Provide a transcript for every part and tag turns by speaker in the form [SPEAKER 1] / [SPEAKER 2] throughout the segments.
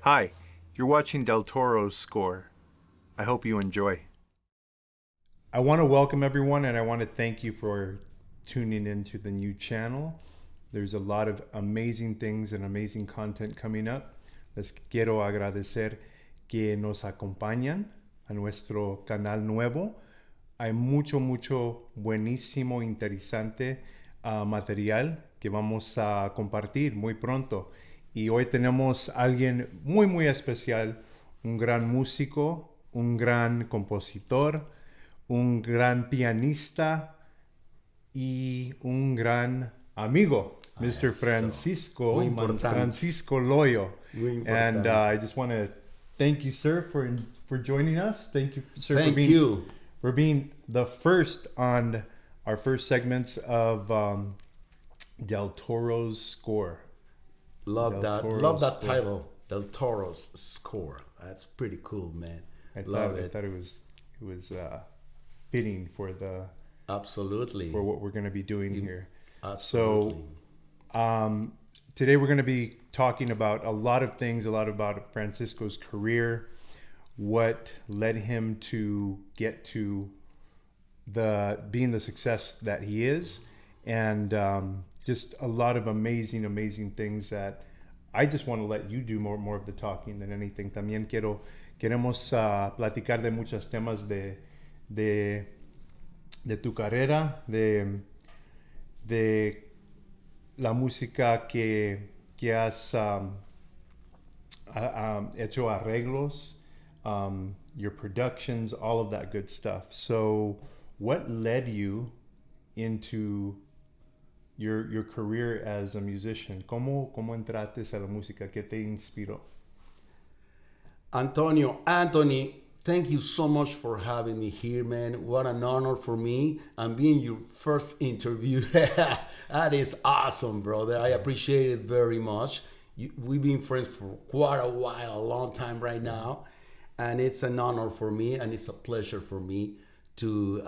[SPEAKER 1] Hi, you're watching Del Toro's score. I hope you enjoy. I want to welcome everyone and I want to thank you for tuning into the new channel. There's a lot of amazing things and amazing content coming up. Les quiero agradecer que nos acompañan a nuestro canal nuevo. Hay mucho buenísimo, interesante material que vamos a compartir muy pronto. Y hoy tenemos a alguien muy especial, un gran músico, un gran compositor, un gran pianista y un gran amigo, Mr. Francisco Loyo. And I just want to thank you, sir, for joining us. Thank you, sir, for being the first on our first segments of Del Toro's score.
[SPEAKER 2] Love that title, Del Toro's score. That's pretty cool, man.
[SPEAKER 1] I thought it was fitting for
[SPEAKER 2] absolutely
[SPEAKER 1] for what we're going to be doing here.
[SPEAKER 2] Absolutely.
[SPEAKER 1] So today we're going to be talking about a lot of things, a lot about Francisco's career, what led him to get to being the success that he is, and just a lot of amazing things that I just want to let you do more of the talking than anything. También queremos platicar de muchos temas de tu carrera, de la música que has hecho arreglos, your productions, all of that good stuff. So what led you into your career as a musician? ¿Cómo entraste a la música? ¿Qué te inspiró?
[SPEAKER 2] Anthony, thank you so much for having me here, man. What an honor for me. And being your first interview. That is awesome, brother. I appreciate it very much. We've been friends for quite a while, a long time right now. And it's an honor for me, and it's a pleasure for me to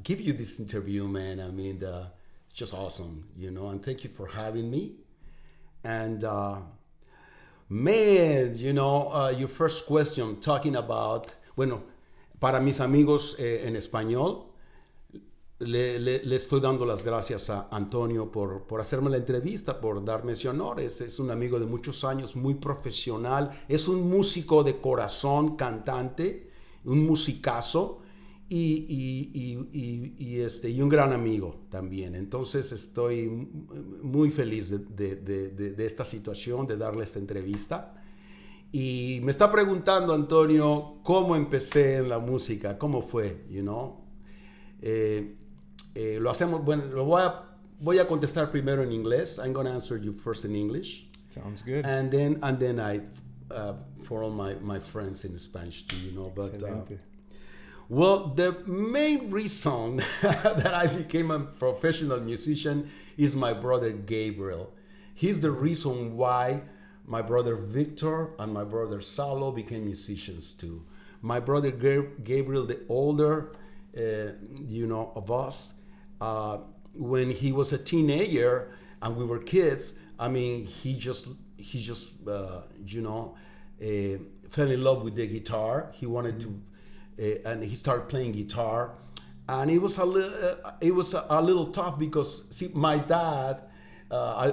[SPEAKER 2] give you this interview, man. I mean, it's just awesome, and thank you for having me. And man, your first question talking about, bueno, para mis amigos en español, le estoy dando las gracias a Antonio por hacerme la entrevista, por darme ese honor. Es un amigo de muchos años, muy profesional, es un músico de corazón, cantante, un musicazo. Y un gran amigo también. Entonces estoy muy feliz de esta situación, de darle esta entrevista. Y me está preguntando, Antonio, cómo empecé en la música, cómo fue, lo hacemos, bueno, voy a contestar primero en inglés. I'm going to answer you first in English.
[SPEAKER 1] Sounds good.
[SPEAKER 2] And then I for all my friends in Spanish too, but well, the main reason that I became a professional musician is my brother Gabriel. He's the reason why my brother Victor and my brother Saulo became musicians too. My brother Gabriel, the older, of us, when he was a teenager and we were kids, I mean, he just fell in love with the guitar. He wanted to. And he started playing guitar, and it was a little tough because my dad,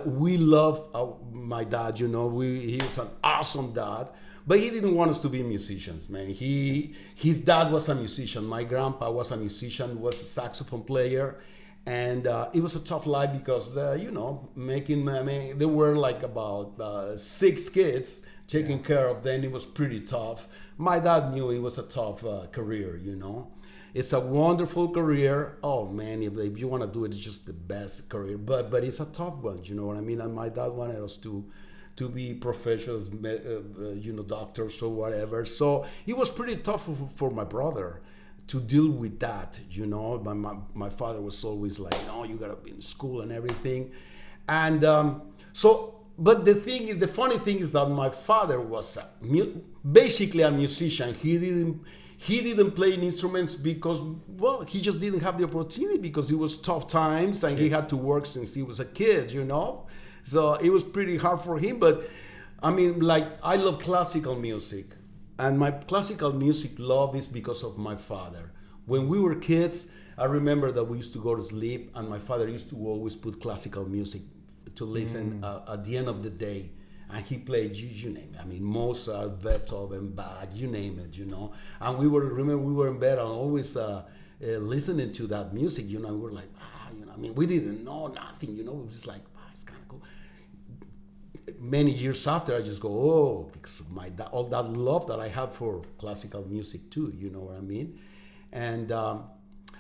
[SPEAKER 2] we love my dad. He was an awesome dad, but he didn't want us to be musicians, man. His dad was a musician. My grandpa was a musician, was a saxophone player, and it was a tough life because there were like about 6 kids. Taking care of them, it was pretty tough. My dad knew it was a tough career, It's a wonderful career. Oh man, if you want to do it, it's just the best career. But it's a tough one, you know what I mean? And my dad wanted us to be professionals, doctors or whatever. So it was pretty tough for my brother to deal with that, My father was always like, no, you gotta be in school and everything. And but the funny thing is that my father was basically a musician. He didn't play instruments because, well, he just didn't have the opportunity because it was tough times and he had to work since he was a kid, So it was pretty hard for him. But I mean, like, I love classical music. And my classical music love is because of my father. When we were kids, I remember that we used to go to sleep, and my father used to always put classical music to listen at the end of the day. And he played, you name it. I mean, Mozart, Beethoven, Bach, you name it, you know. And we were in bed and always listening to that music, you know. And we were like, you know, I mean, we didn't know nothing, you know. We were just like, it's kind of cool. Many years after, I just go, because of all that love that I have for classical music too, you know what I mean? And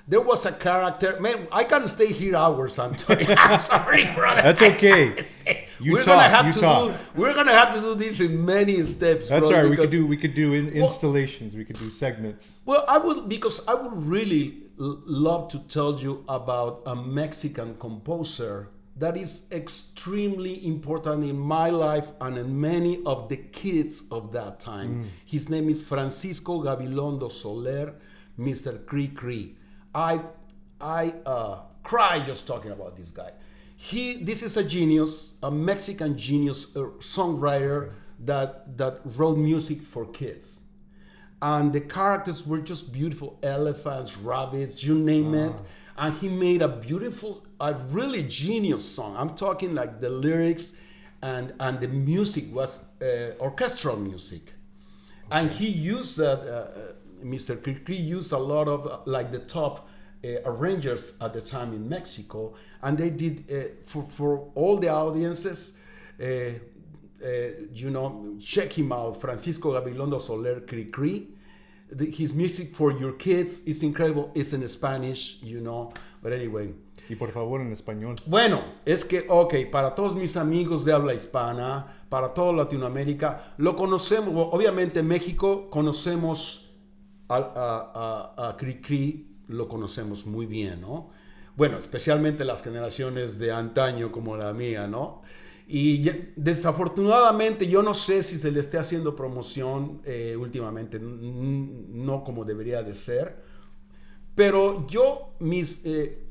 [SPEAKER 2] there was a character, man, I can stay here hours, Antonio. I'm sorry, brother.
[SPEAKER 1] That's okay. We're gonna have
[SPEAKER 2] to do this in many steps.
[SPEAKER 1] That's
[SPEAKER 2] brother,
[SPEAKER 1] all right. We could do installations. We could do segments.
[SPEAKER 2] Well, I would really love to tell you about a Mexican composer that is extremely important in my life and in many of the kids of that time. His name is Francisco Gabilondo Soler, Mr. Cree Cree. I cry just talking about this guy. This is a genius, a Mexican genius, songwriter that wrote music for kids. And the characters were just beautiful, elephants, rabbits, you name it. And he made a really genius song. I'm talking like the lyrics and the music was orchestral music. And he used Mr. Cricri used a lot of like the top arrangers at the time in Mexico. And they did, for all the audiences, you know, check him out, Francisco Gabilondo Soler Cricri. His music for your kids is incredible. It's in Spanish, you know. But anyway.
[SPEAKER 1] Y por favor en español.
[SPEAKER 2] Bueno, es que, ok, para todos mis amigos de habla hispana, para toda Latinoamérica, lo conocemos, obviamente en México conocemos a Cri Cri, lo conocemos muy bien, ¿no? Bueno, especialmente las generaciones de antaño como la mía, ¿no? Y desafortunadamente yo no sé si se le esté haciendo promoción últimamente, no como debería de ser, pero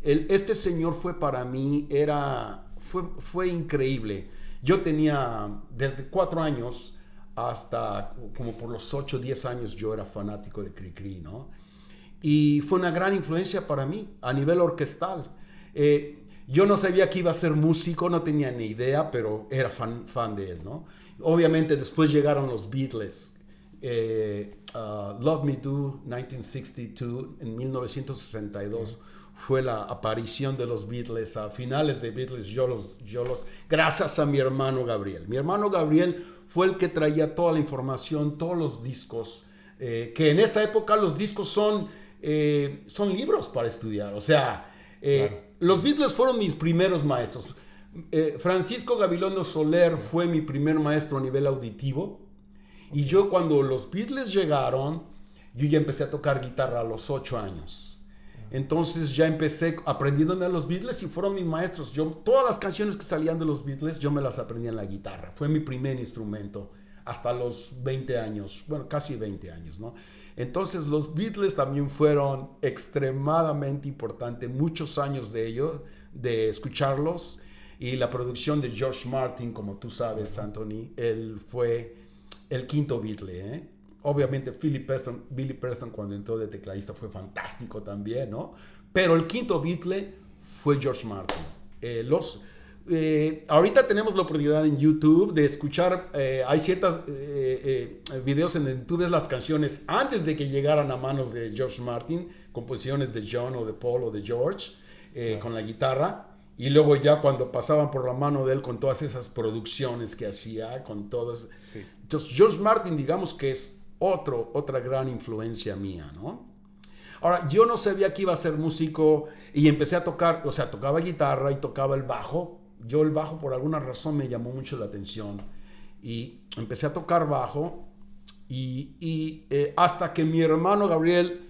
[SPEAKER 2] este señor fue para mí, fue increíble. Yo tenía desde 4 años hasta como por los 8 o 10 años yo era fanático de Cri Cri, ¿no? Y fue una gran influencia para mí a nivel orquestal. Yo no sabía que iba a ser músico, no tenía ni idea, pero era fan de él, ¿no? Obviamente después llegaron los Beatles. Love Me Do, 1962, en 1962 fue la aparición de los Beatles. A finales de Beatles gracias a mi hermano Gabriel. Mi hermano Gabriel fue el que traía toda la información, todos los discos, que en esa época los discos son libros para estudiar, o sea... Claro. Los Beatles fueron mis primeros maestros. Francisco Gabilondo Soler fue mi primer maestro a nivel auditivo. Okay. Y yo cuando los Beatles llegaron, yo ya empecé a tocar guitarra a los 8 años. Entonces ya empecé aprendiéndome a los Beatles y fueron mis maestros. Todas las canciones que salían de los Beatles, yo me las aprendí en la guitarra. Fue mi primer instrumento hasta los 20 años, bueno, casi 20 años, ¿no? Entonces los Beatles también fueron extremadamente importantes, muchos años de ello, de escucharlos, y la producción de George Martin, como tú sabes, Anthony, él fue el quinto Beatle, ¿eh? Obviamente Billy Preston cuando entró de tecladista fue fantástico también, ¿no? Pero el quinto Beatle fue George Martin. Ahorita tenemos la oportunidad en YouTube de escuchar, hay ciertos videos en donde tú ves las canciones antes de que llegaran a manos de George Martin, composiciones de John o de Paul o de George, con la guitarra, y luego ya cuando pasaban por la mano de él con todas esas producciones que hacía, con todas. Sí. Entonces George Martin, digamos que es otra gran influencia mía, ¿no? Ahora, yo no sabía que iba a ser músico y empecé a tocar, o sea, tocaba guitarra y tocaba el bajo. Yo el bajo por alguna razón me llamó mucho la atención y empecé a tocar bajo y hasta que mi hermano Gabriel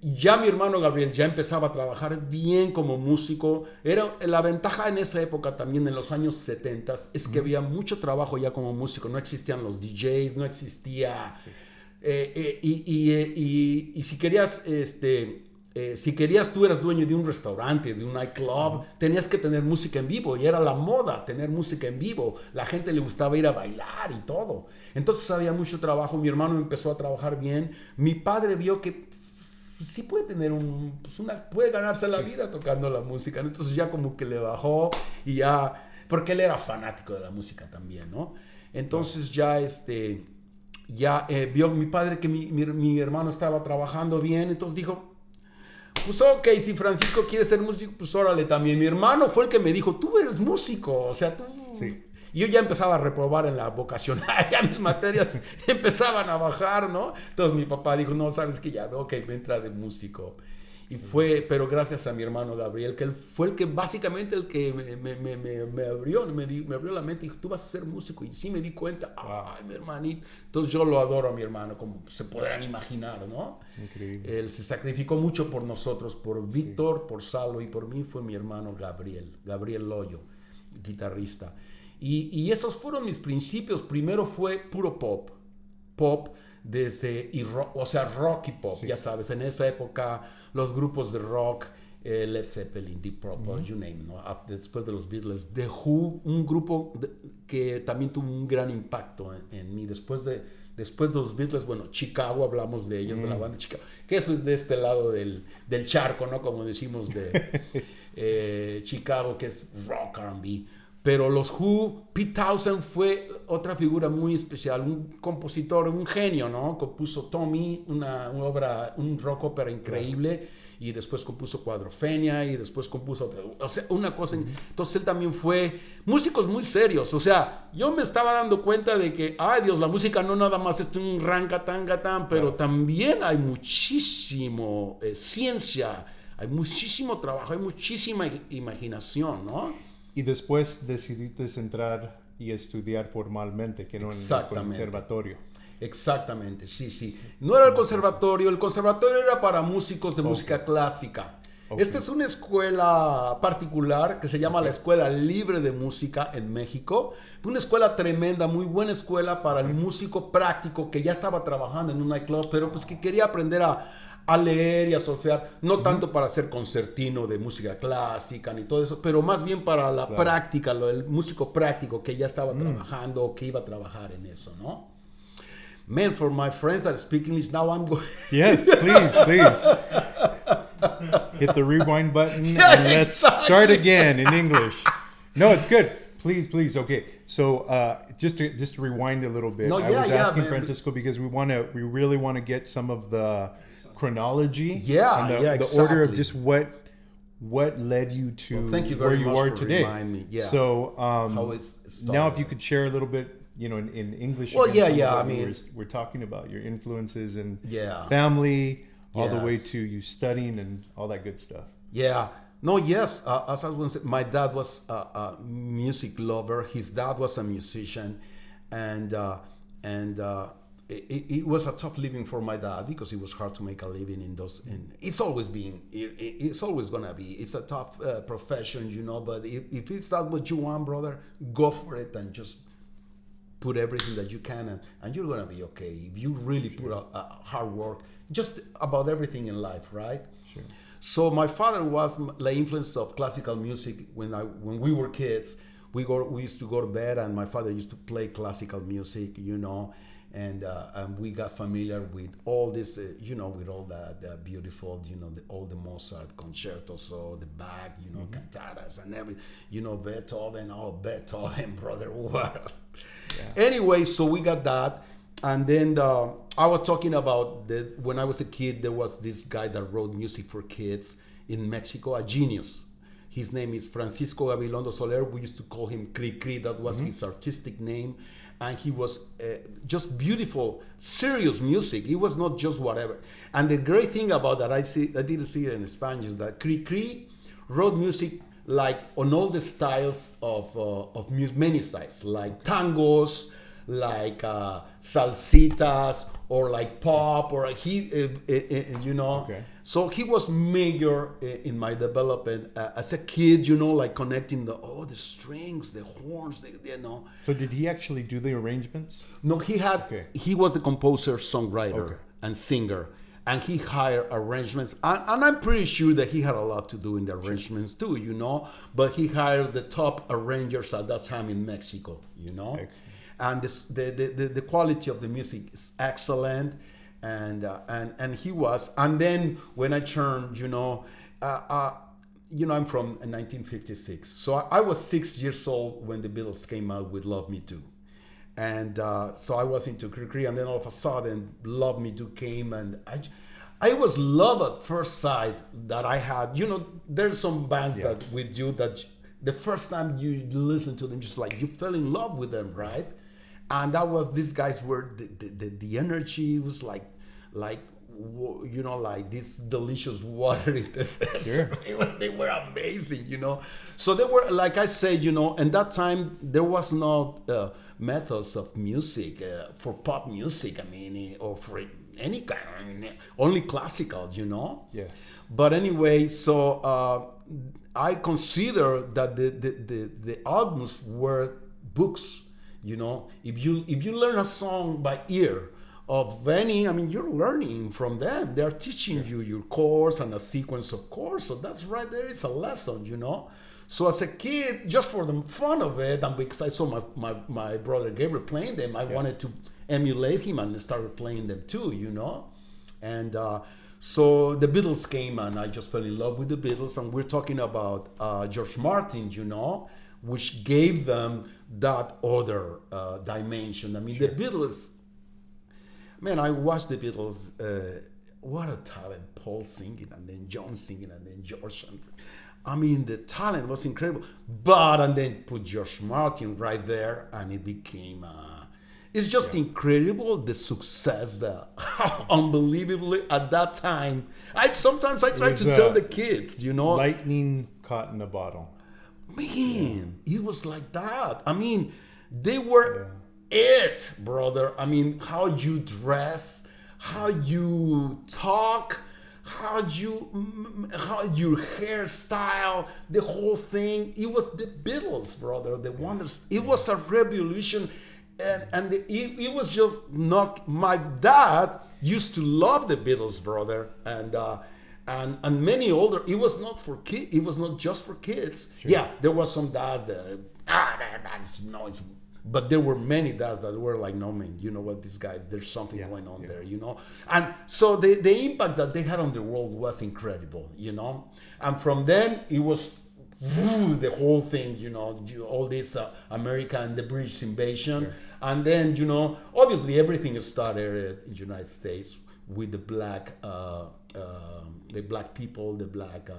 [SPEAKER 2] ya empezaba a trabajar bien como músico. Era la ventaja en esa época también, en los años 70, es que había mucho trabajo ya como músico. No existían los DJs, no existía... Sí. Y si querías si querías, tú eras dueño de un restaurante, de un nightclub, tenías que tener música en vivo, y era la moda tener música en vivo. La gente le gustaba ir a bailar y todo. Entonces había mucho trabajo. Mi hermano empezó a trabajar bien. Mi padre vio que sí puede tener puede ganarse la vida tocando la música. Entonces ya como que le bajó, y ya, porque él era fanático de la música también, ¿no? Entonces ya vio mi padre que mi hermano estaba trabajando bien, entonces dijo, pues ok, si Francisco quiere ser músico, pues órale también. Mi hermano fue el que me dijo, tú eres músico, o sea, tú...
[SPEAKER 1] Sí.
[SPEAKER 2] Y yo ya empezaba a reprobar en la vocacional, ya mis materias empezaban a bajar, ¿no? Entonces mi papá dijo, no, sabes que ya, ok, me entra de músico. Y pero gracias a mi hermano Gabriel, que él fue el que básicamente me abrió la mente y dijo, tú vas a ser músico. Y sí me di cuenta, ay, mi hermanito. Entonces yo lo adoro a mi hermano, como se podrán imaginar, ¿no?
[SPEAKER 1] Increíble.
[SPEAKER 2] Él se sacrificó mucho por nosotros, por Víctor, por Salo y por mí. Fue mi hermano Gabriel Loyo, guitarrista. Y esos fueron mis principios. Primero fue puro pop, rock y pop, ya sabes, en esa época los grupos de rock, Led Zeppelin, Deep Purple, you name it, ¿no? Después de los Beatles, The Who, un grupo que también tuvo un gran impacto en mí. Después de los Beatles, bueno, Chicago, hablamos de ellos, de la banda Chicago, que eso es de este lado del charco, ¿no? Como decimos de Chicago, que es rock, R&B. Pero los Who, Pete Townshend fue otra figura muy especial, un compositor, un genio, ¿no? Compuso Tommy, un rock ópera increíble, y después compuso Cuadrofenia, y después compuso otra, o sea, una cosa. Entonces él también fue músicos muy serios. O sea, yo me estaba dando cuenta de que, ay Dios, la música no nada más es un rangatán, pero también hay muchísimo ciencia, hay muchísimo trabajo, hay muchísima imaginación, ¿no?
[SPEAKER 1] Y después decidiste entrar y estudiar formalmente, que no en el conservatorio.
[SPEAKER 2] Exactamente, sí. No era el conservatorio era para músicos de música clásica. Okay. Esta es una escuela particular que se llama la Escuela Libre de Música en México. Una escuela tremenda, muy buena escuela para el músico práctico que ya estaba trabajando en un nightclub, pero pues que quería aprender a leer y a solfear, no tanto para ser concertino de música clásica ni todo eso, pero más bien para la práctica, el músico práctico que ya estaba trabajando o que iba a trabajar en eso, ¿no? Man, for my friends that speak English, now I'm going...
[SPEAKER 1] Yes, please. Hit the rewind button and let's start again in English. No, it's good. Please. Okay. So just to rewind a little bit, I was asking Francisco because we really want to get some of the chronology, the order of just what led you to where you are today.
[SPEAKER 2] Me. Yeah.
[SPEAKER 1] So now if you could share a little bit, in English.
[SPEAKER 2] Well, I mean,
[SPEAKER 1] we're talking about your influences and family, all the way to you studying and all that good stuff.
[SPEAKER 2] Yeah. No, yes. As I was saying, my dad was a music lover. His dad was a musician, and it was a tough living for my dad because it was hard to make a living in those. And it's always been. It's always gonna be. It's a tough profession, But if it's not what you want, brother, go for it and just put everything that you can, and you're gonna be okay. If you really put a hard work, just about everything in life, right?
[SPEAKER 1] Sure.
[SPEAKER 2] So my father was the influence of classical music when we were kids. We used to go to bed, and my father used to play classical music, and we got familiar with all this, with all the beautiful, all the Mozart concertos, so the Bach, cantatas and everything, Beethoven, brother, what? Yeah. Anyway, so we got that. And then I was talking about when I was a kid, there was this guy that wrote music for kids in Mexico, a genius. His name is Francisco Gabilondo Soler. We used to call him Cri Cri. That was his artistic name. And he was just beautiful, serious music. It was not just whatever. And the great thing about that, I didn't see it in Spanish, is that Cri Cri wrote music like on all the styles of many styles, like tangos, like salsitas, or like pop, or Okay. So he was major in my development as a kid, like connecting the strings, the horns,
[SPEAKER 1] So did he actually do the arrangements?
[SPEAKER 2] No, he was the composer, songwriter, and singer. and he hired arrangements. And I'm pretty sure that he had a lot to do in the arrangements too, you know. But he hired the top arrangers at that time in Mexico, you know. Excellent. And the quality of the music is excellent, and he was. And then when I turned, I'm from 1956, so I was 6 years old when the Beatles came out with "Love Me Too." And so I was into Cree, and then all of a sudden, Love Me Too came, and I was love at first sight that I had. You know, there's some bands that with you that the first time you listen to them, just like you fell in love with them, right? And that was, these guys were, the energy was like this delicious water in the desert. Sure. They were amazing, you know. So they were, like I said, you know, and that time there was no methods of music for pop music, I mean, or for any kind, I mean, only classical, you know. Yes. But anyway, so I consider that the albums were books, you know. If you learn a song by ear of any, I mean, you're learning from them. They're teaching you your chords and a sequence of chords. So that's right there. It's a lesson, you know. So as a kid, just for the fun of it, and because I saw my brother Gabriel playing them, I wanted to emulate him and started playing them too, you know. And so the Beatles came, and I just fell in love with the Beatles. And we're talking about George Martin, you know, which gave them that other dimension. I mean, the Beatles. Man, I watched the Beatles. What a talent! Paul singing, and then John singing, and then George. I mean, the talent was incredible. And then put George Martin right there, and it became. It's just incredible, the success, unbelievably at that time. Sometimes I try to tell the kids, you know,
[SPEAKER 1] lightning caught in a bottle.
[SPEAKER 2] Man, it was like that. I mean, they were. It, brother. I mean, how you dress, how you talk, how your hairstyle, the whole thing. It was the Beatles, brother. The wonders. It was a revolution, and it was just not. My dad used to love the Beatles, brother, and many older. It was not for kids. It was not just for kids. Sure. Yeah, there was some dads that's noise. But there were many dads that were like, no, man, you know what, these guys, there's something going on there, you know? And so the impact that they had on the world was incredible, you know? And from then, it was the whole thing, you know, all this America and the British invasion. Sure. And then, you know, obviously everything started in the United States with the black people, the black,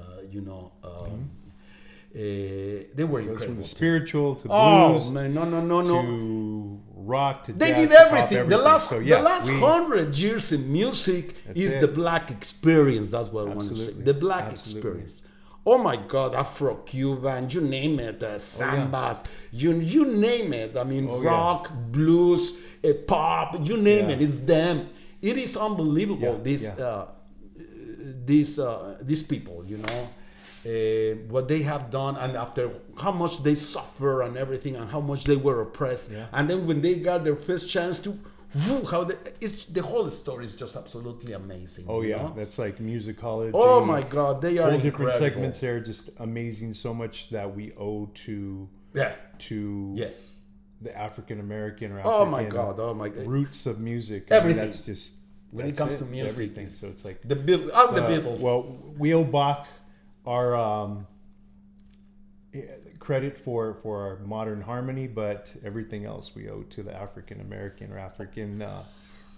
[SPEAKER 2] they were incredible.
[SPEAKER 1] From the spiritual to blues,
[SPEAKER 2] oh man, no,
[SPEAKER 1] to rock to
[SPEAKER 2] they
[SPEAKER 1] jazz,
[SPEAKER 2] did
[SPEAKER 1] to pop,
[SPEAKER 2] everything. The last 100 years in music is the black experience. That's what I want to say. The black experience. Oh my God, Afro-Cuban, you name it, sambas, you name it. I mean, rock, blues, pop, you name it. It's them. It is unbelievable. These people, you know. What they have done, and after how much they suffer and everything, and how much they were oppressed, and then when they got their first chance to, the whole story is just absolutely amazing.
[SPEAKER 1] Oh yeah, know? That's like musicology.
[SPEAKER 2] Oh my God, they are
[SPEAKER 1] all
[SPEAKER 2] incredible.
[SPEAKER 1] Different segments there, just amazing. So much that we owe to the African American or African roots of music.
[SPEAKER 2] Everything.
[SPEAKER 1] I mean, that's just
[SPEAKER 2] when it comes to music,
[SPEAKER 1] everything. So it's like
[SPEAKER 2] the Beatles.
[SPEAKER 1] Well, we owe Bach our credit for our modern harmony, but everything else we owe to the African American or African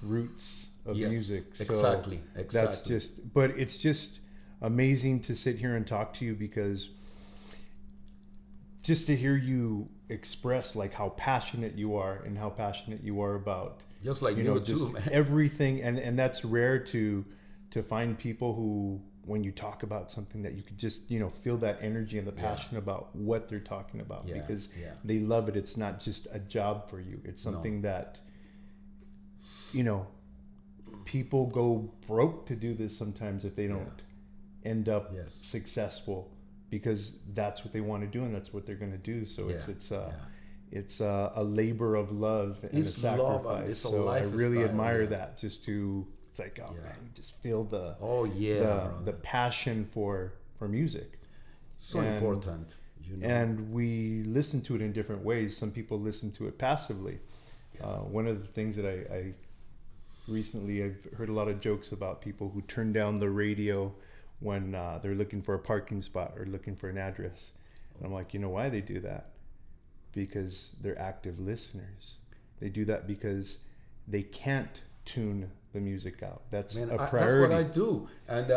[SPEAKER 1] roots of music. So
[SPEAKER 2] exactly.
[SPEAKER 1] That's but it's just amazing to sit here and talk to you, because just to hear you express like how passionate you are and how passionate you are about
[SPEAKER 2] just like you
[SPEAKER 1] just
[SPEAKER 2] too, man.
[SPEAKER 1] Everything, and that's rare to find people who, when you talk about something, that you could just, feel that energy and the passion about what they're talking about, because they love it. It's not just a job for you. It's something that, people go broke to do this sometimes if they don't end up successful, because that's what they want to do and that's what they're going to do. So it's a labor of love and a sacrifice.
[SPEAKER 2] It's a
[SPEAKER 1] so I really
[SPEAKER 2] style,
[SPEAKER 1] admire that, just to It's like, oh man, you just feel the the passion for music.
[SPEAKER 2] So important.
[SPEAKER 1] And we listen to it in different ways. Some people listen to it passively. One of the things that I recently, I've heard a lot of jokes about people who turn down the radio when they're looking for a parking spot or looking for an address. And I'm like, you know why they do that? Because they're active listeners. They do that because they can't tune the music out. That's a priority.
[SPEAKER 2] That's what I do, and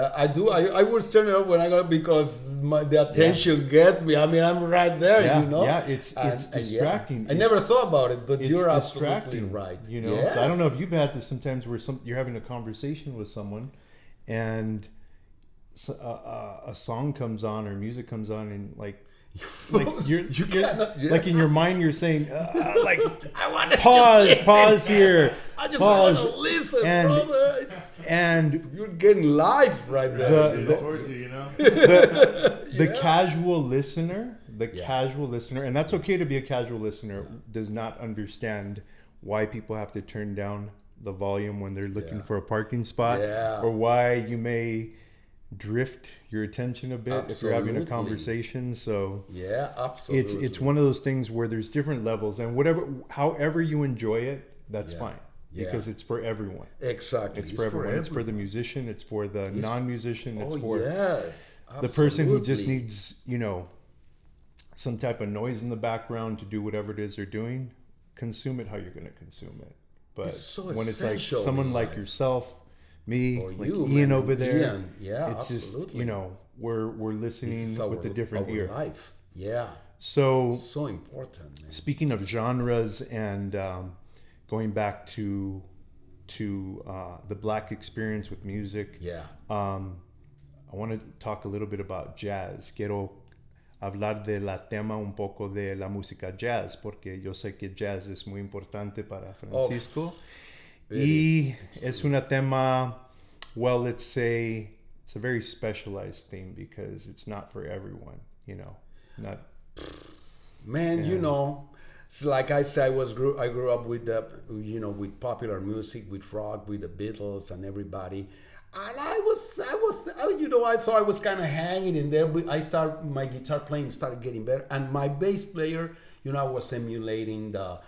[SPEAKER 2] I would turn it off when I go because the attention gets me. I mean, I'm right there, you know.
[SPEAKER 1] Yeah, it's distracting.
[SPEAKER 2] I never thought about it, but you're absolutely
[SPEAKER 1] distracting,
[SPEAKER 2] right.
[SPEAKER 1] You know, so I don't know if you've had this sometimes where you're having a conversation with someone, and a song comes on or music comes on, and like you're like in your mind you're saying like
[SPEAKER 2] I want to
[SPEAKER 1] pause here.
[SPEAKER 2] I just want to listen, brother. And you're getting live right there.
[SPEAKER 1] The casual listener, casual listener, and that's okay to be a casual listener, does not understand why people have to turn down the volume when they're looking for a parking spot, or why you may drift your attention a bit if you're having a conversation. So
[SPEAKER 2] absolutely,
[SPEAKER 1] it's one of those things where there's different levels, and however you enjoy it, that's fine, because it's for everyone.
[SPEAKER 2] Exactly,
[SPEAKER 1] it's for everyone. It's for the musician, it's for the non-musician, it's for
[SPEAKER 2] the
[SPEAKER 1] person who just needs, you know, some type of noise in the background to do whatever it is they're doing. Consume it how you're going to consume it. But when it's like someone like yourself, me, or like you, Ian over there,
[SPEAKER 2] Ian.
[SPEAKER 1] It's
[SPEAKER 2] absolutely.
[SPEAKER 1] just, you know, we're listening with a different ear.
[SPEAKER 2] Life.
[SPEAKER 1] So
[SPEAKER 2] important, man.
[SPEAKER 1] Speaking of genres and going back to the Black experience with music, I want to talk a little bit about jazz. Quiero hablar de la tema un poco de la música jazz, porque yo sé que jazz es muy importante para Francisco. Y es una tema, well, let's say it's a very specialized theme because it's not for everyone, you know.
[SPEAKER 2] You know, it's like I said, I grew up with with popular music, with rock, with the Beatles and everybody. And I thought I was kind of hanging in there. But my guitar playing started getting better, and my bass player, I was emulating the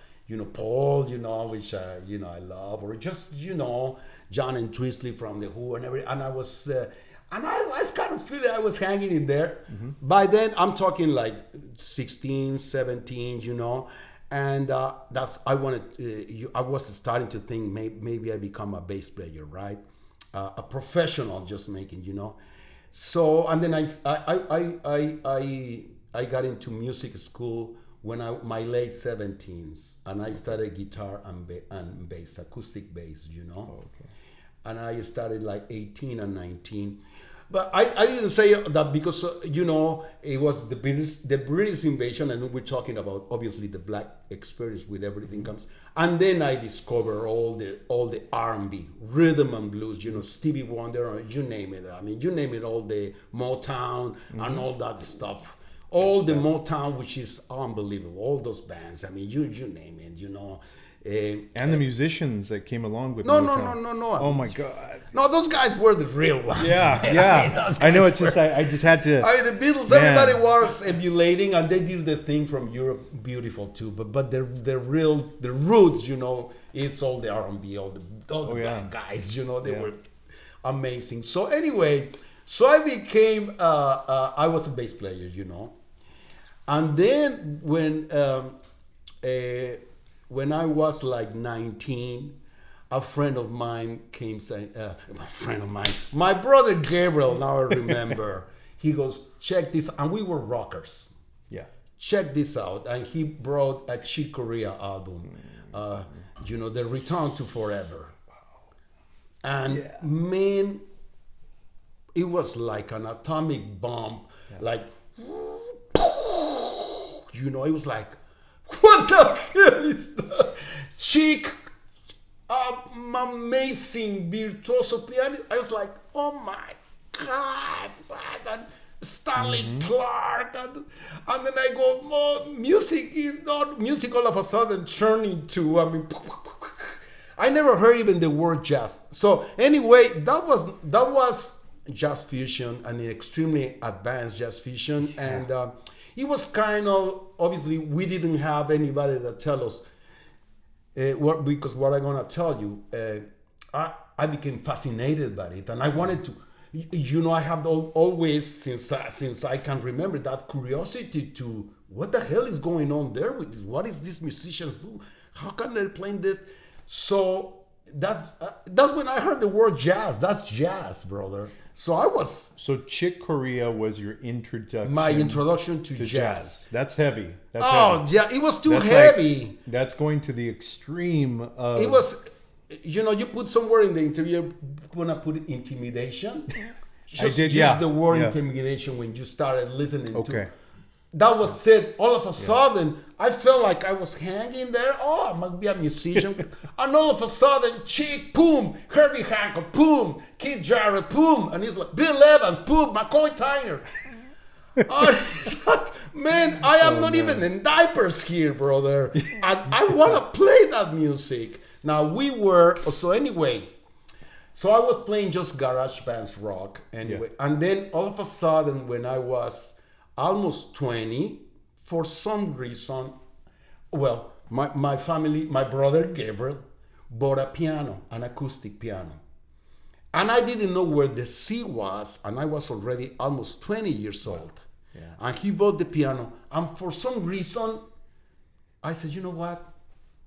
[SPEAKER 2] Paul, which I love, or just John and Twistley from the Who and everything. And I was kind of feeling I was hanging in there. Mm-hmm. By then, I'm talking like 16, 17, and I was starting to think maybe I become a bass player, right? A professional, just making, So, and then I got into music school when my late 17s, and I studied guitar and bass, acoustic bass,
[SPEAKER 1] Okay.
[SPEAKER 2] And I started like 18 and 19. But I didn't say that because, it was the British invasion, and we're talking about, obviously, the Black experience with everything comes. And then I discovered all the R&B, rhythm and blues, Stevie Wonder, you name it. I mean, you name it, all the Motown and all that stuff. All the Motown, which is unbelievable. All those bands. I mean, you name it,
[SPEAKER 1] and the musicians that came along with
[SPEAKER 2] Motown. No.
[SPEAKER 1] Oh my God.
[SPEAKER 2] No, those guys were the real ones.
[SPEAKER 1] Yeah. I know. It's just I just had to.
[SPEAKER 2] I mean, the Beatles. Man. Everybody was emulating, and they did the thing from Europe, beautiful too. But the roots, it's all the R&B, all the black guys. They were amazing. So anyway, I became. I was a bass player, and then when I was like 19, a friend of mine came saying, my brother Gabriel, now I remember, he goes, check this, and we were rockers.
[SPEAKER 1] Yeah.
[SPEAKER 2] Check this out. And he brought a Chick Corea album, The Return to Forever. And man, it was like an atomic bomb, like, it was like, what the hell is that? Chick, amazing virtuoso pianist. I was like, oh my God. And Stanley Clark. And then I go, music is not music all of a sudden turning to, I never heard even the word jazz. So anyway, that was jazz fusion, and an extremely advanced jazz fusion, and it was kind of, obviously we didn't have anybody that tell us because what I'm gonna tell you, I became fascinated by it, and I wanted to. I have always, since I can remember, that curiosity to what the hell is going on there with this? What is these musicians do? How can they play this? So that's when I heard the word jazz. That's jazz, brother. So
[SPEAKER 1] Chick Corea was your introduction.
[SPEAKER 2] My introduction to jazz.
[SPEAKER 1] That's heavy. That's
[SPEAKER 2] heavy. Yeah, it was too
[SPEAKER 1] that's
[SPEAKER 2] heavy.
[SPEAKER 1] That's going to the extreme of.
[SPEAKER 2] It was. You put somewhere in the interview, you wanna put intimidation.
[SPEAKER 1] I did,
[SPEAKER 2] use the word intimidation when you started listening
[SPEAKER 1] to.
[SPEAKER 2] That was said. All of a sudden, I felt like I was hanging there. Oh, I might be a musician. And all of a sudden, Chick, boom, Herbie Hancock, boom, Keith Jarrett, boom, and it's like Bill Evans, boom, McCoy Tyner. It's like, man, I am not even in diapers here, brother. And I want to play that music. Now so I was playing just garage bands rock anyway. Yeah. And then all of a sudden, when I was almost 20, for some reason, well, my family, my brother Gabriel, bought a piano, an acoustic piano. And I didn't know where the C was, and I was already almost 20 years old. Yeah. And he bought the piano, and for some reason, I said, you know what?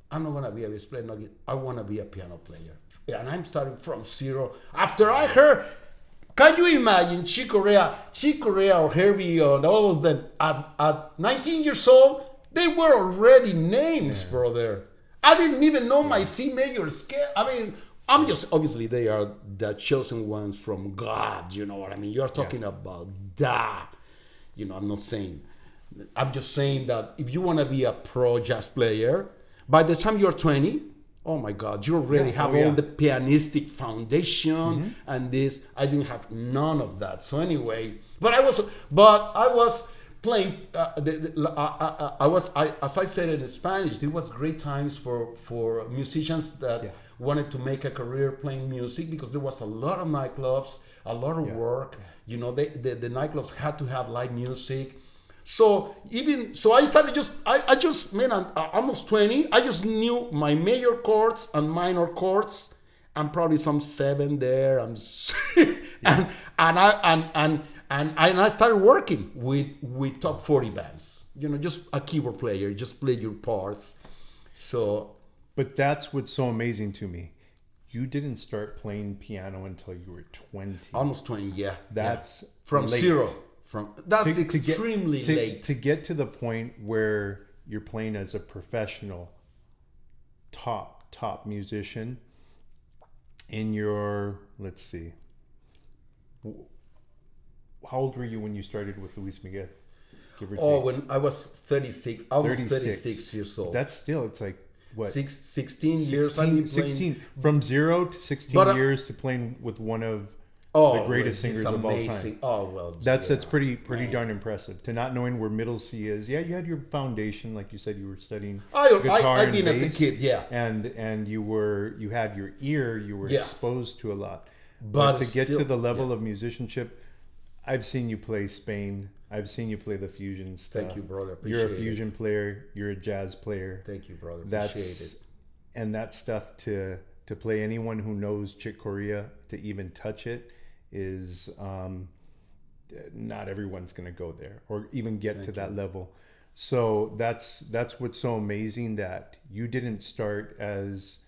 [SPEAKER 2] I'm not gonna be a bass player. I wanna be a piano player. Yeah, and I'm starting from zero. After I heard, can you imagine Chick Corea or Herbie or all of them at 19 years old? They were already names, brother. I didn't even know my C major scale. I mean, I'm just, obviously they are the chosen ones from God, you know what I mean? You're talking about that. I'm not saying, I'm just saying that if you wanna be a pro jazz player, by the time you're 20, oh my God, you already have all the pianistic foundation and this. I didn't have none of that. So anyway, but I was playing. As I said in Spanish, it was great times for musicians that wanted to make a career playing music, because there was a lot of nightclubs, a lot of work. The nightclubs had to have live music. So I started I'm almost 20. I just knew my major chords and minor chords, and probably some 7 there. And I started working with top 40 bands. Just a keyboard player, just play your parts. So,
[SPEAKER 1] but that's what's so amazing to me. You didn't start playing piano until you were 20.
[SPEAKER 2] Almost 20, yeah.
[SPEAKER 1] That's
[SPEAKER 2] from
[SPEAKER 1] late.
[SPEAKER 2] Zero. That's extremely late.
[SPEAKER 1] To get to the point where you're playing as a professional, top musician in your, let's see, how old were you when you started with Luis Miguel?
[SPEAKER 2] When I was 36, almost 36 years old.
[SPEAKER 1] That's still, it's like, what?
[SPEAKER 2] 16 years. I've been
[SPEAKER 1] 16, from 0 to 16 years to playing with one of the greatest singers of all time.
[SPEAKER 2] Oh, well.
[SPEAKER 1] That's pretty darn impressive. To not knowing where middle C is. Yeah, you had your foundation, like you said, you were studying guitar and bass.
[SPEAKER 2] As a kid, yeah.
[SPEAKER 1] And you had your ear, you were exposed to a lot.
[SPEAKER 2] But
[SPEAKER 1] to get to the level of musicianship, I've seen you play Spain. I've seen you play the fusion stuff.
[SPEAKER 2] Thank you, brother.
[SPEAKER 1] You're a fusion player. You're a jazz player.
[SPEAKER 2] Thank you, brother. Appreciate it.
[SPEAKER 1] And that stuff to play, anyone who knows Chick Corea, to even touch it, is not everyone's going to go there or even get to that level. So that's what's so amazing, that you didn't start as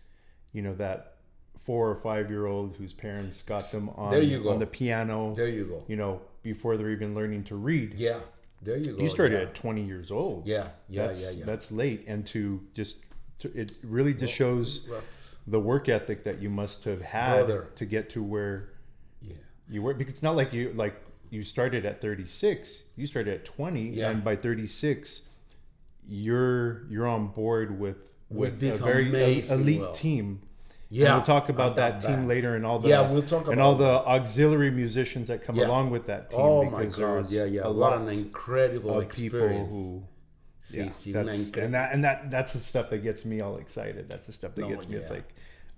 [SPEAKER 1] that 4 or 5 year old whose parents got them on the piano.
[SPEAKER 2] There you go.
[SPEAKER 1] Before they're even learning to read.
[SPEAKER 2] Yeah, there you go.
[SPEAKER 1] You started at 20 years old.
[SPEAKER 2] Yeah.
[SPEAKER 1] That's late, and it really just shows the work ethic that you must have had to get to where you were. Because it's not like you started at 36. You started at 20, and by 36, you're on board with
[SPEAKER 2] this
[SPEAKER 1] a very elite team. Yeah, and we'll talk about that team later, and all the
[SPEAKER 2] we'll talk about
[SPEAKER 1] all the auxiliary musicians that come along with that team.
[SPEAKER 2] Oh my God! What an incredible experience.
[SPEAKER 1] People who, that's the stuff that gets me all excited. That's the stuff that gets me. It's like,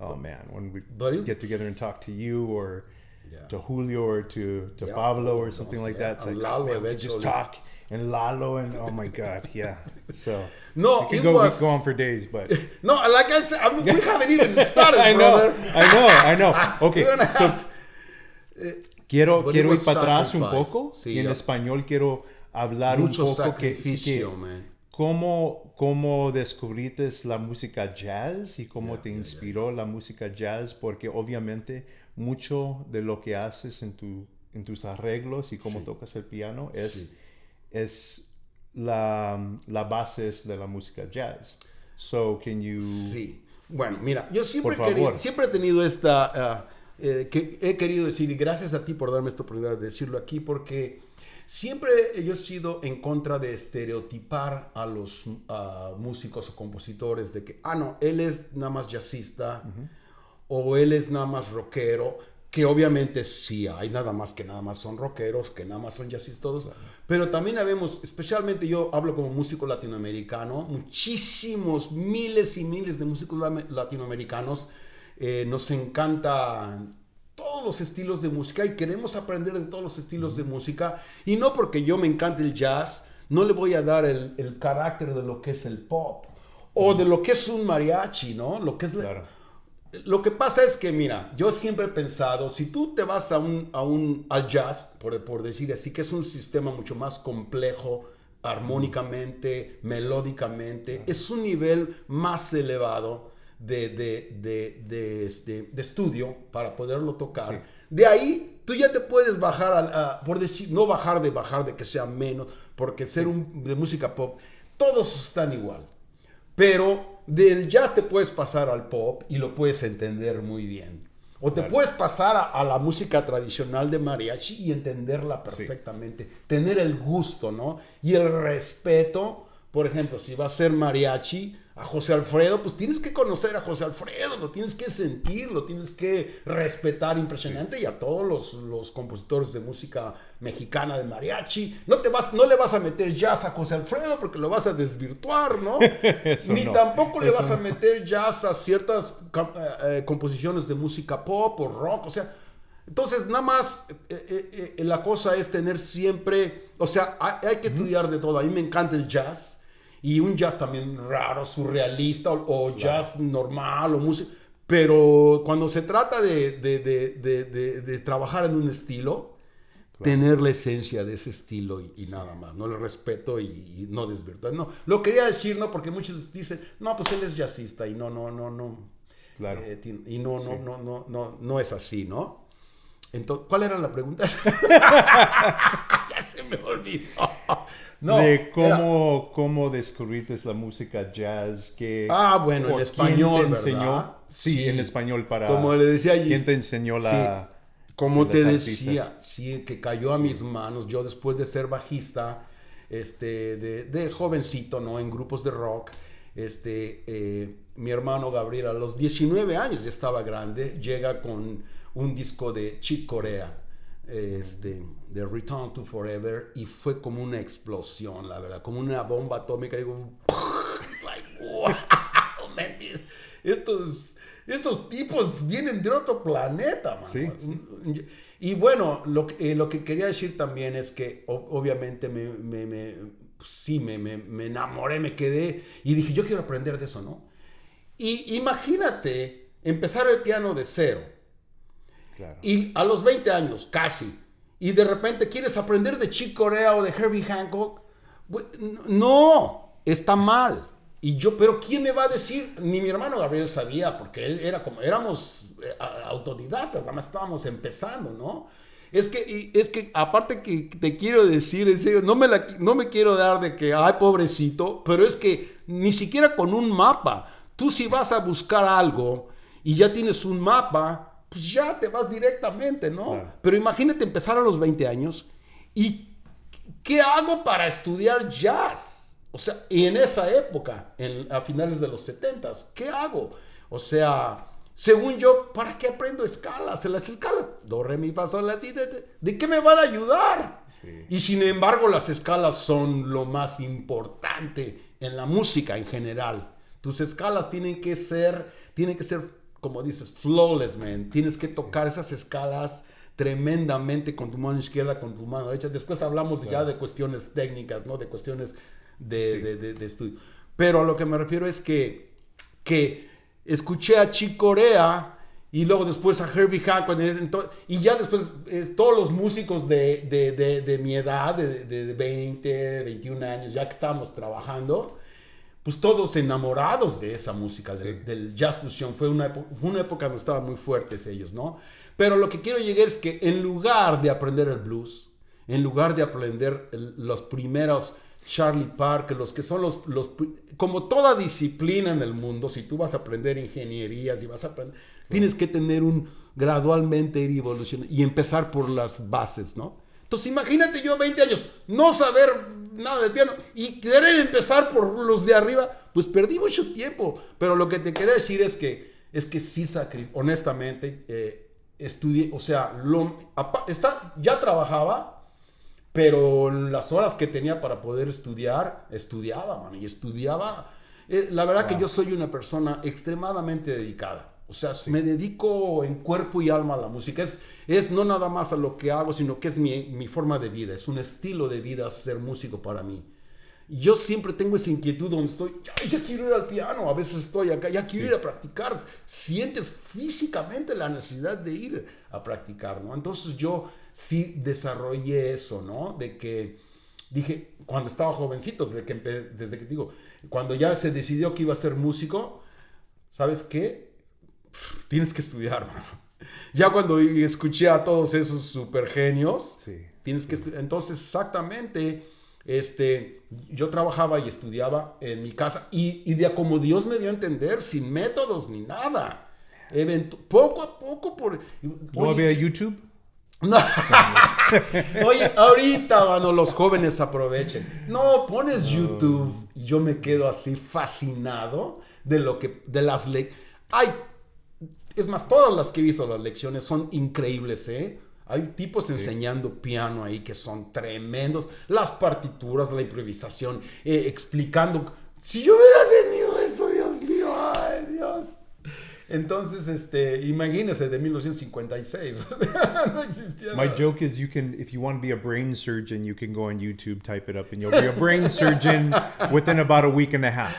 [SPEAKER 1] Oh man, when we
[SPEAKER 2] But
[SPEAKER 1] get together and talk to you or
[SPEAKER 2] Yeah.
[SPEAKER 1] to Julio or to
[SPEAKER 2] Yeah.
[SPEAKER 1] Pablo or something like
[SPEAKER 2] Yeah.
[SPEAKER 1] that, it's
[SPEAKER 2] And
[SPEAKER 1] like,
[SPEAKER 2] Lalo
[SPEAKER 1] oh, man, we
[SPEAKER 2] eventually.
[SPEAKER 1] just talk and Lalo and oh my god, yeah. So
[SPEAKER 2] No,
[SPEAKER 1] we
[SPEAKER 2] it
[SPEAKER 1] could
[SPEAKER 2] was
[SPEAKER 1] go on for days, but
[SPEAKER 2] no, like I said, I mean, we haven't even started,
[SPEAKER 1] I know,
[SPEAKER 2] brother.
[SPEAKER 1] I know. Okay,
[SPEAKER 2] We're gonna
[SPEAKER 1] so
[SPEAKER 2] have to-
[SPEAKER 1] quiero
[SPEAKER 2] But it
[SPEAKER 1] ir
[SPEAKER 2] was
[SPEAKER 1] para atrás un
[SPEAKER 2] sacrifice.
[SPEAKER 1] poco
[SPEAKER 2] Sí,
[SPEAKER 1] y en
[SPEAKER 2] ya.
[SPEAKER 1] español quiero hablar
[SPEAKER 2] Mucho
[SPEAKER 1] un poco que
[SPEAKER 2] sacrificio, man.
[SPEAKER 1] cómo descubriste la música jazz y cómo te inspiró la música jazz, porque obviamente mucho de lo que haces en tus arreglos y cómo tocas el piano es la base es de la música jazz. So, can you...
[SPEAKER 2] Sí. Bueno, mira, yo siempre,
[SPEAKER 1] Por favor.
[SPEAKER 2] siempre he tenido esta... que he querido decir, y gracias a ti por darme esta oportunidad de decirlo aquí, porque siempre yo he sido en contra de estereotipar a los músicos o compositores de que, no, él es nada más jazzista o él es nada más rockero, que obviamente sí hay nada más son rockeros, que nada más son jazzistas todos, pero también habemos, especialmente yo hablo como músico latinoamericano, muchísimos, miles y miles de músicos latinoamericanos. Nos encantan todos los estilos de música y queremos aprender de todos los estilos de música, y no porque yo me encante el jazz no le voy a dar el carácter de lo que es el pop o de lo que es un mariachi, ¿no? Lo que es
[SPEAKER 1] Claro.
[SPEAKER 2] Lo que pasa es que, mira, yo siempre he pensado, si tú te vas al jazz, por decir así, que es un sistema mucho más complejo armónicamente, melódicamente, es un nivel más elevado de estudio para poderlo tocar.
[SPEAKER 1] Sí.
[SPEAKER 2] De ahí tú ya te puedes bajar, por decir, no bajar de que sea menos, porque ser de música pop, todos están igual. Pero del jazz te puedes pasar al pop y lo puedes entender muy bien. O te puedes pasar a la música tradicional de mariachi y entenderla perfectamente. Sí. Tener el gusto, ¿no? Y el respeto. Por ejemplo, si va a ser mariachi a José Alfredo, pues tienes que conocer a José Alfredo, lo tienes que sentir, lo tienes que respetar impresionante. Sí. Y a todos los compositores de música mexicana de mariachi. No le vas a meter jazz a José Alfredo porque lo vas a desvirtuar, ¿no? Ni no. Tampoco le vas a meter jazz a ciertas composiciones de música pop o rock, o sea... Entonces, nada más la cosa es tener siempre... O sea, hay que estudiar de todo. A mí me encanta el jazz. Y un jazz también raro, surrealista, o jazz normal, o música. Pero cuando se trata de trabajar en un estilo, tener la esencia de ese estilo y nada más, ¿no? El respeto y no desvirtuar. No, lo quería decir, ¿no? Porque muchos dicen, no, pues él es jazzista y no.
[SPEAKER 1] Claro.
[SPEAKER 2] Y no es así, ¿no? Entonces, ¿cuál era la pregunta? Ya se me olvidó.
[SPEAKER 1] No, de cómo descubriste la música jazz.
[SPEAKER 2] Bueno, en español,
[SPEAKER 1] ¿quién te enseñó?
[SPEAKER 2] ¿verdad?
[SPEAKER 1] Sí, en español para...
[SPEAKER 2] Como le decía allí.
[SPEAKER 1] ¿Quién te enseñó la...
[SPEAKER 2] Sí, como te decía, sí, que cayó a mis manos. Yo después de ser bajista, de jovencito, ¿no? En grupos de rock, mi hermano Gabriel a los 19 años, ya estaba grande, llega con un disco de Chick Corea, de Return to Forever, y fue como una explosión, la verdad, como una bomba atómica. Digo, it's like, wow, man, estos tipos vienen de otro planeta, man.
[SPEAKER 1] Sí.
[SPEAKER 2] Y bueno, lo que quería decir también es que obviamente me enamoré, me quedé y dije, yo quiero aprender de eso, ¿no? Y imagínate empezar el piano de cero. Claro. Y a los 20 años, casi, y de repente quieres aprender de Chick Corea o de Herbie Hancock. No, está mal. Pero ¿quién me va a decir? Ni mi hermano Gabriel sabía, porque él éramos autodidactas, nada más estábamos empezando, ¿no? Es que aparte que te quiero decir, en serio, no me quiero dar de que, ay, pobrecito, pero es que ni siquiera con un mapa, tú si vas a buscar algo y ya tienes un mapa, pues ya te vas directamente, ¿no? Claro. Pero imagínate empezar a los 20 años y ¿qué hago para estudiar jazz? O sea, y en esa época, a finales de los 70s, ¿qué hago? O sea, según yo, ¿para qué aprendo escalas? En las escalas, do, re, mi, fa, sol, la, si, ¿de qué me van a ayudar? Sí. Y sin embargo, las escalas son lo más importante en la música en general. Tus escalas tienen que ser como dices, flawless, man. Tienes que tocar esas escalas tremendamente con tu mano izquierda, con tu mano derecha. Después hablamos ya de cuestiones técnicas, ¿no? De cuestiones de estudio. Pero a lo que me refiero es que escuché a Chick Corea y luego después a Herbie Hancock y ya después todos los músicos de mi edad, de 20, 21 años, ya que estábamos trabajando, pues todos enamorados de esa música, del jazz fusión. Fue una época donde estaban muy fuertes ellos, ¿no? Pero lo que quiero llegar es que en lugar de aprender el blues, en lugar de aprender los primeros Charlie Parker, los que son como toda disciplina en el mundo, si tú vas a aprender ingenierías y vas a aprender, tienes que tener gradualmente ir evolucionando y empezar por las bases, ¿no? Entonces imagínate yo 20 años, no saber nada de piano y querer empezar por los de arriba, pues perdí mucho tiempo. Pero lo que te quería decir es que sí, honestamente, estudié, o sea, ya trabajaba, pero en las horas que tenía para poder estudiaba, man, y estudiaba. La verdad que yo soy una persona extremadamente dedicada. O sea, me dedico en cuerpo y alma a la música. Es no nada más a lo que hago, sino que es mi forma de vida. Es un estilo de vida ser músico para mí. Y yo siempre tengo esa inquietud donde estoy, ya quiero ir al piano, a veces estoy acá, ya quiero ir a practicar. Sientes físicamente la necesidad de ir a practicar, ¿no? Entonces yo sí desarrollé eso, ¿no? De que dije, cuando estaba jovencito, desde que digo, cuando ya se decidió que iba a ser músico, ¿sabes qué? Tienes que estudiar, mano. Ya cuando escuché a todos esos super genios, tienes que estudiar. Entonces, exactamente, yo trabajaba y estudiaba en mi casa y de como Dios me dio a entender, sin métodos ni nada. Poco a poco
[SPEAKER 1] ¿No había YouTube?
[SPEAKER 2] No. Oye, ahorita, mano, los jóvenes aprovechen. No, pones YouTube y yo me quedo así fascinado de las es más, todas las que he visto, las lecciones son increíbles, ¿eh? Hay tipos enseñando piano ahí que son tremendos. Las partituras, la improvisación, explicando. Si yo hubiera tenido eso, Dios mío, ay, Dios. Entonces, imagínese, de 1956. No existía
[SPEAKER 1] My
[SPEAKER 2] nada.
[SPEAKER 1] joke is if you want to be a brain surgeon, you can go on YouTube, type it up, and you'll be a brain surgeon within about a week and a half.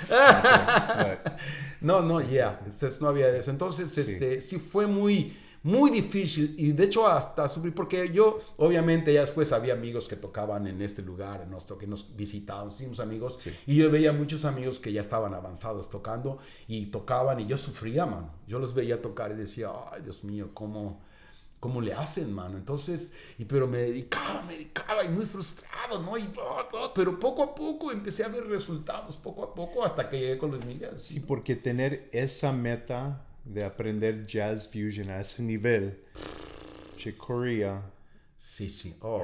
[SPEAKER 2] No, no había eso. Entonces, sí fue muy, muy difícil. Y de hecho, hasta sufrí, porque yo, obviamente, ya después había amigos que tocaban en este lugar, que nos visitaban, hicimos amigos. Sí. Y yo veía muchos amigos que ya estaban avanzados tocando y tocaban, y yo sufría, mano. Yo los veía tocar y decía, ay, Dios mío, ¿cómo le hacen, mano? Entonces, pero me dedicaba y muy frustrado, ¿no? Pero poco a poco empecé a ver resultados, poco a poco, hasta que llegué con Luis Miguel.
[SPEAKER 1] Sí, porque tener esa meta de aprender jazz fusion a ese nivel, Chick Corea,
[SPEAKER 2] sí.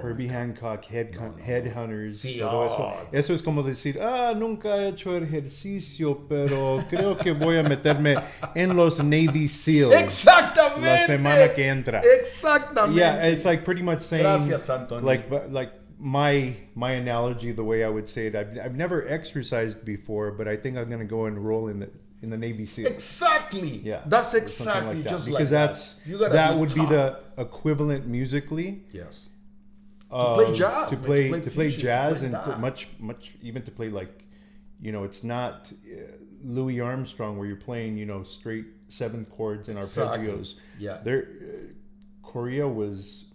[SPEAKER 1] Herbie Hancock, Headhunters,
[SPEAKER 2] sí,
[SPEAKER 1] todo eso es como decir, nunca he hecho ejercicio, pero creo que voy a meterme en los Navy SEALs.
[SPEAKER 2] Exactamente.
[SPEAKER 1] La semana que entra.
[SPEAKER 2] Exactamente.
[SPEAKER 1] Yeah, it's like pretty much saying,
[SPEAKER 2] gracias, Antonio.
[SPEAKER 1] Like my analogy, the way I would say it, I've never exercised before, but I think I'm going to go enroll in the Navy SEALs.
[SPEAKER 2] Exactly.
[SPEAKER 1] Yeah.
[SPEAKER 2] That's exactly
[SPEAKER 1] like
[SPEAKER 2] just
[SPEAKER 1] because
[SPEAKER 2] like
[SPEAKER 1] that would be the equivalent musically.
[SPEAKER 2] Yes. To play jazz.
[SPEAKER 1] To play jazz and much even to play like, it's not Louis Armstrong where you're playing, straight 7 chords and arpeggios.
[SPEAKER 2] Yeah.
[SPEAKER 1] Korea was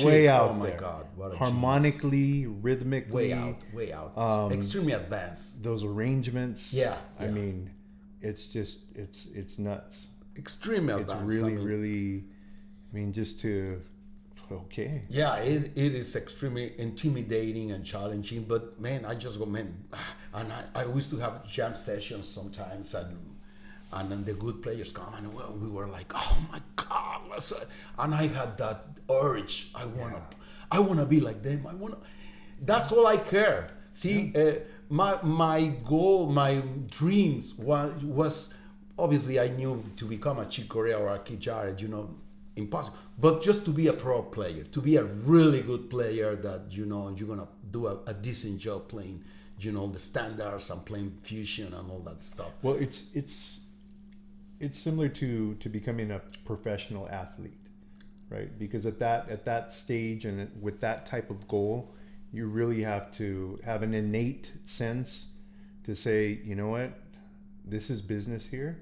[SPEAKER 2] way
[SPEAKER 1] out
[SPEAKER 2] oh my
[SPEAKER 1] there.
[SPEAKER 2] God, what a
[SPEAKER 1] harmonically, rhythmically,
[SPEAKER 2] way out. Extremely advanced.
[SPEAKER 1] Those arrangements.
[SPEAKER 2] Yeah.
[SPEAKER 1] I mean, it's just it's nuts.
[SPEAKER 2] Extremely advanced.
[SPEAKER 1] It's really. I mean, just to. Okay.
[SPEAKER 2] Yeah, it is extremely intimidating and challenging, but man, I just go, man, and I used to have jam sessions sometimes, and then the good players come, and we were like, oh my God, and I had that urge, I wanna be like them, that's all I care. See, my goal, my dreams was obviously I knew to become a Chick Corea or a Keith Jarrett, impossible, but just to be a pro player, to be a really good player that you're gonna do a decent job playing the standards and playing fusion and all that stuff.
[SPEAKER 1] Well, it's it's similar to becoming a professional athlete, right? Because at that stage and with that type of goal, you really have to have an innate sense to say, you know what, this is business here,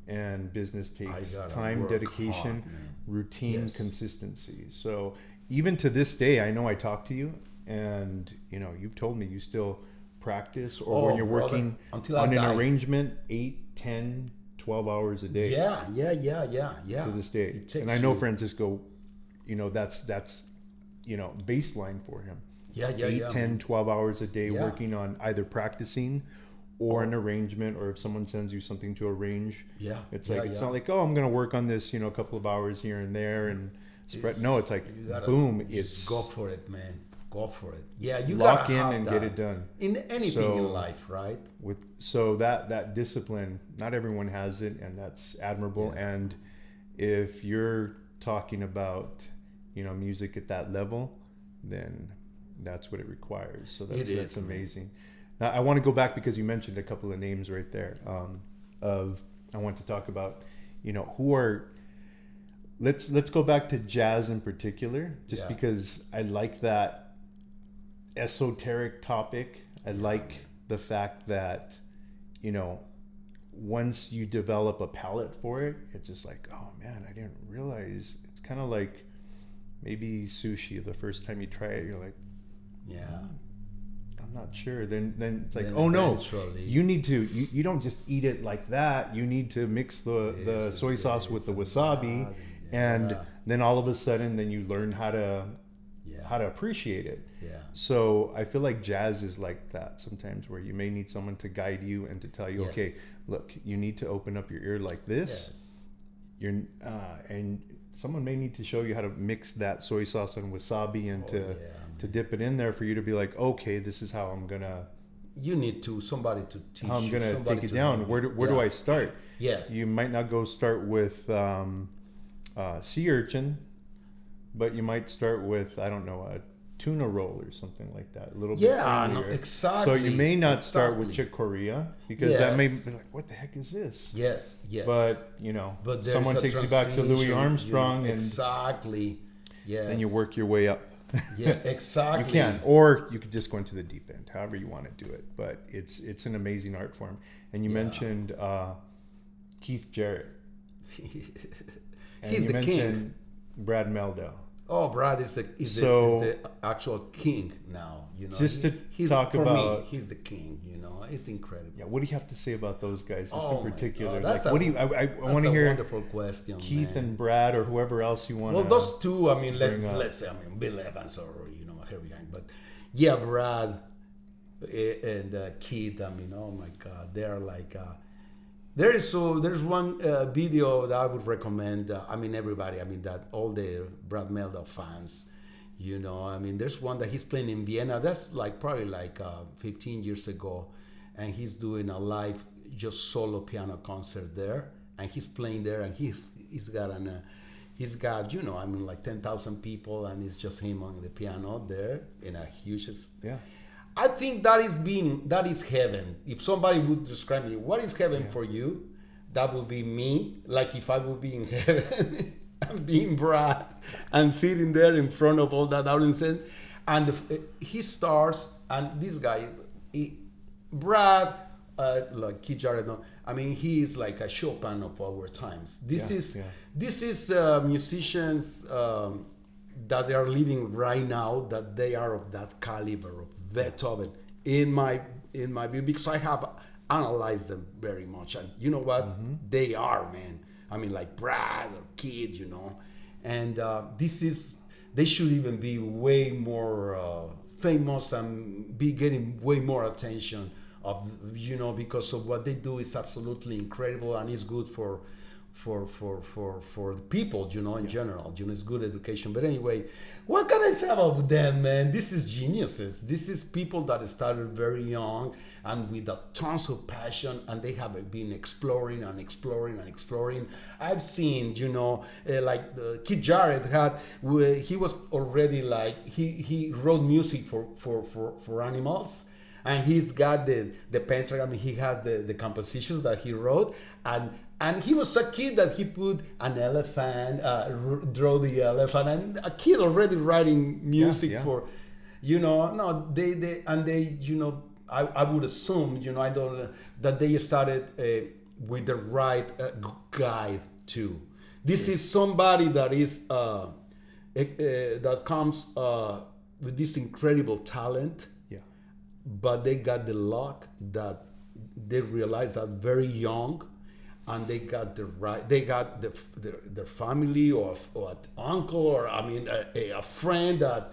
[SPEAKER 1] and business takes time, dedication, hard, routine, yes, consistency. So even to this day, I know I talk to you, and you know, you've told me you still practice, or when you're working on an arrangement, 8, 10, 12 hours a day.
[SPEAKER 2] Yeah.
[SPEAKER 1] To this day. And I know Francisco, you know, that's you know, baseline for him. 8, 10, 12 hours a day working on either practicing or an arrangement, or if someone sends you something to arrange. It's like, it's not like, oh, I'm going to work on this, you know, a couple of hours here and there and spread. No, it's like, boom, it's
[SPEAKER 2] go for it, man. Go for it. Yeah, you
[SPEAKER 1] lock in and get it done.
[SPEAKER 2] In anything in life, right?
[SPEAKER 1] So that discipline, not everyone has it, and that's admirable. And if you're talking about, you know, music at that level, then that's what it requires. So that's amazing. Now, I want to go back because you mentioned a couple of names right there. I want to talk about, you know, who are. Let's go back to jazz in particular, just because I like that esoteric topic. I like the fact that, you know, once you develop a palate for it, it's just like, oh man, I didn't realize. It's kind of like maybe sushi. The first time you try it, you're like, I'm not sure. Then it's like, oh no, you need to, you don't just eat it like that. You need to mix the soy sauce with the wasabi, and then all of a sudden, then you learn how to appreciate it. So I feel like jazz is like that sometimes, where you may need someone to guide you and to tell you, okay, look, you need to open up your ear like this. And someone may need to show you how to mix that soy sauce and wasabi and to dip it in there for you to be like, okay, this is how I'm gonna.
[SPEAKER 2] You need somebody to teach.
[SPEAKER 1] How I'm gonna take it down. Where do I start?
[SPEAKER 2] Yes.
[SPEAKER 1] You might not go start with sea urchin, but you might start with, I don't know, a tuna roll or something like that. A little bit.
[SPEAKER 2] No, exactly.
[SPEAKER 1] So you may not start with chick Corea, because that may be like, what the heck is this?
[SPEAKER 2] Yes.
[SPEAKER 1] But you know, someone takes you back to Louis Armstrong, and then you work your way up.
[SPEAKER 2] Yeah, exactly.
[SPEAKER 1] You can, or you could just go into the deep end, however you want to do it. But it's an amazing art form. And you mentioned Keith Jarrett.
[SPEAKER 2] And He's the king.
[SPEAKER 1] Brad Mehldau.
[SPEAKER 2] Oh, Brad is the actual king now. You know,
[SPEAKER 1] just he's the
[SPEAKER 2] king. You know, it's incredible.
[SPEAKER 1] Yeah, what do you have to say about those guys in particular?
[SPEAKER 2] Like,
[SPEAKER 1] what do you? I want to hear.
[SPEAKER 2] Wonderful question,
[SPEAKER 1] Keith and Brad, or whoever else you want.
[SPEAKER 2] Well, those two. I mean, let's say, Bill Evans, or Harry Young, but Brad and Keith. I mean, oh my God, they are like. There's one video that I would recommend. Everybody. That all the Brad Mehldau fans, you know. There's one that he's playing in Vienna. That's probably 15 years ago, and he's doing a live just solo piano concert there, and he's playing there, and he's got 10,000 people, and it's just him on the piano there in a huge. I think that is heaven. If somebody would describe me, what is heaven for you? That would be me. Like if I would be in heaven and being Brad and sitting there in front of all that audience, and he starts, and this guy, Brad, like Keith Jarrett, he is like a Chopin of our times. This is musicians that they are living right now, that they are of that caliber of Beethoven in my view, because I have analyzed them very much, and you know what, they are, man. Like Brad or Keith, you know, and they should even be way more famous and be getting way more attention because of what they do is absolutely incredible, and it's good for the people, in general. It's good education. But anyway, what can I say about them, man? This is geniuses. This is people that started very young and with tons of passion, and they have been exploring and exploring and exploring. I've seen, Keith Jarrett he was already he wrote music for animals. And he's got the pentagram. He has the compositions that he wrote, and And he was a kid that he put an elephant, draw the elephant, and a kid already writing music for, no, they, I would assume, I don't, that they started with the right guide too. This is somebody that is, that comes with this incredible talent, but they got the luck that they realized that very young, and they got their family or an uncle or a friend that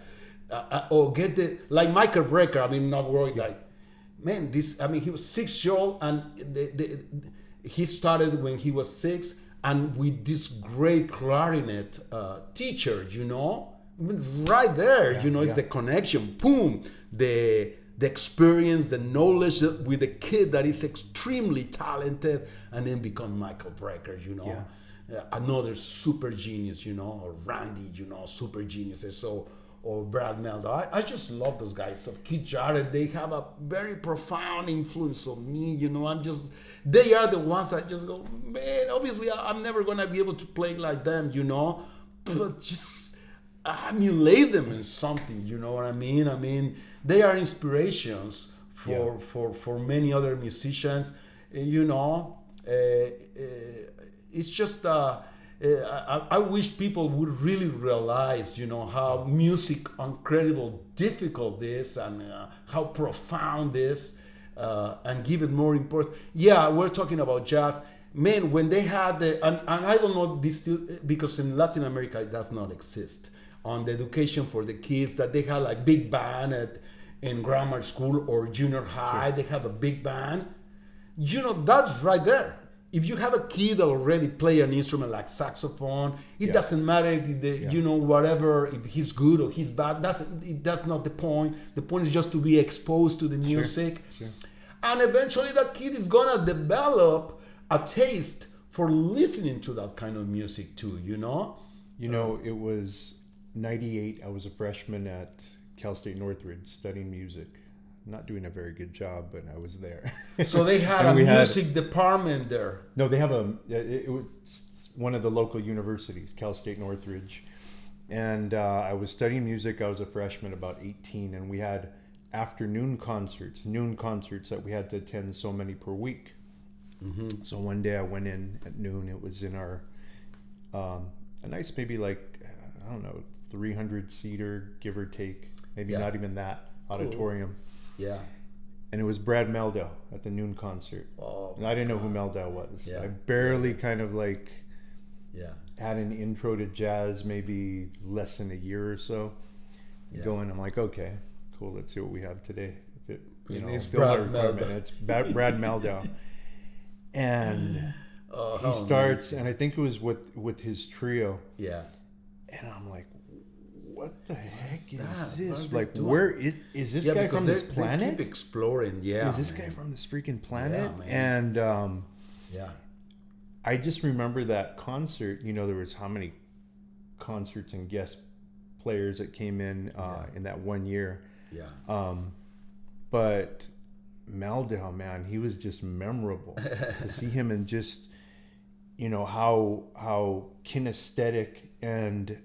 [SPEAKER 2] or get the, like Michael Brecker. Not worried, like, man, this. He was 6 years old, and he started when he was 6, and with this great clarinet teacher, right there, it's the connection. Boom, the experience, the knowledge with a kid that is extremely talented, and then become Michael Brecker, another super genius, or Randy, super geniuses. So, or Brad Meldo. I just love those guys. So Keith Jarrett, they have a very profound influence on me. They are the ones that just go, man, obviously I'm never gonna be able to play like them, but just emulate them in something. You know what I mean? They are inspirations for many other musicians. It's just I wish people would really realize, how music incredible difficult is, and how profound is, and give it more importance. Yeah, we're talking about jazz. Man, when they had and I don't know this still, because in Latin America it does not exist, on the education for the kids, that they had like big band in grammar school or junior high. They have a big band. That's right there. If you have a kid that already play an instrument like saxophone, it doesn't matter if whatever, if he's good or he's bad. That's not the point. The point is just to be exposed to the music. Sure. And eventually that kid is gonna develop a taste for listening to that kind of music too,
[SPEAKER 1] It was 98. I was a freshman at Cal State Northridge studying music. Not doing a very good job, but I was there.
[SPEAKER 2] So they had a music department there.
[SPEAKER 1] No, they have it was one of the local universities, Cal State Northridge. And I was studying music. I was a freshman, about 18, and we had afternoon concerts, noon concerts that we had to attend, so many per week. Mm-hmm. So one day I went in at noon. It was in our, a nice, maybe like, 300-seater, give or take, maybe not even that, auditorium. Cool.
[SPEAKER 2] Yeah.
[SPEAKER 1] And it was Brad Meldo at the noon concert. Oh, and I didn't know who Meldo was. Yeah. I barely kind of had an intro to jazz, maybe less than a year or so. Going, I'm like, okay, cool, let's see what we have today. If
[SPEAKER 2] it's Brad Meldo.
[SPEAKER 1] It's Brad Meldo. And he starts, and I think it was with his trio.
[SPEAKER 2] Yeah.
[SPEAKER 1] And I'm like, what the heck is this? Like, where is this guy from this planet?
[SPEAKER 2] They keep exploring,
[SPEAKER 1] Is this guy from this freaking planet? Yeah, and I just remember that concert. There was how many concerts and guest players that came in that one year. Yeah. But Meldo, man, he was just memorable to see him, and just how kinesthetic and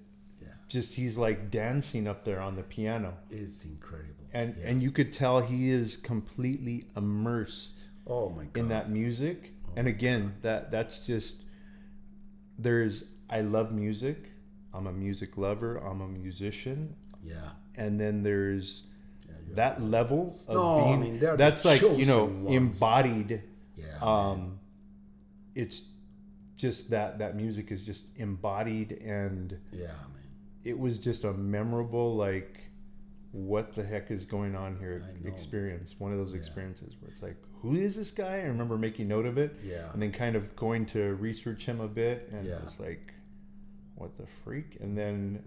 [SPEAKER 1] just he's like dancing up there on the piano.
[SPEAKER 2] It's incredible.
[SPEAKER 1] And you could tell he is completely immersed in that music. And again, that's just, I love music. I'm a music lover. I'm a musician. Yeah. And then there's that level of being, that's like, embodied. Yeah. It's just that music is just embodied, and it was just a memorable, like, what the heck is going on here experience. One of those experiences where it's like, who is this guy? I remember making note of it, and then kind of going to research him a bit, and I was like, what the freak? And then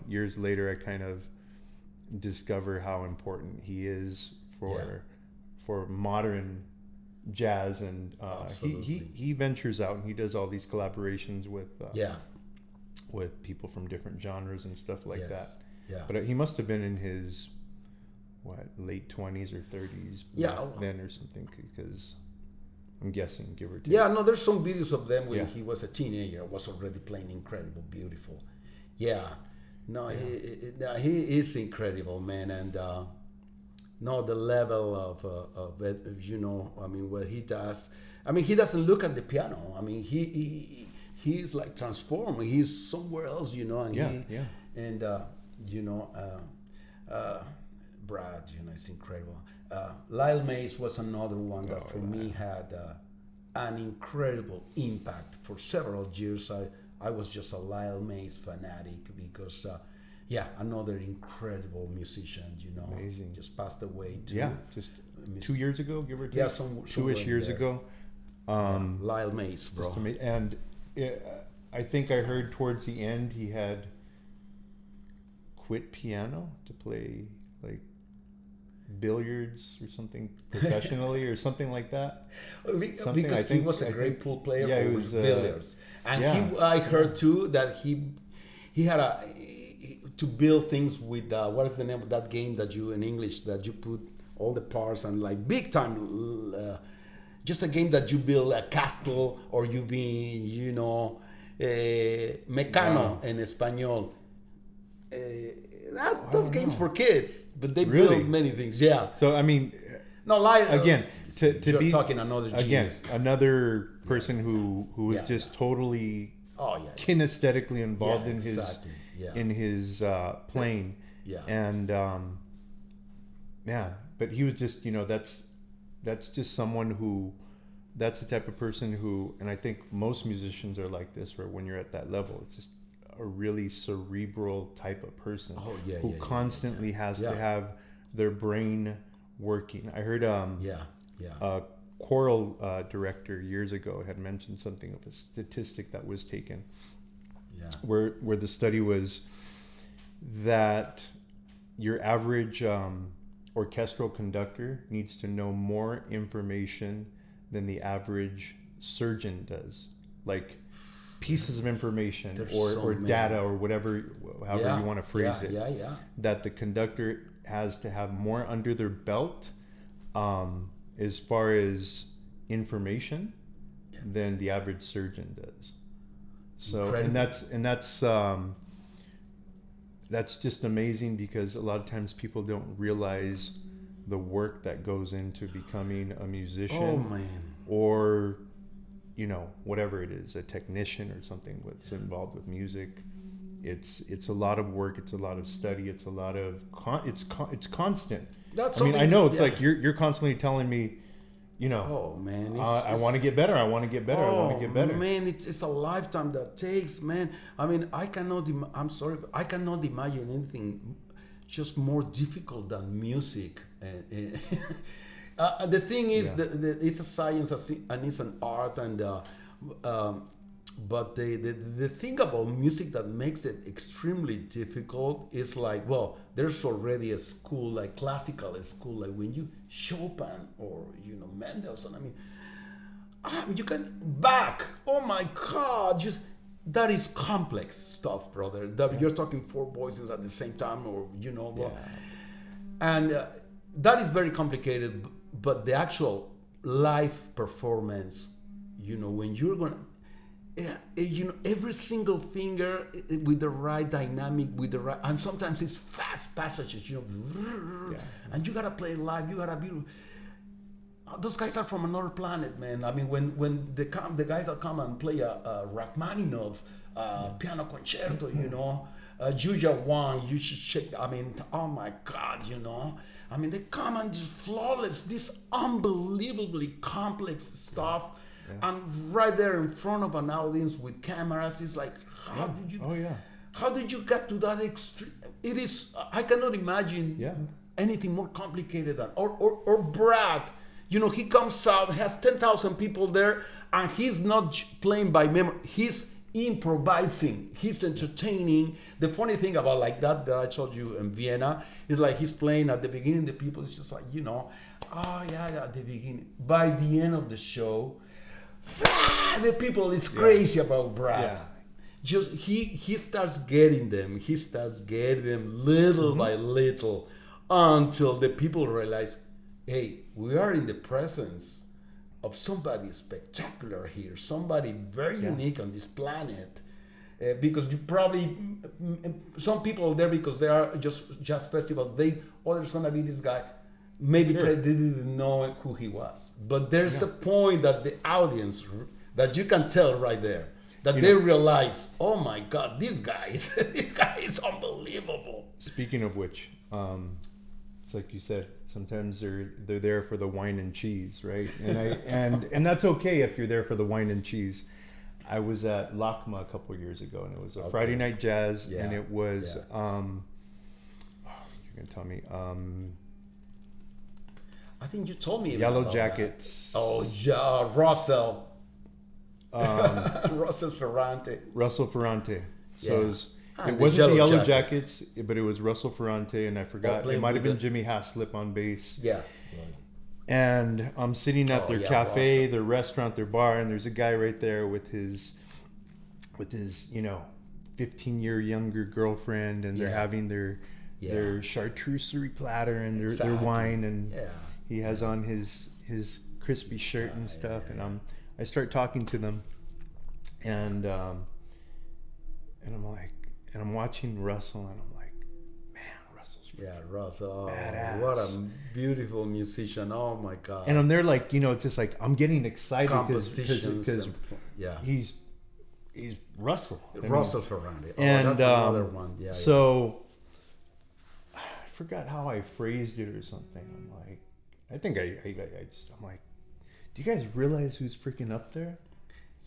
[SPEAKER 1] years later I kind of discover how important he is for modern jazz, and he ventures out and he does all these collaborations with people from different genres and stuff like that. Yeah. But he must have been in his late 20s or 30s then or something, because I'm guessing, give or take.
[SPEAKER 2] Yeah, no, there's some videos of them when
[SPEAKER 1] Yeah.
[SPEAKER 2] he was a teenager. Was already playing incredible, beautiful. Yeah, no, he is incredible, man, and no, the level of it, you know, I mean, what he does. I mean, he doesn't look at the piano. I mean, he's like transformed. He's somewhere else, you know, and you know, Brad, you know, it's incredible. Lyle Mays was another one that for me had an incredible impact for several years. I was just a Lyle Mays fanatic because, another incredible musician, you know.
[SPEAKER 1] Amazing.
[SPEAKER 2] Just passed away too.
[SPEAKER 1] Yeah, just 2 years ago, give or take.
[SPEAKER 2] Yeah,
[SPEAKER 1] two-ish years ago.
[SPEAKER 2] Lyle Mays, bro.
[SPEAKER 1] And I think I heard towards the end he had quit piano to play like billiards or something professionally or something like that.
[SPEAKER 2] Because he was a great pool player with billiards. And I heard too that he had to build things with what is the name of that game that you in English that you put all the parts and like big time just a game that you build a castle or you be, you know, mexicano in Espanol. Those games for kids, but they build many things. Yeah.
[SPEAKER 1] So I mean,
[SPEAKER 2] no, like
[SPEAKER 1] again, to be
[SPEAKER 2] talking another genius.
[SPEAKER 1] Another person who was just totally kinesthetically involved in his playing.
[SPEAKER 2] Yeah.
[SPEAKER 1] And but he was just, you know, that's just someone that's the type of person who, and I think most musicians are like this, where when you're at that level, it's just a really cerebral type of person who constantly has to have their brain working. I heard a choral director years ago had mentioned something of a statistic that was taken where the study was that your average orchestral conductor needs to know more information than the average surgeon does, like pieces of information or data or whatever, however you want to phrase it, that the conductor has to have more under their belt as far as information than the average surgeon does. So that's just amazing, because a lot of times people don't realize the work that goes into becoming a musician or, you know, whatever it is, a technician or something that's involved with music. It's a lot of work, it's a lot of study, it's a lot of it's constant. I know it's like you're constantly telling me, you know, I want to get better, I want to get better, I want to get better.
[SPEAKER 2] Man, it's a lifetime that takes, man. I mean, I cannot imagine anything just more difficult than music. The thing is that it's a science and it's an art, and but the thing about music that makes it extremely difficult is like, well, there's already a school, like classical school, like when you Chopin or, you know, Mendelssohn. I mean, you can Bach. Oh my God, just that is complex stuff, brother. You're talking four voices at the same time, or, you know, and that is very complicated. But the actual live performance, you know, when you're gonna, you know, every single finger with the right dynamic, with the right, and sometimes it's fast passages, you know, and you gotta play live. You gotta be. Those guys are from another planet, man. I mean, when the guys that come and play a Rachmaninoff piano concerto, you know, Julia Wang, you should check. I mean, oh my God, you know. I mean, they come and just flawless, this unbelievably complex stuff, and right there in front of an audience with cameras, it's like, how did you? How did you get to that extreme? It is. I cannot imagine anything more complicated than or Brad. You know, he comes out, has 10,000 people there, and he's not playing by memory. He's improvising. He's entertaining. The funny thing about like that I told you in Vienna is like he's playing at the beginning. The people is just like, you know, at the beginning. By the end of the show, the people is crazy about Brad. Just he starts getting them. He starts getting them little by little until the people realize, hey, we are in the presence somebody spectacular here, somebody very unique on this planet. Because you probably some people are there because they are just jazz festivals. There's gonna be this guy. Maybe they didn't know who he was, but there's a point that the audience that you can tell right there that they realize, oh my God, this guy is unbelievable.
[SPEAKER 1] Speaking of which, it's like you said, sometimes they're there for the wine and cheese, right? And that's okay if you're there for the wine and cheese. I was at LACMA a couple of years ago, and it was a Friday night jazz, and it was you're gonna tell me.
[SPEAKER 2] I think you told me
[SPEAKER 1] Yellow
[SPEAKER 2] about
[SPEAKER 1] Jackets.
[SPEAKER 2] That. Oh yeah, Russell. Russell Ferrante.
[SPEAKER 1] Russell Ferrante. So it wasn't the Yellow Jackets, but it was Russell Ferrante, and I forgot. It might have been Jimmy Haslip on bass.
[SPEAKER 2] Yeah.
[SPEAKER 1] And I'm sitting at their cafe, their restaurant, their bar, and there's a guy right there with his 15-year younger girlfriend, and they're having their charcuterie platter and their wine, and he has on his crispy shirt and stuff, and I start talking to them, and I'm like, and I'm watching Russell, and I'm like, man, Russell's
[SPEAKER 2] Russell,
[SPEAKER 1] badass.
[SPEAKER 2] What a beautiful musician! Oh my God!
[SPEAKER 1] And I'm there, like, it's just like I'm getting excited because he's Russell.
[SPEAKER 2] Russell Ferrante.
[SPEAKER 1] And
[SPEAKER 2] that's another one.
[SPEAKER 1] So I forgot how I phrased it or something. I'm like, I think I'm like, do you guys realize who's freaking up there?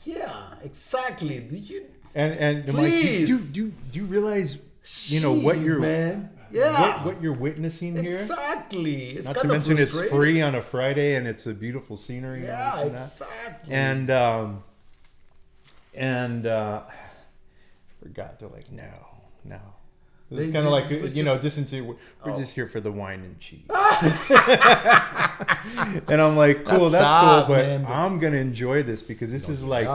[SPEAKER 2] Yeah, exactly. Do you?
[SPEAKER 1] And I'm like, do you realize, what you're,
[SPEAKER 2] man?
[SPEAKER 1] what you're witnessing here?
[SPEAKER 2] Exactly. It's
[SPEAKER 1] not to mention it's free on a Friday and it's a beautiful scenery.
[SPEAKER 2] Yeah, exactly.
[SPEAKER 1] And I forgot. They're like, no. It's kind of like, we're just here for the wine and cheese. And I'm like, cool, that's cool, but I'm gonna enjoy this because this is like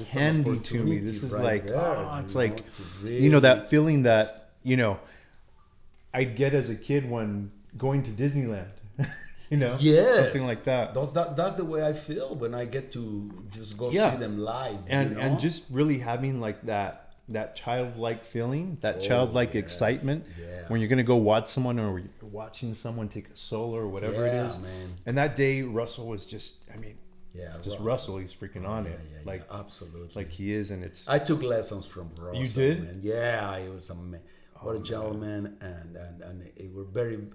[SPEAKER 1] candy to me. This is like, it's like, that feeling that I'd get as a kid when going to Disneyland. Something like that.
[SPEAKER 2] That's the way I feel when I get to just go see them live.
[SPEAKER 1] And just really having like that childlike feeling, that childlike excitement when you're going to go watch someone or you're watching someone take a solo or whatever it is. Man. And that day, Russell was just, it's just Russell. He's freaking on it.
[SPEAKER 2] Like absolutely.
[SPEAKER 1] Like he is. And I
[SPEAKER 2] took lessons from Russell. You did? Man. Yeah, it was amazing. What a gentleman. And it were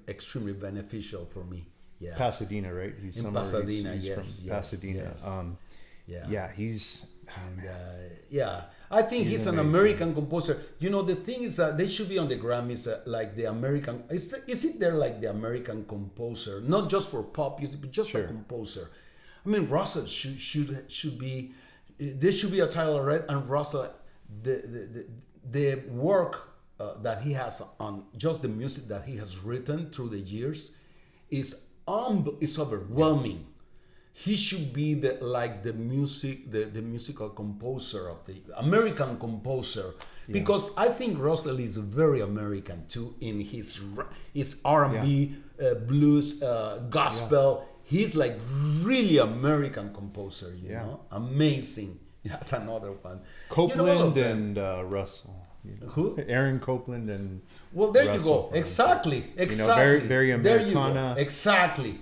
[SPEAKER 2] extremely beneficial for me. Yeah.
[SPEAKER 1] Pasadena, right? He's
[SPEAKER 2] in Pasadena,
[SPEAKER 1] he's from Pasadena.
[SPEAKER 2] Yes.
[SPEAKER 1] He's...
[SPEAKER 2] I think he's an American composer. The thing is that they should be on the Grammys like the American. Is it there like the American composer, not just for pop music, but just a composer? Russell should be. There should be a title already, and Russell, the work that he has on just the music that he has written through the years is overwhelming. He should be the musical composer of the American composer, because I think Russell is very American too in his R&B, blues, gospel. He's like really American composer, you know, amazing. That's another one.
[SPEAKER 1] Copeland and Russell.
[SPEAKER 2] Who?
[SPEAKER 1] Aaron Copeland and
[SPEAKER 2] there
[SPEAKER 1] Russell,
[SPEAKER 2] you go. Exactly.
[SPEAKER 1] Very, very Americana.
[SPEAKER 2] Exactly.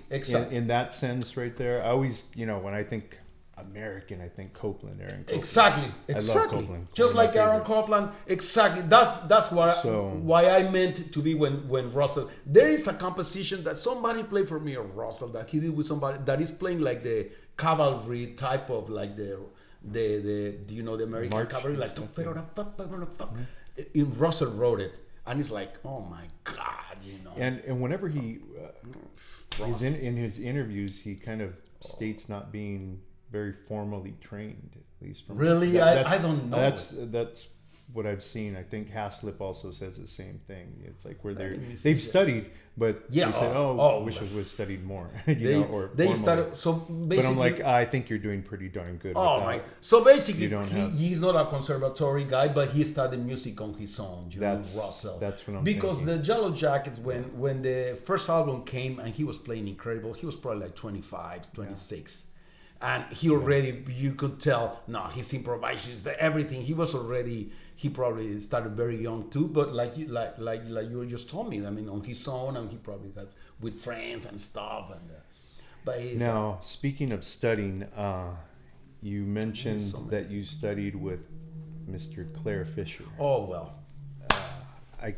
[SPEAKER 1] In that sense, right there. I always, when I think American, I think Copeland, Aaron Copeland.
[SPEAKER 2] Exactly.
[SPEAKER 1] I love Copeland.
[SPEAKER 2] Just like Aaron Copeland. Exactly. That's why I meant to be when Russell. There is a composition that somebody played for me of Russell that he did with somebody that is playing like the cavalry type of like the American
[SPEAKER 1] March
[SPEAKER 2] cavalry, like in Russell wrote it, and it's like, oh my God,
[SPEAKER 1] And whenever he in his interviews, he kind of states not being very formally trained, at least from
[SPEAKER 2] really. I don't know.
[SPEAKER 1] That's what I've seen. I think Haslip also says the same thing. It's like where they've studied, but they said, I wish it was studied more. They started. So basically, but I'm like, I think you're doing pretty darn good.
[SPEAKER 2] Oh my! So basically, he's not a conservatory guy, but he studied music on his own. Russell.
[SPEAKER 1] That's what I'm
[SPEAKER 2] because
[SPEAKER 1] thinking.
[SPEAKER 2] The Yellow Jackets, when the first album came and he was playing incredible, he was probably like 25, 26. and he already, you could tell, no, his improvisations, everything. He probably started very young too, but like you just told me, I mean, on his own, and he probably got with friends and stuff. And but
[SPEAKER 1] now, speaking of studying, you mentioned that you studied with Mr. Claire Fisher.
[SPEAKER 2] Oh well,
[SPEAKER 1] I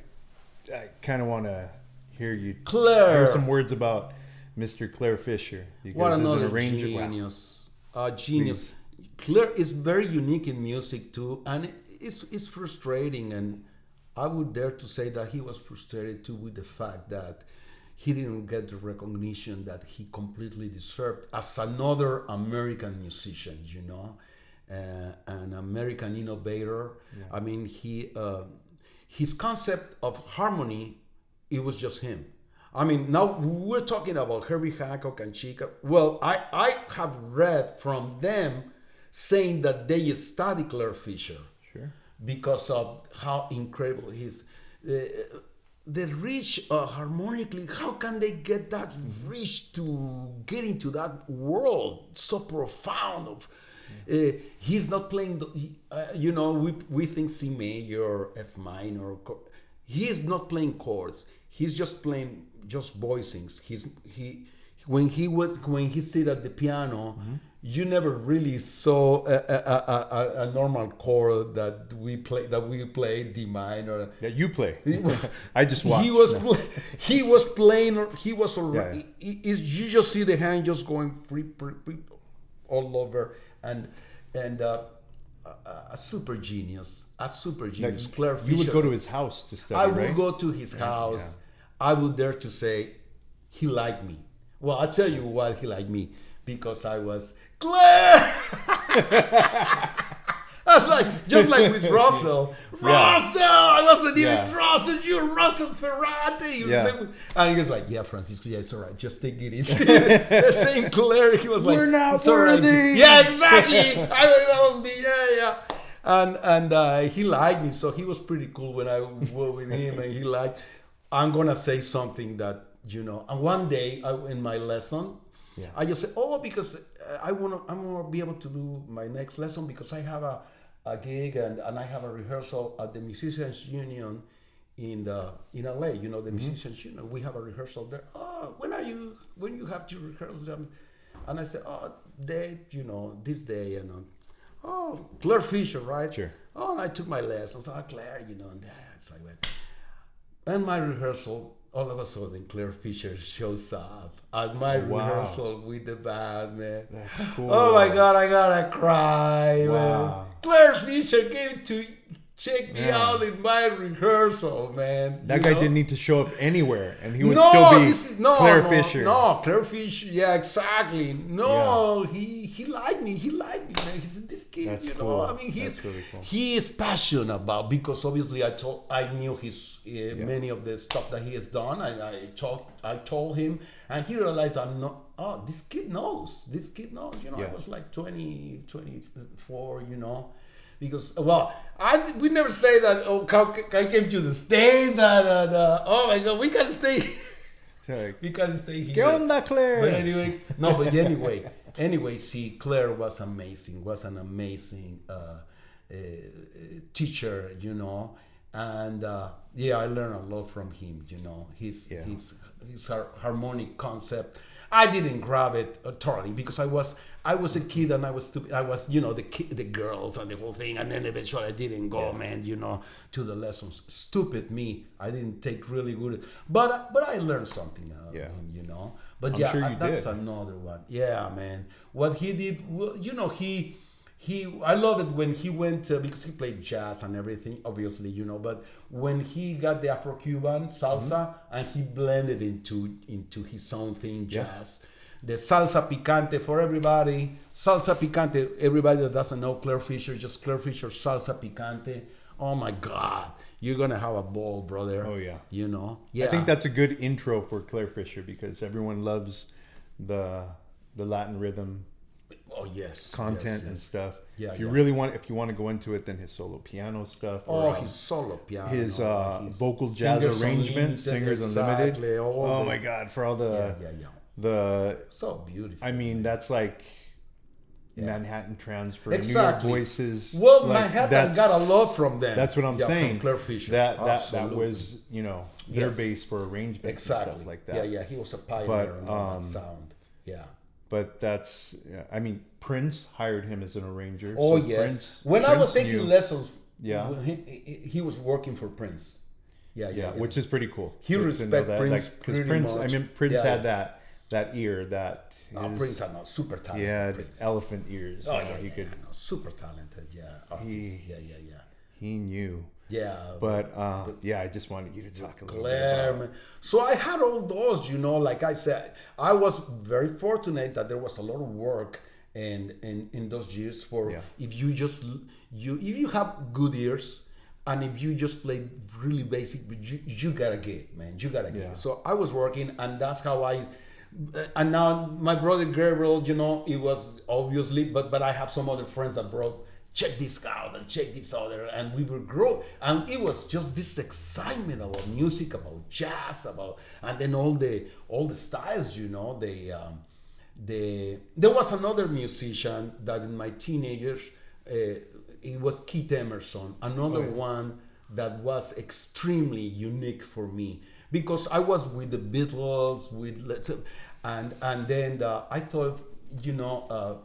[SPEAKER 1] kind of want to hear some words about Mr. Claire Fisher.
[SPEAKER 2] What another genius! Genius. Claire is very unique in music too, and it's frustrating. And I would dare to say that he was frustrated too with the fact that he didn't get the recognition that he completely deserved as another American musician, you know, an American innovator. Yeah. I mean, his concept of harmony, it was just him. I mean, now we're talking about Herbie Hancock and Chica. Well, I have read from them saying that they study Claire Fisher.
[SPEAKER 1] Sure.
[SPEAKER 2] Because of how incredible he is. The reach harmonically, how can they get that reach to get into that world so profound of he's not playing you know, we think C major, F minor, he's not playing chords, he's just playing just voicings. When he sit at the piano, you never really saw a normal chord that we play D minor.
[SPEAKER 1] Yeah, you play. I just watched.
[SPEAKER 2] He was playing. He was already. Yeah. You just see the hand just going free all over, and a super genius. Claire Fisher.
[SPEAKER 1] You would go to his house to study.
[SPEAKER 2] I would go to his house. Yeah. I would dare to say he liked me. Well, I'll tell you why he liked me. Because I was Claire. That's just like with Russell. Russell, I wasn't even Russell. You're Russell Ferrante. And he was like, yeah, Francisco, yeah, it's all right. Just take it easy. The same Claire. He was like,
[SPEAKER 1] we're not worthy.
[SPEAKER 2] Right. Yeah, exactly. That was me. Yeah. And he liked me, so he was pretty cool when I was with him, and he liked. I'm gonna say something that, you know. And one day in my lesson. Yeah. I just say, because I want to be able to do my next lesson because I have a gig and I have a rehearsal at the Musicians Union in LA. You know, the Musicians Union. We have a rehearsal there. Oh, when you have to rehearse them? And I said, date, you know, this day. And Claire Fisher, right?
[SPEAKER 1] Sure.
[SPEAKER 2] Oh, and I took my lessons. Claire, you know, and that's I went. And my rehearsal. All of a sudden, Claire Fisher shows up at my rehearsal with the band, man.
[SPEAKER 1] That's cool.
[SPEAKER 2] Oh my God, I gotta cry, man. Claire Fisher came to check me out in my rehearsal, man.
[SPEAKER 1] That guy didn't need to show up anywhere, and he would still be Claire Fisher.
[SPEAKER 2] No, Claire Fisher. Yeah, exactly. No, he liked me. Man. He said, this kid,
[SPEAKER 1] That's
[SPEAKER 2] you
[SPEAKER 1] cool.
[SPEAKER 2] know. I mean,
[SPEAKER 1] really cool.
[SPEAKER 2] he is passionate about, because obviously I knew his many of the stuff that he has done, and I told him, and he realized I'm not. Oh, this kid knows. You know, I was like 20, 24. You know. Because, we never say that, I came to the States and, oh my God, we gotta stay. We gotta stay here.
[SPEAKER 1] ¿Qué onda, Claire?
[SPEAKER 2] But anyway, see, Claire was amazing, teacher, you know, and I learned a lot from him, you know, his harmonic concept. I didn't grab it totally because I was a kid and I was stupid. I was, you know, the girls and the whole thing, and then eventually I didn't go, man, you know, to the lessons. Stupid me. I didn't take really good, but I learned something out of him, you know. But
[SPEAKER 1] I'm sure
[SPEAKER 2] that's another one. Yeah, man. What he did, you know, I love it when he went because he played jazz and everything, obviously, you know. But when he got the Afro-Cuban salsa and he blended into his own thing, jazz, the salsa picante for everybody. Salsa picante, everybody that doesn't know Claire Fisher, just Claire Fisher salsa picante. Oh my God, you're gonna have a ball, brother.
[SPEAKER 1] Oh yeah,
[SPEAKER 2] you know. Yeah,
[SPEAKER 1] I think that's a good intro for Claire Fisher because everyone loves the Latin rhythm.
[SPEAKER 2] Oh yes,
[SPEAKER 1] content and stuff.
[SPEAKER 2] Yeah,
[SPEAKER 1] if you really want to go into it, then his solo piano stuff.
[SPEAKER 2] His solo piano.
[SPEAKER 1] His vocal jazz arrangement, Singers Unlimited. Oh my God, for all the
[SPEAKER 2] the so beautiful.
[SPEAKER 1] I mean, that's like Manhattan Transfer,
[SPEAKER 2] Exactly.
[SPEAKER 1] New York Voices.
[SPEAKER 2] Well,
[SPEAKER 1] like,
[SPEAKER 2] Manhattan got a lot from them.
[SPEAKER 1] That's what I'm saying.
[SPEAKER 2] From Claire Fisher.
[SPEAKER 1] That
[SPEAKER 2] Absolutely.
[SPEAKER 1] was, their
[SPEAKER 2] Yes.
[SPEAKER 1] base for arrangements
[SPEAKER 2] Exactly.
[SPEAKER 1] and stuff like that.
[SPEAKER 2] Yeah, he was a pioneer in all that sound. Yeah.
[SPEAKER 1] But that's, Prince hired him as an arranger.
[SPEAKER 2] Oh,
[SPEAKER 1] so
[SPEAKER 2] yes. When I was taking lessons,
[SPEAKER 1] Yeah.
[SPEAKER 2] he was working for Prince. Yeah.
[SPEAKER 1] Which is pretty cool.
[SPEAKER 2] He respect Prince
[SPEAKER 1] because
[SPEAKER 2] pretty much.
[SPEAKER 1] Prince had that ear that
[SPEAKER 2] Prince had super talented.
[SPEAKER 1] Yeah,
[SPEAKER 2] Prince.
[SPEAKER 1] elephant ears. He could.
[SPEAKER 2] Super talented. Yeah, artist.
[SPEAKER 1] He knew.
[SPEAKER 2] Yeah,
[SPEAKER 1] but I just wanted you to talk a little
[SPEAKER 2] Claire,
[SPEAKER 1] bit about.
[SPEAKER 2] So I had all those, like I said, I was very fortunate that there was a lot of work in those years for if you have good ears. And if you just play really basic, you gotta get it, man. You gotta get it. So I was working, and that's how and now my brother Gabriel, it was obviously, but I have some other friends that brought, check this out and check this other, and we were growing, and it was just this excitement about music, about jazz, and then all the styles, there was another musician that in my teenagers, it was Keith Emerson, another one that was extremely unique for me because I was with the Beatles, and then I thought,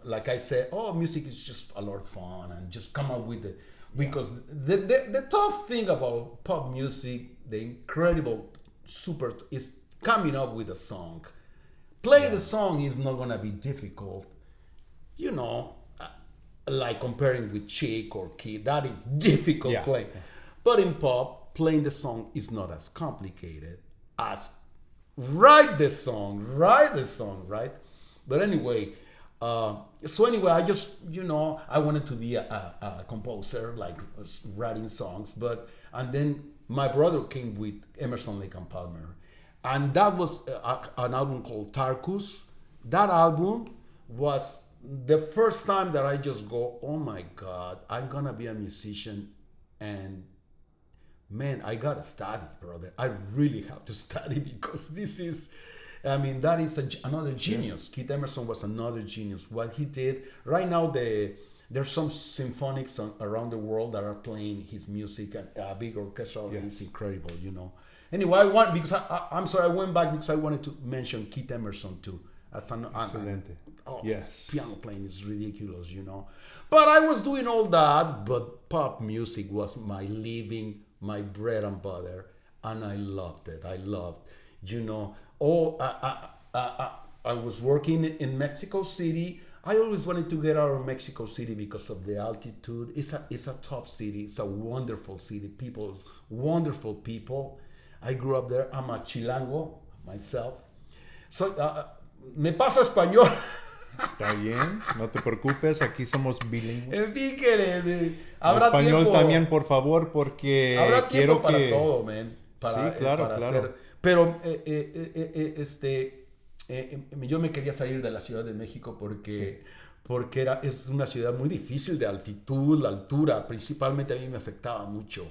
[SPEAKER 2] like I said, music is just a lot of fun and just come up with it. Because the tough thing about pop music, the incredible is coming up with a song. Play the song is not gonna be difficult, like comparing with Chic or Kid, that is difficult playing. But in pop, playing the song is not as complicated as write the song, right? But anyway, I just, I wanted to be a composer, like writing songs. And then my brother came with Emerson, Lake and Palmer. And that was an album called Tarkus. That album was the first time that I just go, oh my God, I'm gonna be a musician, and man, I gotta study, brother. I really have to study because this is, that is another genius. Keith Emerson was another genius. What he did, right now there's some symphonics around the world that are playing his music, and a big orchestra, and it's incredible, Anyway, I went back because I wanted to mention Keith Emerson too. His piano playing is ridiculous, But I was doing all that, but pop music was my living, my bread and butter, and I loved it. I loved, I was working in Mexico City. I always wanted to get out of Mexico City because of the altitude. It's a tough city. It's a wonderful city. Wonderful people. I grew up there. I'm a chilango myself. So, me paso a español.
[SPEAKER 1] Está bien, no te preocupes, aquí somos bilingües.
[SPEAKER 2] Habrá
[SPEAKER 1] español tiempo, también, por favor, porque
[SPEAKER 2] habrá tiempo
[SPEAKER 1] quiero
[SPEAKER 2] para
[SPEAKER 1] que...
[SPEAKER 2] todo, man.
[SPEAKER 1] Sí, claro.
[SPEAKER 2] Hacer... Pero yo me quería salir de la Ciudad de México porque es una ciudad muy difícil de altitud, la altura, principalmente a mí me afectaba mucho.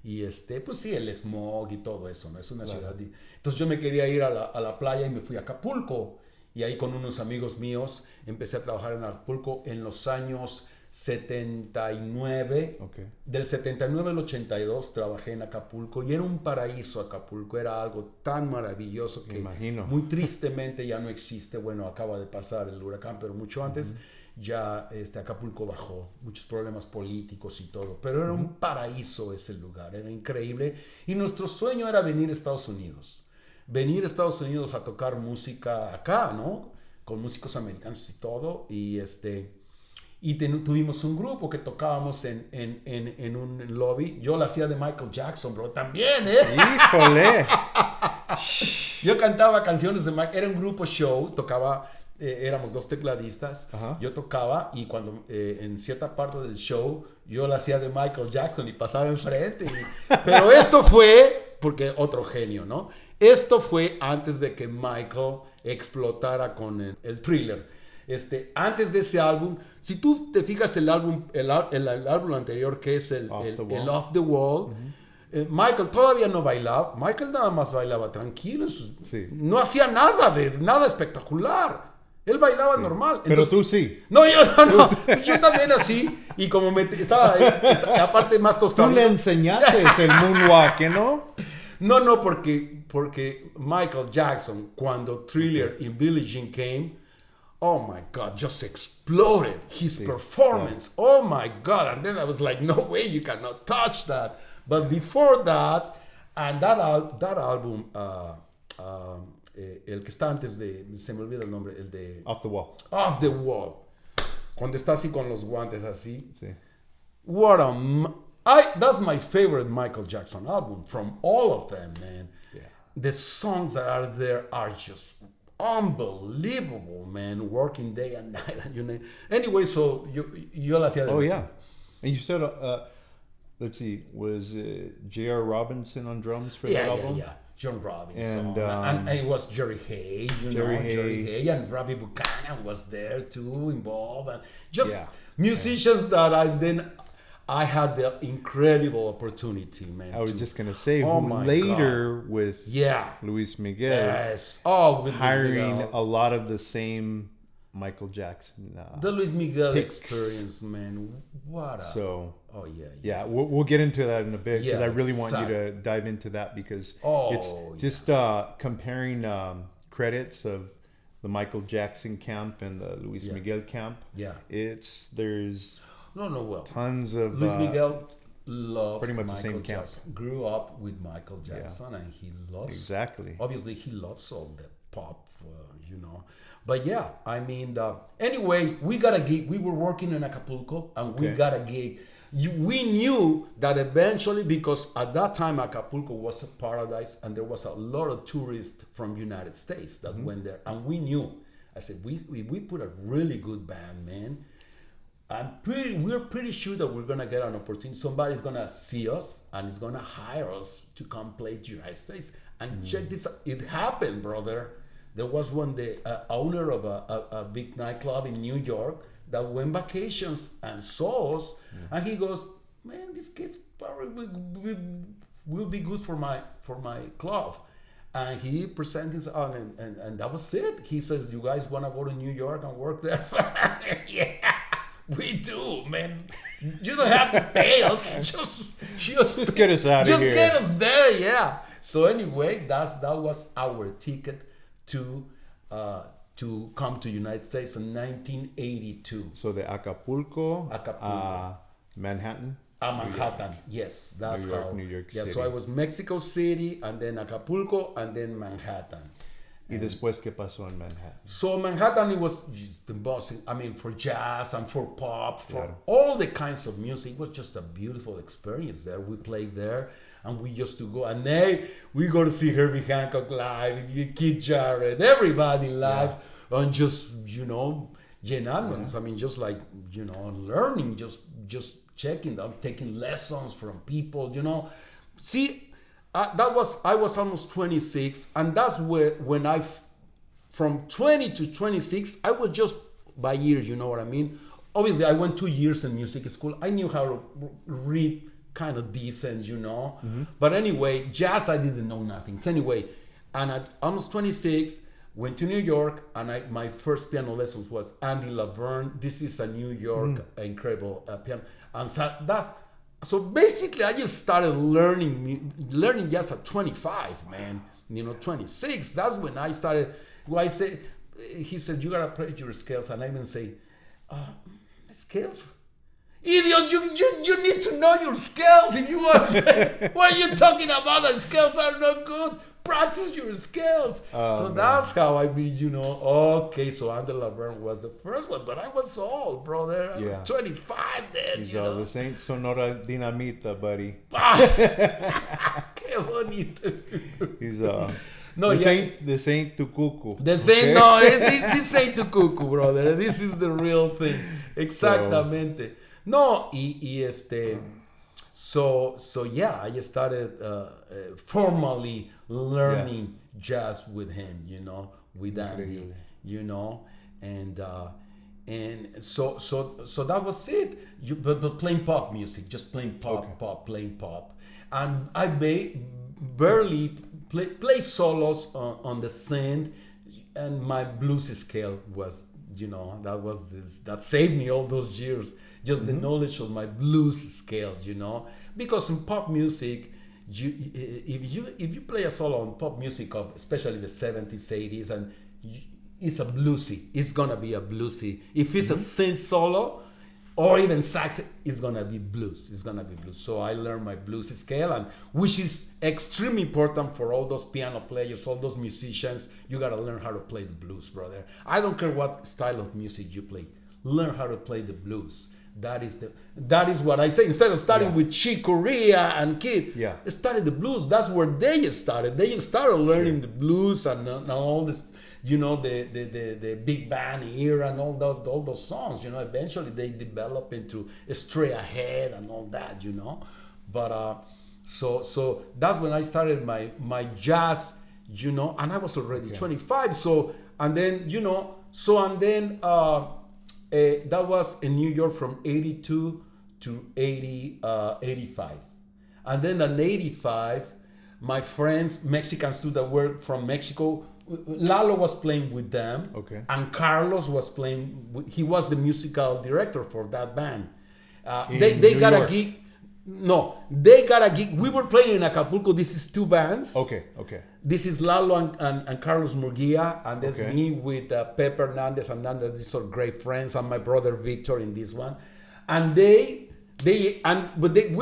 [SPEAKER 2] Y pues sí, el smog y todo eso, ¿no? Es una ciudad. Entonces yo me quería ir a la playa y me fui a Acapulco. Y ahí con unos amigos míos empecé a trabajar en Acapulco en los años 79.
[SPEAKER 1] Okay.
[SPEAKER 2] Del 79 al 82 trabajé en Acapulco y era un paraíso Acapulco. Era algo tan maravilloso que muy tristemente ya no existe. Bueno, acaba de pasar el huracán, pero mucho antes ya Acapulco bajó. Muchos problemas políticos y todo. Pero era un paraíso ese lugar. Era increíble. Y nuestro sueño era venir a Estados Unidos. Venir a Estados Unidos a tocar música acá, ¿no? Con músicos americanos y todo. Y tuvimos un grupo que tocábamos en un lobby. Yo la hacía de Michael Jackson, bro. También, ¿eh?
[SPEAKER 1] ¡Híjole!
[SPEAKER 2] Yo cantaba canciones de Michael. Era un grupo show. Tocaba, éramos 2 tecladistas.
[SPEAKER 1] Ajá.
[SPEAKER 2] Yo tocaba y cuando en cierta parte del show yo la hacía de Michael Jackson y pasaba enfrente. Pero esto fue porque otro genio, ¿no? Esto fue antes de que Michael explotara con el Thriller. Antes de ese álbum, si tú te fijas el álbum anterior, que es el Off the Wall, Michael todavía no bailaba. Michael nada más bailaba tranquilo. No hacía nada espectacular. Él bailaba normal.
[SPEAKER 1] Pero
[SPEAKER 2] Entonces,
[SPEAKER 1] tú sí.
[SPEAKER 2] No, yo no. Yo también así. Y como estaba aparte más tostado.
[SPEAKER 1] Tú le enseñaste el moonwalk, ¿no?
[SPEAKER 2] No, porque Michael Jackson, cuando Thriller y Billie Jean came, oh my God, just exploded his performance. Oh my God. And then I was like, no way, you cannot touch that. But before that, and that album, el que está antes de, se me olvida el nombre, el de...
[SPEAKER 1] Off the Wall.
[SPEAKER 2] Off the Wall. Cuando está así con los guantes así.
[SPEAKER 1] Sí.
[SPEAKER 2] What that's my favorite Michael Jackson album from all of them, man.
[SPEAKER 1] Yeah.
[SPEAKER 2] The songs that are there are just unbelievable, man. Working day and night, and you know. Anyway, so yo la hacía de...
[SPEAKER 1] Oh, yeah. And you said, let's see, was J.R. Robinson on drums for that album?
[SPEAKER 2] Yeah. John Robinson.
[SPEAKER 1] And
[SPEAKER 2] it was Jerry Hay, Jerry Hay, and Robbie Buchanan was there too, involved. And just musicians that I had the incredible opportunity, man.
[SPEAKER 1] I was just going to say,
[SPEAKER 2] later
[SPEAKER 1] God. With Luis Miguel,
[SPEAKER 2] with
[SPEAKER 1] hiring
[SPEAKER 2] Luis Miguel.
[SPEAKER 1] A lot of the same Michael Jackson.
[SPEAKER 2] The Luis Miguel
[SPEAKER 1] picks.
[SPEAKER 2] experience, man. What a...
[SPEAKER 1] So...
[SPEAKER 2] Oh,
[SPEAKER 1] yeah. We'll get into that in a bit because I really want you to dive into that because it's just comparing credits of the Michael Jackson camp and the Luis Miguel camp.
[SPEAKER 2] Yeah.
[SPEAKER 1] There's tons of...
[SPEAKER 2] Luis Miguel loves
[SPEAKER 1] pretty much
[SPEAKER 2] Michael
[SPEAKER 1] the same camp.
[SPEAKER 2] Jackson. Grew up with Michael Jackson and he loves...
[SPEAKER 1] Exactly.
[SPEAKER 2] Obviously, he loves all the pop, But yeah, I mean, anyway, we got a gig. We were working in Acapulco and we got a gig. We knew that eventually, because at that time Acapulco was a paradise and there was a lot of tourists from United States that went there. And we knew, I said, we put a really good band, man. We're pretty sure that we're going to get an opportunity. Somebody's going to see us and is going to hire us to come play the United States. And check this out. It happened, brother. There was one day, owner of a big nightclub in New York that went vacations and saw us, and he goes, "Man, these kids probably will be good for my club." And he presented his and that was it. He says, "You guys want to go to New York and work there?" Yeah, we do, man. You don't have to pay us. Just
[SPEAKER 1] get us out of here.
[SPEAKER 2] Just get us there, yeah. So anyway, that was our ticket to come to United States in 1982.
[SPEAKER 1] So the Acapulco. Manhattan.
[SPEAKER 2] Manhattan, yes, that's
[SPEAKER 1] New York
[SPEAKER 2] yeah,
[SPEAKER 1] City.
[SPEAKER 2] so I was Mexico City, and then Acapulco, and then Manhattan.
[SPEAKER 1] Y después, ¿qué pasó en Manhattan?
[SPEAKER 2] So Manhattan, it was just the boss. I mean, for jazz and for pop, for all the kinds of music. It was just a beautiful experience there. We played there, and we used to go. And then we go to see Herbie Hancock live, Keith Jarrett, everybody live, and just, llenándonos. I mean, just like, learning, just checking them, taking lessons from people, See, I was almost 26, and that's when from 20 to 26, I was just by year, you know what I mean? Obviously, I went 2 years in music school. I knew how to read kind of decent, Mm-hmm. But anyway, jazz, I didn't know nothing. So anyway, and at almost 26, went to New York, and my first piano lessons was Andy Laverne. This is a New York incredible piano. And so basically, I just started learning just at 25, man. 26. That's when I started. Well, he said, you gotta play your scales, and I even say, scales? Idiot, you need to know your scales if you want. What are you talking about? The scales are not good. Practice your scales. So that's how I mean, okay, so Andy Laverne was the first one, but I was old, brother. I was 25 then,
[SPEAKER 1] This ain't Sonora Dinamita, buddy.
[SPEAKER 2] Qué bonito.
[SPEAKER 1] He's
[SPEAKER 2] no,
[SPEAKER 1] this ain't tu cucu.
[SPEAKER 2] This ain't tu cucu, brother. This is the real thing. Exactamente. So yeah, I just started formally learning jazz with him, with Andy, and so that was it. But playing pop music, just playing playing pop, and I barely play solos on the synth. and my blues scale was, that saved me all those years. Just the knowledge of my blues scale, because in pop music, if you play a solo on pop music of especially the 70s, 80s, and it's a bluesy, it's gonna be a bluesy. If it's a synth solo or even sax, it's gonna be blues. It's gonna be blues. So I learned my blues scale, and which is extremely important for all those piano players, all those musicians. You gotta learn how to play the blues, brother. I don't care what style of music you play. Learn how to play the blues. That is what I say. Instead of starting with Chick Corea and Kid, started the blues. That's where they started. They started learning the blues and all this, the big band era and all those songs. Eventually they develop into Stray Ahead and all that. But so that's when I started my jazz. And I was already 25. That was in New York from 82 to 85. And then in 85, my friends, Mexicans too, that were from Mexico, Lalo was playing with them.
[SPEAKER 1] Okay.
[SPEAKER 2] And Carlos was playing, he was the musical director for that band. They got a gig. No, they got a gig. We were playing in Acapulco. This is two bands.
[SPEAKER 1] Okay.
[SPEAKER 2] This is Lalo and Carlos Murguia, and that's me with Pepe Hernandez and Nanda. These are great friends, and my brother Victor in this one. And we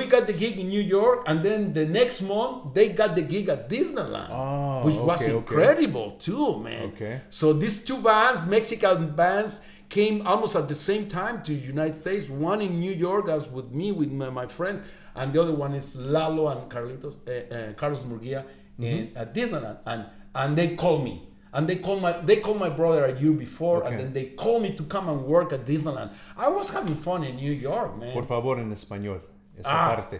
[SPEAKER 2] got the gig in New York, and then the next month they got the gig at Disneyland, which was incredible too, man.
[SPEAKER 1] Okay.
[SPEAKER 2] So these two bands, Mexican bands, came almost at the same time to the United States. One in New York, as with me, with my friends, and the other one is Lalo and Carlos Murguia at Disneyland, and they called me, and they called my brother a year before, and then they called me to come and work at Disneyland. I was having fun in New York, man.
[SPEAKER 1] Por favor, en español, esa parte.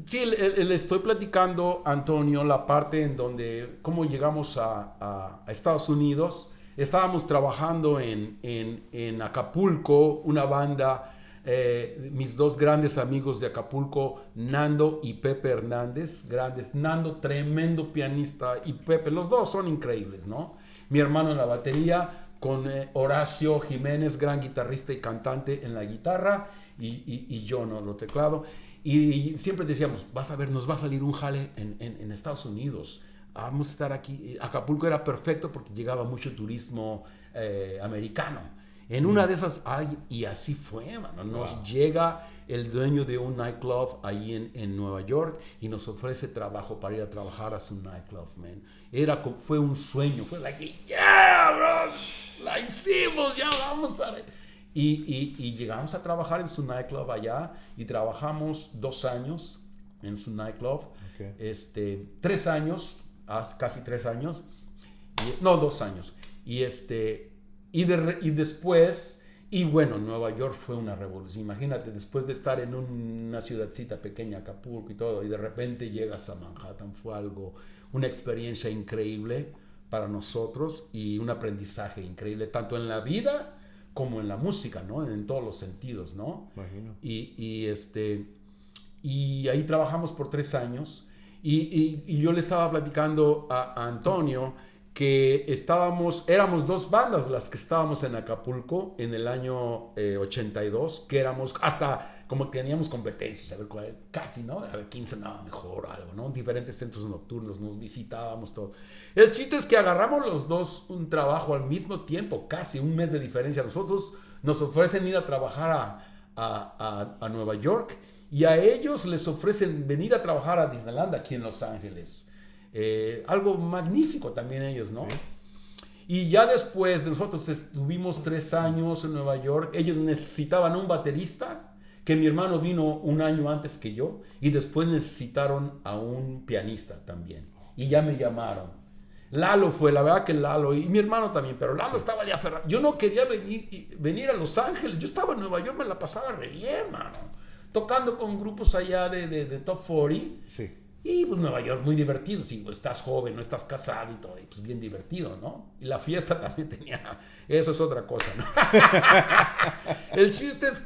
[SPEAKER 2] Sí, le estoy platicando, Antonio, la parte en donde cómo llegamos a Estados Unidos. Estábamos trabajando en Acapulco, una banda, mis dos grandes amigos de Acapulco, Nando y Pepe Hernández, grandes. Nando, tremendo pianista, y Pepe, los dos son increíbles, ¿no? Mi hermano en la batería, con Horacio Jiménez, gran guitarrista y cantante en la guitarra, y yo, ¿no? Lo teclado. Y siempre decíamos, vas a ver, nos va a salir un jale en Estados Unidos. Vamos a estar aquí. Acapulco era perfecto porque llegaba mucho turismo americano. En una de esas, y así fue, mano. Nos llega el dueño de un nightclub ahí en Nueva York y nos ofrece trabajo para ir a trabajar a su nightclub, man. Fue un sueño. Fue like, yeah, bro, la hicimos, ya vamos para... Y llegamos a trabajar en su nightclub allá y trabajamos 2 años en su nightclub. 3 años, casi 3 años. 2 años. Y después, y bueno, Nueva York fue una revolución. Imagínate, después de estar en una ciudadcita pequeña, Acapulco y todo, y de repente llegas a Manhattan, fue una experiencia increíble para nosotros y un aprendizaje increíble, tanto en la vida como en la música, ¿no? En todos los sentidos, ¿no?
[SPEAKER 1] Imagino.
[SPEAKER 2] Y ahí trabajamos por 3 años, y yo le estaba platicando a Antonio que éramos 2 bandas las que estábamos en Acapulco en el año 82, que éramos hasta como que teníamos competencias, a ver cuál, casi, ¿no? A ver quién sonaba mejor o algo, ¿no? Diferentes centros nocturnos, nos visitábamos todo. El chiste es que agarramos los dos un trabajo al mismo tiempo, casi un mes de diferencia. Nosotros nos ofrecen ir a trabajar a Nueva York y a ellos les ofrecen venir a trabajar a Disneyland aquí en Los Ángeles. Algo magnífico también ellos, ¿no? Sí. Y ya después de nosotros estuvimos 3 años en Nueva York, ellos necesitaban un baterista, que mi hermano vino un año antes que yo, y después necesitaron a un pianista también, y ya me llamaron. Lalo fue, la verdad que Lalo, y mi hermano también, pero Lalo estaba ya aferrado. Yo no quería venir a Los Ángeles, yo estaba en Nueva York, me la pasaba re bien, mano, tocando con grupos allá de Top 40.
[SPEAKER 1] Sí.
[SPEAKER 2] Y pues Nueva York, muy divertido, si pues, estás joven, no estás casado y todo, y pues bien divertido, ¿no? Y la fiesta también tenía, eso es otra cosa, ¿no? El chiste es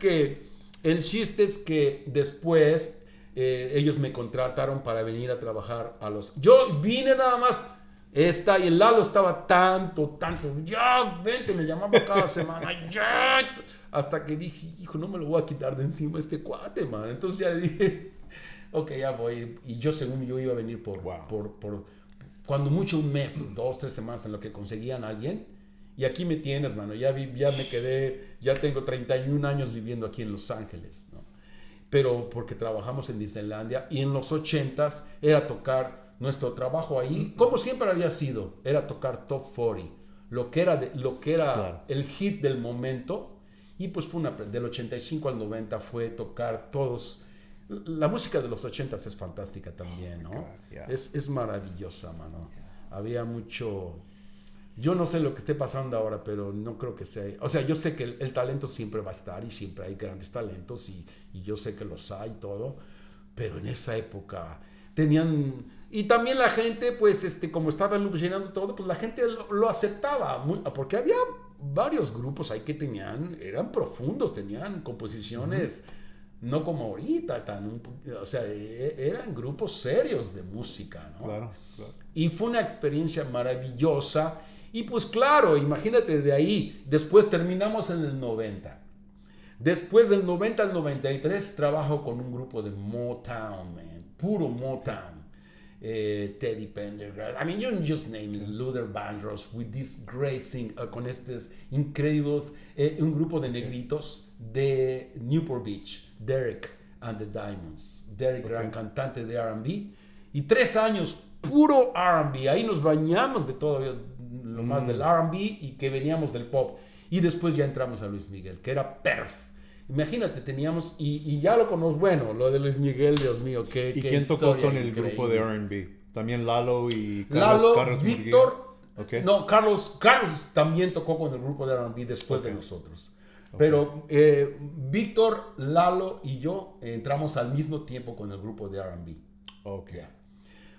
[SPEAKER 2] que después ellos me contrataron para venir a trabajar Yo vine nada más Esta, y el Lalo estaba tanto, ya, vente, me llamaba cada semana, ya, hasta que dije, hijo, no me lo voy a quitar de encima este cuate, man. Entonces ya le dije, ok, ya voy, y yo según yo iba a venir por cuando mucho un mes, 2, 3 semanas en lo que conseguían a alguien, y aquí me tienes, mano, ya me quedé, ya tengo 31 años viviendo aquí en Los Ángeles, ¿no? Pero porque trabajamos en Disneylandia, y en los 80s era tocar. Nuestro trabajo ahí, como siempre había sido, era tocar Top 40, lo que era claro, el hit del momento, y pues fue del 85 al 90 fue tocar todos. La música de los 80s es fantástica también, ¿no? Yeah. Es maravillosa, mano. Yeah. Había mucho. Yo no sé lo que esté pasando ahora, pero no creo que sea. O sea, yo sé que el talento siempre va a estar y siempre hay grandes talentos y yo sé que los hay todo, pero en esa época tenían. Y también la gente, pues, como estaba llenando todo, pues la gente lo aceptaba, porque había varios grupos ahí que eran profundos, tenían composiciones, no como ahorita, o sea, eran grupos serios de música, ¿no? Claro. Y fue una experiencia maravillosa, y pues claro, imagínate de ahí, después terminamos en el 90. Después del 90 al 93 trabajo con un grupo de Motown, man, puro Motown. Teddy Pendergrass, I mean, you just name it, Luther Vandross, with this great con estos increíbles, un grupo de negritos de Newport Beach, Derek and the Diamonds. Derek, gran cantante de R&B, y 3 años puro R&B, ahí nos bañamos de todo, lo más del R&B, y que veníamos del pop, y después ya entramos a Luis Miguel, que era perfecto. Imagínate, teníamos, y ya lo conozco, bueno, lo de Luis Miguel, Dios mío, ¿y
[SPEAKER 1] quién tocó con el grupo de R&B? También Lalo y
[SPEAKER 2] Carlos Víctor, no, Carlos también tocó con el grupo de R&B después de nosotros. Pero Víctor, Lalo y yo entramos al mismo tiempo con el grupo de R&B.
[SPEAKER 1] Okay.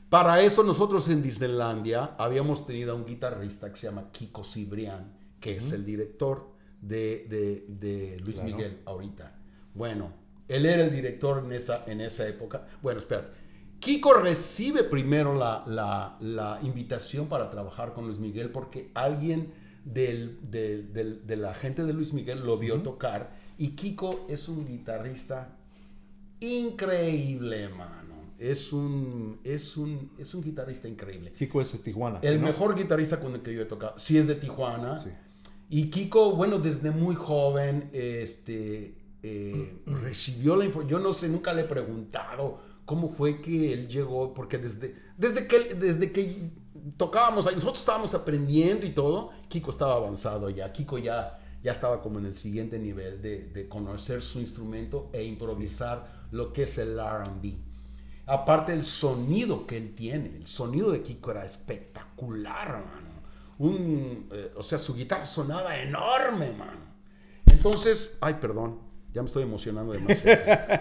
[SPEAKER 2] Para eso nosotros en Disneylandia habíamos tenido a un guitarrista que se llama Kiko Cibrián, que es el director de Luis Miguel ahorita. Bueno, él era el director en esa época. Bueno, espérate. Kiko recibe primero la invitación para trabajar con Luis Miguel porque alguien de la gente de Luis Miguel lo vio tocar, y Kiko es un guitarrista increíble, mano. Es un guitarrista increíble.
[SPEAKER 1] Kiko es de Tijuana.
[SPEAKER 2] El mejor guitarrista con el que yo he tocado. Sí, es de Tijuana. Sí. Y Kiko, bueno, desde muy joven, recibió la información. Yo no sé, nunca le he preguntado cómo fue que él llegó, porque desde que tocábamos ahí, nosotros estábamos aprendiendo y todo, Kiko estaba avanzado ya. Kiko ya estaba como en el siguiente nivel de conocer su instrumento e improvisar lo que es el R&B. Aparte el sonido que él tiene, el sonido de Kiko era espectacular, mano. O sea, su guitarra sonaba enorme, mano. Entonces, ay, perdón, ya me estoy emocionando demasiado.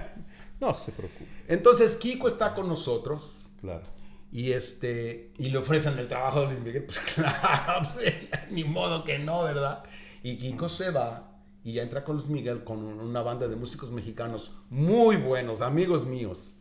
[SPEAKER 1] No se preocupe.
[SPEAKER 2] Entonces, Kiko está con nosotros.
[SPEAKER 1] Claro.
[SPEAKER 2] Y le ofrecen el trabajo de Luis Miguel. Pues claro, pues, ni modo que no, ¿verdad? Y Kiko se va y ya entra con Luis Miguel con una banda de músicos mexicanos muy buenos, amigos míos.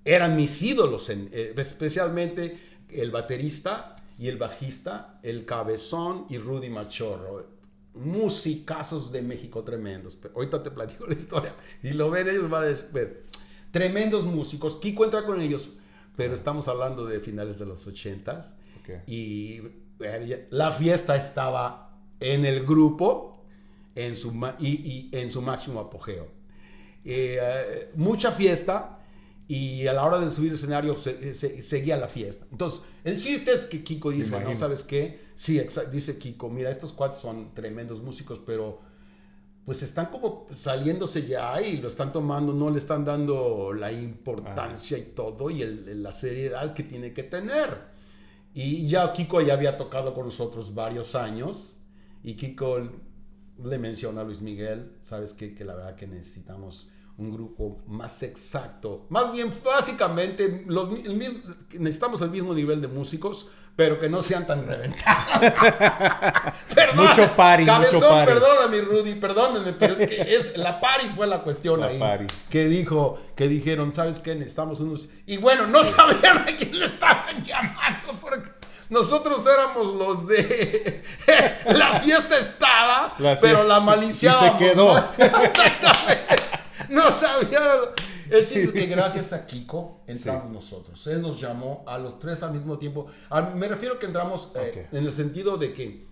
[SPEAKER 2] Eran mis ídolos, especialmente el baterista y el bajista, el Cabezón y Rudy Machorro. Musicazos de México tremendos. Pero ahorita te platico la historia y lo ven ellos, van a ver. Tremendos músicos. Kiko entra con ellos, pero estamos hablando de finales de los 80s. Okay. Y la fiesta estaba en el grupo en su máximo apogeo. Mucha fiesta. Y a la hora de subir al escenario seguía la fiesta. Entonces, el chiste es que Kiko dice, ¿no? ¿Sabes qué? Sí, dice Kiko, mira, estos cuates son tremendos músicos, pero pues están como saliéndose ya y lo están tomando, no le están dando la importancia y todo, y la seriedad que tiene que tener. Y ya Kiko ya había tocado con nosotros varios años, y Kiko le menciona a Luis Miguel, ¿sabes qué? Que la verdad que necesitamos un grupo más exacto, más bien básicamente necesitamos el mismo nivel de músicos, pero que no sean tan reventados. Perdón,
[SPEAKER 1] mucho party,
[SPEAKER 2] Cabezón,
[SPEAKER 1] mucho party.
[SPEAKER 2] Perdóname Rudy, perdóname, pero es que la party fue la cuestión
[SPEAKER 1] la
[SPEAKER 2] ahí.
[SPEAKER 1] Party.
[SPEAKER 2] Que dijeron, ¿sabes qué? Necesitamos unos, y bueno, no sabían a quién le estaban llamando, Nosotros éramos los de... La fiesta estaba, pero la maliciábamos.
[SPEAKER 1] Y se quedó.
[SPEAKER 2] ¿No? Exactamente. No sabía. El chiste es que gracias a Kiko entramos nosotros. Él nos llamó a los tres al mismo tiempo. Me refiero que entramos en el sentido de que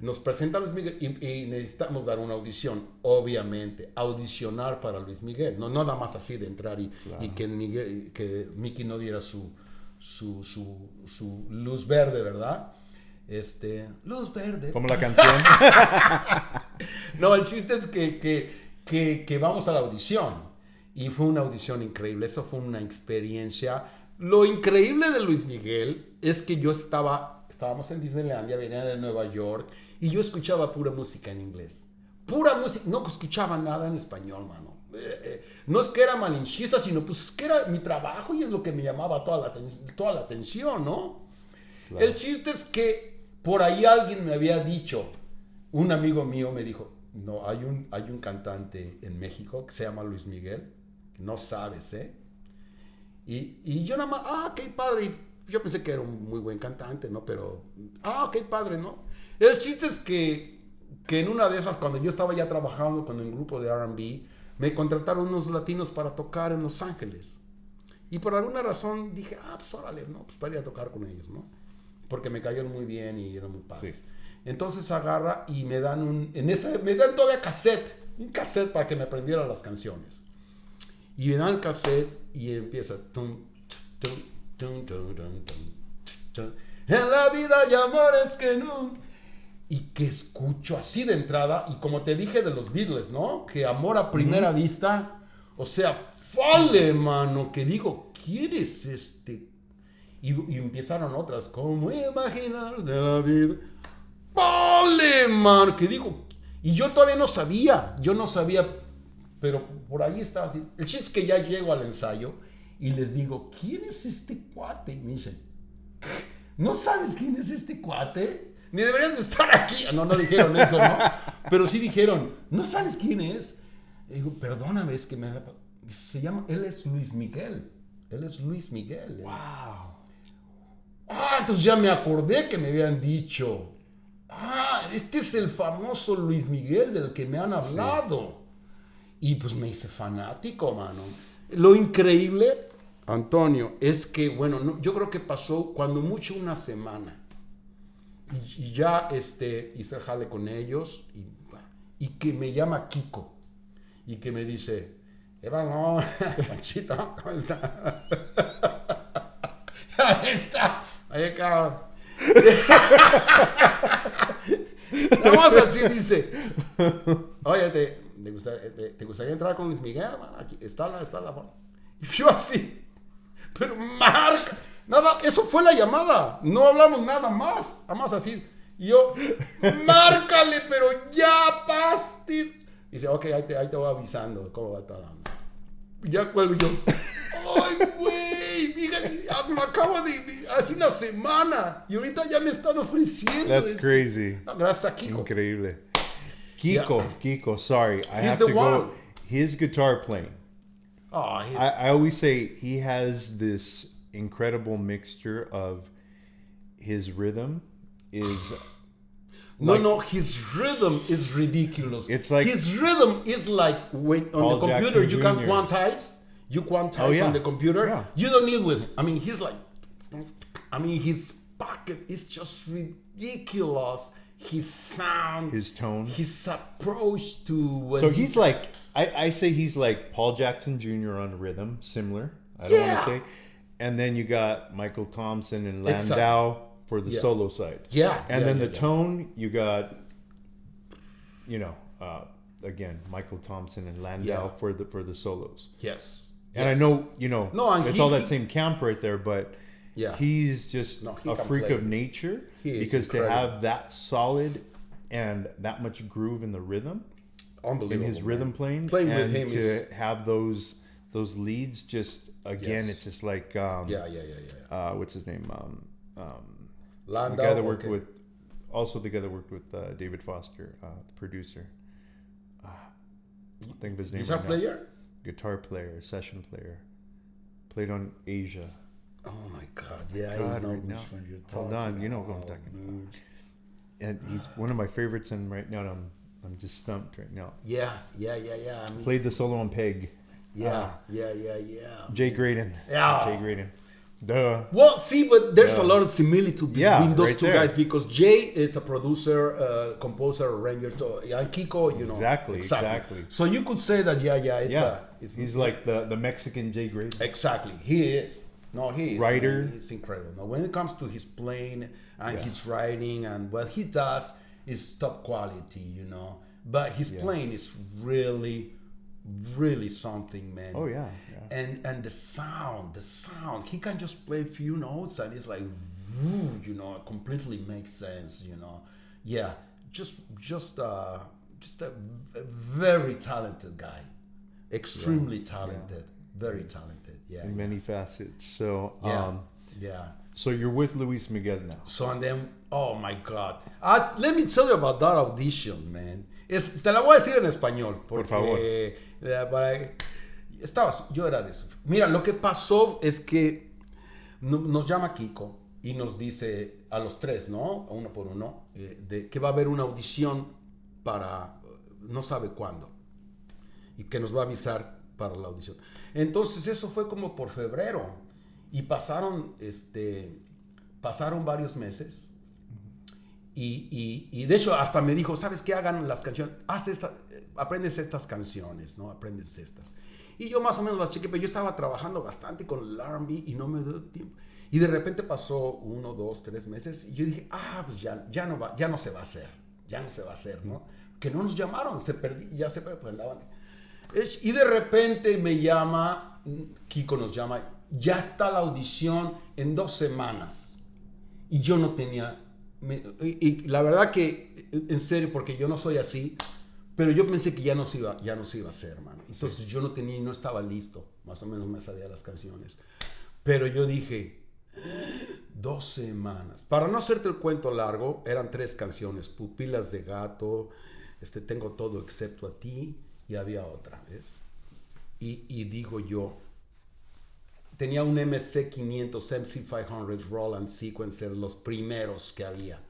[SPEAKER 2] nos presenta Luis Miguel y necesitamos dar una audición. Obviamente, audicionar para Luis Miguel. No nada más así de entrar y que Mickey no diera su luz verde, ¿verdad? Luz verde.
[SPEAKER 1] Como la canción.
[SPEAKER 2] No, el chiste es que vamos a la audición. Y fue una audición increíble. Eso fue una experiencia. Lo increíble de Luis Miguel es que estábamos en Disneylandia, venía de Nueva York, y yo escuchaba pura música en inglés. Pura música. No escuchaba nada en español, mano. No es que era malinchista, sino pues es que era mi trabajo y es lo que me llamaba toda la atención, ¿no? Claro. El chiste es que por ahí alguien me había dicho, un amigo mío me dijo, no, hay un cantante en México que se llama Luis Miguel, no sabes, ¿eh? Y yo nada más, qué padre, y yo pensé que era un muy buen cantante, ¿no? Pero, qué padre, ¿no? El chiste es que en una de esas, cuando yo estaba ya trabajando con el grupo de R&B, me contrataron unos latinos para tocar en Los Ángeles. Y por alguna razón dije, pues órale, ¿no? Pues para ir a tocar con ellos, ¿no? Porque me cayeron muy bien y eran muy padres. Sí. Entonces agarra y me dan me dan todavía un cassette para que me aprendiera las canciones. Y me dan el cassette y empieza en la vida hay amores que no. Y que escucho así de entrada, y como te dije de los Beatles, ¿no? Que amor a primera vista, o sea, ¡fale, mano! Que digo, ¿quién es este? Y empezaron otras, ¿cómo imaginar de la vida? ¡Fale, mano! Que digo, y yo todavía no sabía, pero por ahí estaba así. El chiste es que ya llego al ensayo y les digo, ¿quién es este cuate? Y me dicen, ¿no sabes quién es este cuate? Ni deberías de estar aquí. No dijeron eso, ¿no? Pero sí dijeron, ¿no sabes quién es? Y digo, perdóname, es que él es Luis Miguel. Él es Luis Miguel.
[SPEAKER 1] ¡Wow!
[SPEAKER 2] Entonces ya me acordé que me habían dicho, este es el famoso Luis Miguel del que me han hablado. Sí. Y pues me hice fanático, mano. Lo increíble, Antonio, es que, bueno, yo creo que pasó cuando mucho una semana. Y ya hice el jale con ellos y que me llama Kiko y que me dice, no, Panchito, ¿cómo está? Ahí está, ahí acá. Vamos así, dice, oye, ¿te gustaría entrar con Luis Miguel? Man? Aquí está la forma. Y yo así, pero marca. Nada, eso fue la llamada. No hablamos nada más. Además así. Y yo, márcale, pero ya, pasti. Y dice, ok, ahí te voy avisando cómo va a estar. Ya cuelgo yo. Ay, güey, fíjate, me acabo de hace una semana. Y ahorita ya me están ofreciendo.
[SPEAKER 1] That's crazy.
[SPEAKER 2] No, gracias a Kiko.
[SPEAKER 1] Increíble. Kiko, sorry. I
[SPEAKER 2] He's
[SPEAKER 1] have
[SPEAKER 2] the
[SPEAKER 1] to
[SPEAKER 2] one.
[SPEAKER 1] go. His guitar playing. I always say he has this incredible mixture of his rhythm is
[SPEAKER 2] his rhythm is ridiculous.
[SPEAKER 1] It's like
[SPEAKER 2] his rrhythm is like when on
[SPEAKER 1] Paul
[SPEAKER 2] the computer
[SPEAKER 1] Jackson
[SPEAKER 2] you can
[SPEAKER 1] Jr.
[SPEAKER 2] quantize on the computer.
[SPEAKER 1] Yeah.
[SPEAKER 2] You don't need with him. I mean, his pocket is just ridiculous. His sound,
[SPEAKER 1] his tone,
[SPEAKER 2] his approach to.
[SPEAKER 1] So he's like, I say he's like Paul Jackson Jr. on rhythm, similar. I don't want to say. And then you got Michael Thompson and Landau for the solo side.
[SPEAKER 2] Yeah.
[SPEAKER 1] And then the tone, you got, again, Michael Thompson and Landau for the solos.
[SPEAKER 2] Yes.
[SPEAKER 1] And I know, it's all that same camp right there, but he's just a freak of nature. Because to have that solid and that much groove in the rrhythm,
[SPEAKER 2] unbelievable,
[SPEAKER 1] in his rhythm playing
[SPEAKER 2] with him
[SPEAKER 1] to have those leads, just again, it's just like what's his name?
[SPEAKER 2] Landau,
[SPEAKER 1] the guy that worked with David Foster, the producer. Think of his name.
[SPEAKER 2] Guitar player,
[SPEAKER 1] session player, played on Asia.
[SPEAKER 2] Oh my God, yeah,
[SPEAKER 1] God,
[SPEAKER 2] I know
[SPEAKER 1] right
[SPEAKER 2] which
[SPEAKER 1] now.
[SPEAKER 2] one you're
[SPEAKER 1] Hold
[SPEAKER 2] talking
[SPEAKER 1] on, you know who I'm
[SPEAKER 2] about,
[SPEAKER 1] talking about.
[SPEAKER 2] man.
[SPEAKER 1] And he's one of my favorites, and right now I'm just stumped right now.
[SPEAKER 2] Yeah. I mean,
[SPEAKER 1] Played the solo on Peg.
[SPEAKER 2] yeah.
[SPEAKER 1] Jay Graydon.
[SPEAKER 2] Yeah.
[SPEAKER 1] Jay Graydon. Duh.
[SPEAKER 2] Well, see, but there's a
[SPEAKER 1] Yeah.
[SPEAKER 2] lot of similitude between
[SPEAKER 1] Yeah,
[SPEAKER 2] those
[SPEAKER 1] right
[SPEAKER 2] two
[SPEAKER 1] there.
[SPEAKER 2] guys because Jay is a producer, composer, arranger, and Kiko, you know.
[SPEAKER 1] Exactly.
[SPEAKER 2] So you could say that,
[SPEAKER 1] He's like the Mexican Jay Graydon.
[SPEAKER 2] Exactly. He is. No, he is.
[SPEAKER 1] Writer.
[SPEAKER 2] Man, he's incredible. Now, when it comes to his playing and his writing and what he does is top quality, you know. But his playing is really, really something, man.
[SPEAKER 1] Oh yeah.
[SPEAKER 2] And the sound, he can just play a few notes and it's like, woo, you know, it completely makes sense, you know. Yeah, just a very talented guy, extremely talented, very talented. Yeah,
[SPEAKER 1] In many facets. So
[SPEAKER 2] yeah.
[SPEAKER 1] So you're with Luis Miguel now.
[SPEAKER 2] So and then, oh my God, let me tell you about that audition, man. Te la voy a decir en español, porque,
[SPEAKER 1] Por favor.
[SPEAKER 2] Yo era de eso. Mira, lo que pasó es que nos llama Kiko y nos dice a los tres, ¿no? Uno por uno, que va a haber una audición para no sabe cuándo y que nos va a avisar para la audición. Entonces eso fue como por febrero y pasaron varios meses y de hecho hasta me dijo, ¿sabes qué? Hagan las canciones, aprendes estas canciones, ¿no? Aprendes estas. Y yo más o menos las chequé, pero yo estaba trabajando bastante con el R&B y no me dio tiempo. Y de repente pasó 1, 2, 3 meses y yo dije, pues ya no se va a hacer, ¿no? Que no nos llamaron, ya se andaban. Y de repente me llama, Kiko nos llama, ya está la audición en 2 semanas. Y yo no tenía, y la verdad que, en serio, porque yo no soy así, pero yo pensé que ya no se iba a hacer, hermano. Entonces yo no estaba listo. Más o menos me sabía las canciones. Pero yo dije, 2 semanas. Para no hacerte el cuento largo, eran 3 canciones. Pupilas de gato, Tengo todo excepto a ti, y había otra, ¿ves? Y digo yo, tenía un MC500, MC500 Roland Sequencer, los primeros que había.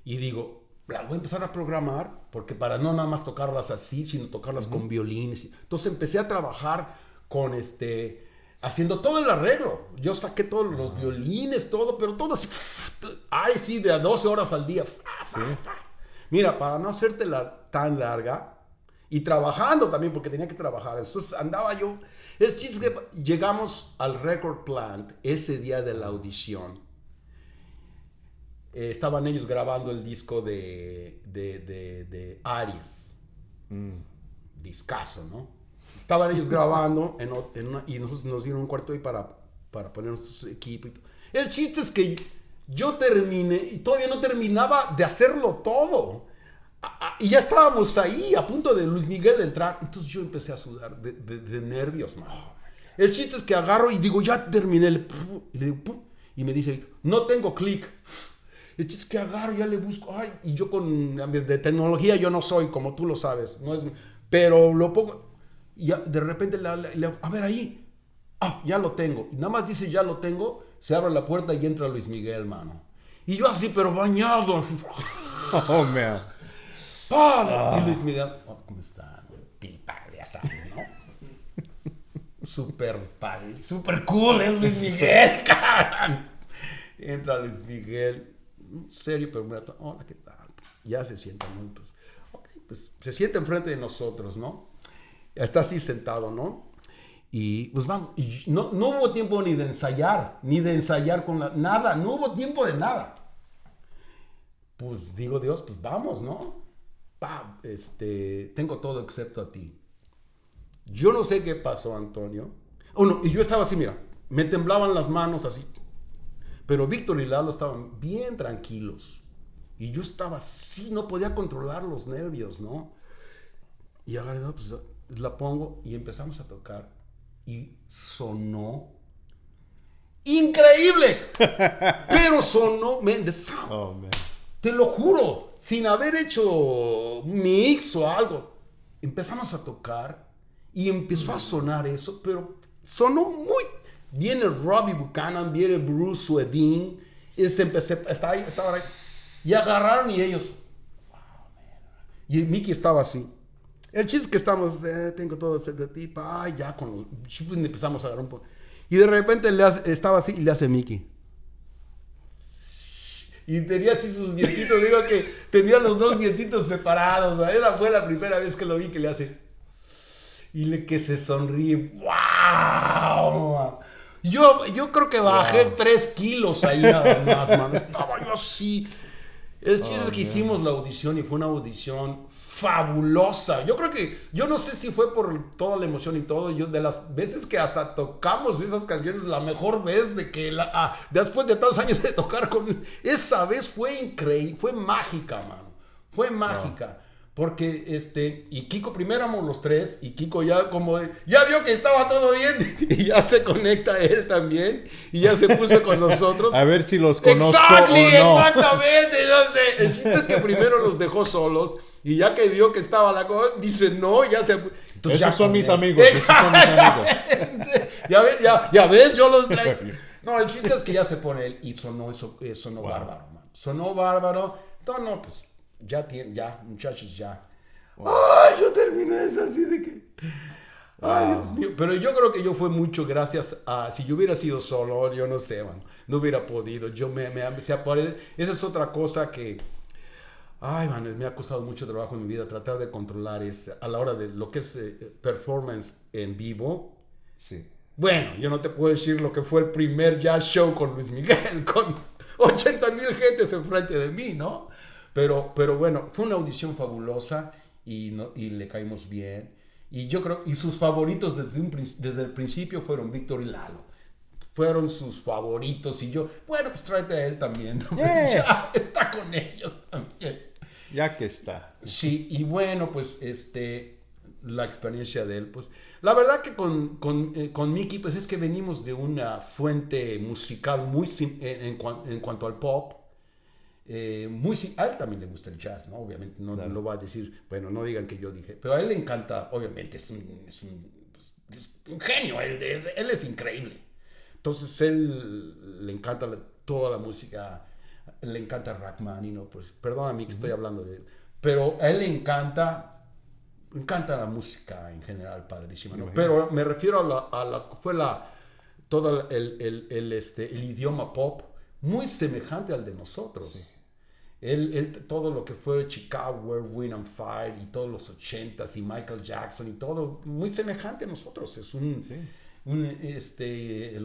[SPEAKER 2] Y digo, la voy a empezar a programar, porque para no nada más tocarlas así, sino tocarlas con violines. Entonces empecé a trabajar con haciendo todo el arreglo. Yo saqué todos los violines, todo, pero todo así, ay sí, de a 12 horas al día. Mira, para no hacértela tan larga, y trabajando también, porque tenía que trabajar. Entonces andaba yo. El chiste es que llegamos al Record Plant ese día de la audición. Estaban ellos grabando el disco de Aries. Discazo, ¿no? Estaban ellos grabando y nos dieron un cuarto ahí para poner nuestro equipo. El chiste es que yo terminé y todavía no terminaba de hacerlo todo. Y ya estábamos ahí, a punto de Luis Miguel de entrar. Entonces yo empecé a sudar de nervios, man. El chiste es que agarro y digo, ya terminé. Y le digo, pum, y me dice, no tengo clic. El chiste es que agarro, ya le busco. Ay, y yo de tecnología yo no soy, como tú lo sabes. No es, pero lo pongo. Y ya, de repente a ver ahí. Ya lo tengo. Y nada más dice, ya lo tengo. Se abre la puerta y entra Luis Miguel, mano. Y yo así, pero bañado.
[SPEAKER 1] Oh, man.
[SPEAKER 2] Y Luis Miguel, ¿cómo está? Pipa, ya sabes, ¿no? Super padre, super cool es Luis Miguel, cabrón. Entra Luis Miguel, serio, pero hola, ¿qué tal? Ya se sienta, ¿no? Pues se sienta enfrente de nosotros, ¿no? Está así sentado, ¿no? Y pues vamos, y no hubo tiempo ni de ensayar con nada, no hubo tiempo de nada. Pues digo, Dios, pues vamos, ¿no? Tengo todo excepto a ti. Yo no sé qué pasó, Antonio. Y yo estaba así, mira, me temblaban las manos así. Pero Víctor y Lalo estaban bien tranquilos. Y yo estaba así, no podía controlar los nervios, ¿no? Y agarré, pues la pongo y empezamos a tocar. Y sonó increíble. Pero sonó, man, the sound.
[SPEAKER 1] Oh, man.
[SPEAKER 2] Te lo juro, sin haber hecho mix o algo. Empezamos a tocar y empezó a sonar eso, pero sonó muy, Viene Robbie Buchanan, viene Bruce Swedin, estaba ahí, y agarraron y ellos, wow, man. Y Mickey estaba así. El chiste es que estamos, tengo todo frente a ti, ya con los, empezamos a agarrar un poco. Y de repente estaba así y le hace Mickey. Y tenía así sus dientitos, digo que tenía los dos dientitos separados, ¿verdad? Esa fue la primera vez que lo vi que le hace. Y que se sonríe. ¡Wow! Yo creo que bajé 3 kilos ahí nada más, mano. Estaba yo así. El chiste es que hicimos la audición y fue una audición fabulosa. Yo creo que, yo no sé si fue por toda la emoción y todo, yo de las veces que hasta tocamos esas canciones, la mejor vez de que, después de tantos años de tocar con esa vez fue increíble, fue mágica, mano. Fue mágica. Porque, y Kiko, primero éramos los 3, y Kiko ya ya vio que estaba todo bien, y ya se conecta él también, y ya se puso con nosotros.
[SPEAKER 1] A ver si los conozco o no.
[SPEAKER 2] Exactamente, no sé. El chiste es que primero los dejó solos, y ya que vio que estaba la cosa, dice no, ya se...
[SPEAKER 1] Entonces, esos son mis amigos,
[SPEAKER 2] Ya ves, yo los traigo. No, el chiste es que ya se pone él, y sonó bárbaro, man. Sonó bárbaro. Entonces, no, pues... Ya, muchachos, ya. Wow. Ay, yo terminé eso así de que... Ay, Dios mío. Pero yo creo que yo fue mucho gracias a... Si yo hubiera sido solo, yo no sé, man, no hubiera podido. Yo me empecé a poner... Esa es otra cosa que... Ay, man, me ha costado mucho trabajo en mi vida tratar de controlar a la hora de lo que es performance en vivo.
[SPEAKER 1] Sí.
[SPEAKER 2] Bueno, yo no te puedo decir lo que fue el primer jazz show con Luis Miguel, con 80,000 gentes enfrente de mí, ¿no? Pero bueno, fue una audición fabulosa y le caímos bien. Y yo creo, y sus favoritos desde el principio fueron Víctor y Lalo. Fueron sus favoritos y yo, bueno, pues tráete a él también, ¿no? Ya está con ellos también.
[SPEAKER 1] Ya que está.
[SPEAKER 2] Sí, y bueno, pues la experiencia de él, pues la verdad que con Mickey, pues es que venimos de una fuente musical muy en cuanto al pop. A él también le gusta el jazz, ¿no? Obviamente no lo va a decir, bueno, no digan que yo dije, pero a él le encanta, obviamente es un genio, él es increíble. Entonces él le encanta toda la música, le encanta Rachmaninoff, pues perdóname que estoy hablando de él, pero a él le encanta la música en general, padrísima, ¿no? Pero me refiero todo el idioma pop muy semejante al de nosotros. Sí. Él todo lo que fue Chicago, Wind and Fire y todos los 80s y Michael Jackson y todo, muy semejante a nosotros. Es lo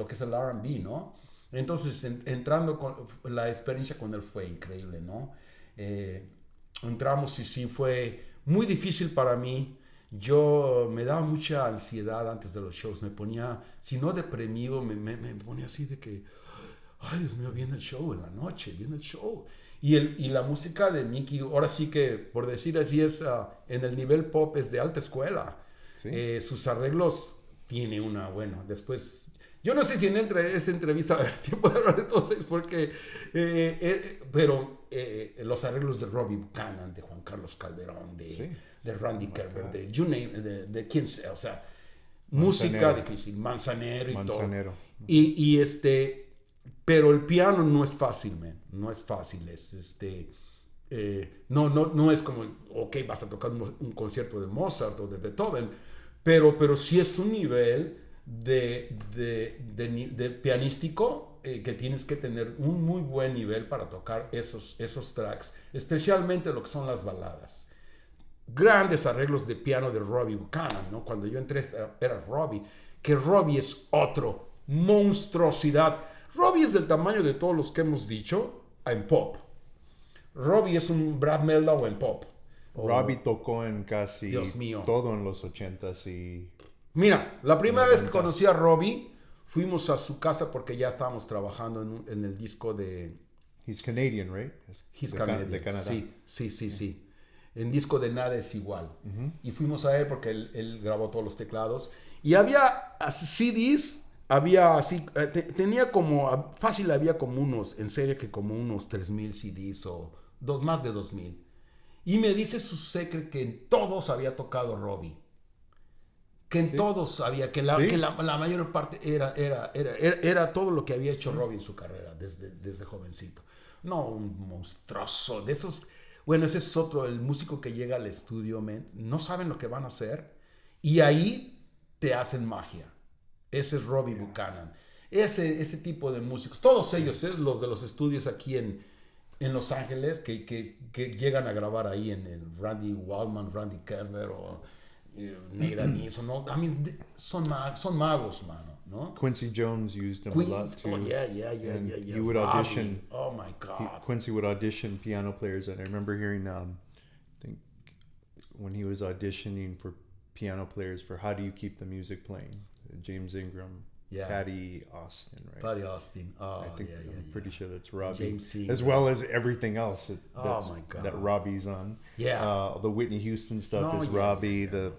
[SPEAKER 2] que es el R&B, ¿no? Entonces, entrando con la experiencia con él fue increíble, ¿no? Entramos y sí fue muy difícil para mí. Yo me daba mucha ansiedad antes de los shows. Me ponía, si no deprimido, me ponía así de que... Ay, Dios mío, viene el show en la noche, viene el show. Y la música de Mickey, ahora sí que, por decir así, en el nivel pop es de alta escuela. ¿Sí? Sus arreglos tiene después... Yo no sé si en esta entrevista va a haber tiempo de hablar de todos ellos, porque... pero los arreglos de Robbie Buchanan, de Juan Carlos Calderón, de Randy Kerber, de quien sea, o sea, música difícil, Manzanero y todo. Pero el piano no es fácil, man. No es fácil. No es como, ok, vas a tocar un concierto de Mozart o de Beethoven, pero sí es un nivel de pianístico que tienes que tener un muy buen nivel para tocar esos tracks, especialmente lo que son las baladas. Grandes arreglos de piano de Robbie Buchanan, ¿no? Cuando yo entré era Robbie, que Robbie es otro, monstruosidad. Robbie es del tamaño de todos los que hemos dicho en pop. Robbie es un Brad Mehldau en pop.
[SPEAKER 1] Robbie tocó en casi
[SPEAKER 2] Dios mío.
[SPEAKER 1] todo en los 80s y...
[SPEAKER 2] Mira, la primera vez que conocí a Robbie, fuimos a su casa porque ya estábamos trabajando en el disco de...
[SPEAKER 1] He's Canadian, right?
[SPEAKER 2] He's Canadian.
[SPEAKER 1] De Canadá.
[SPEAKER 2] Sí. En disco de Nada es Igual. Uh-huh. Y fuimos a él porque él grabó todos los teclados. Y había CDs... Había así, tenía como, fácil había como unos, en serio que como unos 3,000 CDs o más de 2,000. Y me dice su secret que en todos había tocado Robbie. que en todos había, que la mayor parte era todo lo que había hecho Robbie en su carrera desde jovencito. No, un monstruoso de esos. Bueno, ese es otro, el músico que llega al estudio, no saben lo que van a hacer y ahí te hacen magia. Ese es Robbie Buchanan. Ese tipo de músicos, todos ellos, los de los estudios aquí en Los Ángeles, que llegan a grabar ahí en el Randy Waldman, Randy Kerber o Neira Niso, ¿no? I mean, son magos, mano, ¿no?
[SPEAKER 1] Quincy Jones used them a lot too.
[SPEAKER 2] Oh, yeah.
[SPEAKER 1] He would audition.
[SPEAKER 2] Oh my God.
[SPEAKER 1] Quincy would audition piano players, and I remember hearing, I think, when he was auditioning for piano players for How Do You Keep the Music Playing, James Ingram. Yeah. Patty Austin, right?
[SPEAKER 2] Patty Austin. Oh,
[SPEAKER 1] I think I'm pretty sure that's Robbie.
[SPEAKER 2] James C.
[SPEAKER 1] As well as everying else
[SPEAKER 2] my God.
[SPEAKER 1] that Robbie's on.
[SPEAKER 2] Yeah.
[SPEAKER 1] The Whitney Houston stuff is Robbie.
[SPEAKER 2] Yeah.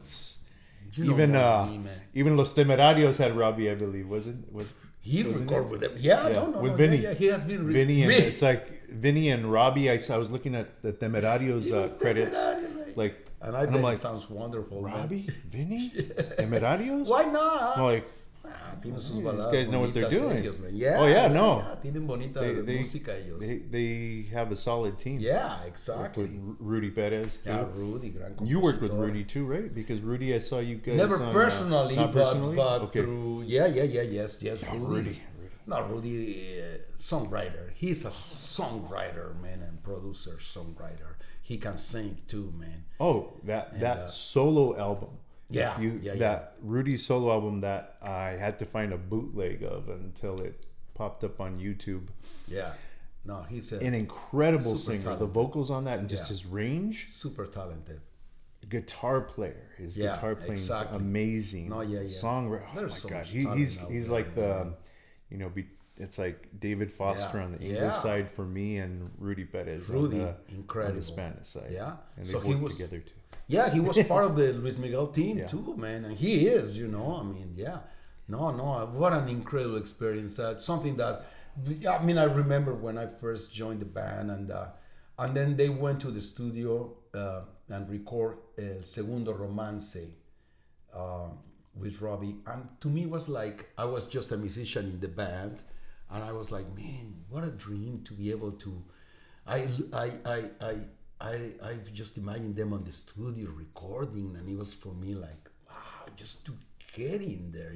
[SPEAKER 1] Even Los Temerarios had Robbie, I believe, wasn't?
[SPEAKER 2] He recorded with them. Yeah.
[SPEAKER 1] With Vinny.
[SPEAKER 2] Yeah, he has been.
[SPEAKER 1] Vinny and it's like Vinny and Robbie. I was looking at the Temerarios credits,
[SPEAKER 2] and I think it sounds wonderful.
[SPEAKER 1] Robbie, man. Vinny, Temerarios.
[SPEAKER 2] Why not?
[SPEAKER 1] No,
[SPEAKER 2] these
[SPEAKER 1] guys know what they're doing.
[SPEAKER 2] Ellos, tienen bonita música ellos.
[SPEAKER 1] They have a solid team.
[SPEAKER 2] Yeah, exactly.
[SPEAKER 1] With Rudy Perez. Too.
[SPEAKER 2] Yeah, Rudy, gran compositor.
[SPEAKER 1] You worked with Rudy too, right? Because Rudy, I saw you guys
[SPEAKER 2] never
[SPEAKER 1] on,
[SPEAKER 2] personally,
[SPEAKER 1] not personally,
[SPEAKER 2] but
[SPEAKER 1] okay.
[SPEAKER 2] Through yes.
[SPEAKER 1] Rudy.
[SPEAKER 2] No, Rudy, songwriter. He's a songwriter, man, and producer, songwriter. He can sing too, man.
[SPEAKER 1] Oh, that solo album.
[SPEAKER 2] That
[SPEAKER 1] Rudy's solo album that I had to find a bootleg of until it popped up on YouTube.
[SPEAKER 2] Yeah. No, he's
[SPEAKER 1] an incredible singer.
[SPEAKER 2] Talented.
[SPEAKER 1] The vocals on that and just his range.
[SPEAKER 2] Super talented.
[SPEAKER 1] Guitar player. His guitar playing is amazing.
[SPEAKER 2] No,
[SPEAKER 1] Songwriter. Oh my God. He's like the, it's like David Foster on the English side for me and Rudy Perez
[SPEAKER 2] incredible.
[SPEAKER 1] On the Spanish side.
[SPEAKER 2] Yeah.
[SPEAKER 1] And they worked together too.
[SPEAKER 2] Yeah, he was part of the Luis Miguel team too, man. And he is, I mean, No, what an incredible experience. Something that, I remember when I first joined the band and then they went to the studio and record El Segundo Romance with Robbie. And to me it was like, I was just a musician in the band and I was like, man, what a dream to be able to, I just imagined them on the studio recording, and it was for me like, wow, just to get in there,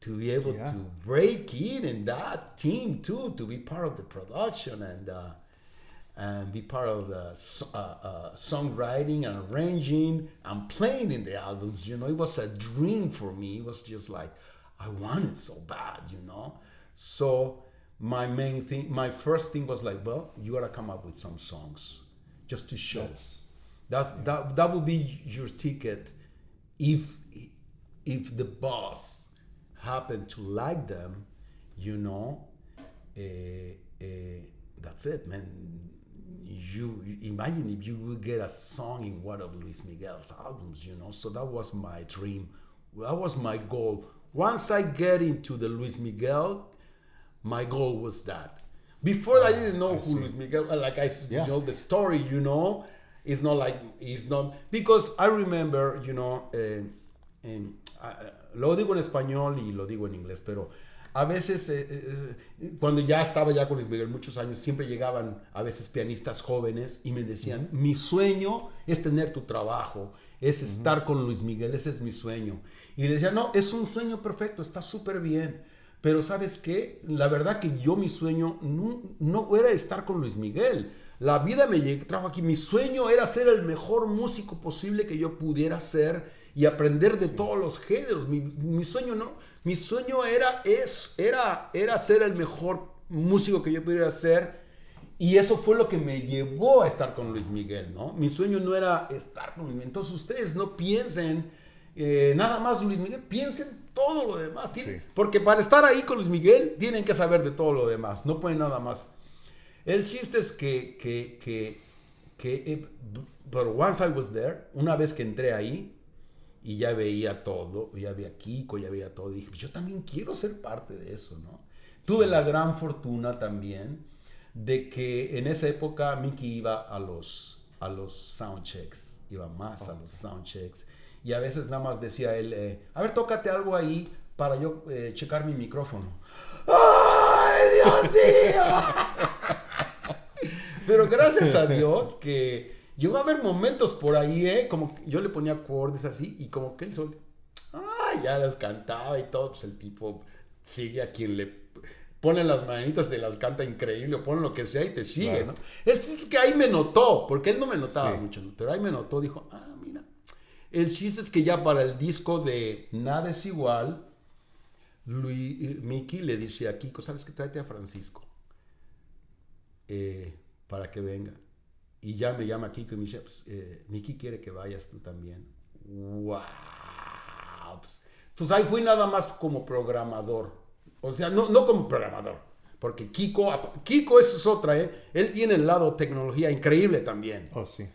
[SPEAKER 2] to be able to break in that team too, to be part of the production and be part of the songwriting and arranging and playing in the albums. It was a dream for me. It was just like, I want it so bad, So my first thing was like, well, you gotta come up with some songs just to show. That would be your ticket if the boss happened to like them, that's it, man. You imagine if you would get a song in one of Luis Miguel's albums, So that was my dream. That was my goal. Once I get into the Luis Miguel, my goal was that. Before I didn't know who Luis Miguel, the story, it's not like, it's not, because I remember, lo digo en español y lo digo en inglés, pero a veces, cuando ya estaba con Luis Miguel muchos años, siempre llegaban a veces pianistas jóvenes y me decían, mi sueño es tener tu trabajo, es estar con Luis Miguel, ese es mi sueño. Y le decía, no, es un sueño perfecto, está súper bien. Pero ¿sabes qué? La verdad que mi sueño no era estar con Luis Miguel. La vida me trajo aquí. Mi sueño era ser el mejor músico posible que yo pudiera ser y aprender de todos los géneros. Mi sueño era ser el mejor músico que yo pudiera ser. Y eso fue lo que me llevó a estar con Luis Miguel, ¿no? Mi sueño no era estar con Luis Miguel. Entonces ustedes no piensen nada más Luis Miguel, piensen todo lo demás. Porque para estar ahí con Luis Miguel tienen que saber de todo lo demás. No pueden nada más. El chiste es but once I was there, una vez que entré ahí y ya veía todo, ya veía Kiko, ya veía todo, dije, pues yo también quiero ser parte de eso, ¿no? Tuve la gran fortuna también de que en esa época Mickey iba a los soundchecks, iba más a los soundchecks y a veces nada más decía él, a ver, tócate algo ahí para yo checar mi micrófono. ¡Ay, Dios mío! Pero gracias a Dios que llegó a haber momentos por ahí, como que yo le ponía acordes así y como que él solo, ya las cantaba y todo, pues el tipo sigue a quien le pone las manitas, te las canta increíble, o pone lo que sea y te sigue,
[SPEAKER 1] claro.
[SPEAKER 2] ¿no? El chiste es que ahí me notó, porque él no me notaba
[SPEAKER 1] Sí.
[SPEAKER 2] mucho, ¿no? Pero ahí me notó, dijo, mira. El chiste es que ya para el disco de Nada es Igual, Mickey le dice a Kiko, ¿sabes qué? Tráete a Francisco para que venga. Y ya me llama Kiko y me dice, pues, Mickey quiere que vayas tú también. ¡Wow! Pues, entonces ahí fui nada más como programador. O sea, no como programador. Porque Kiko esa es otra, Él tiene el lado tecnología increíble también.
[SPEAKER 1] Oh, sí.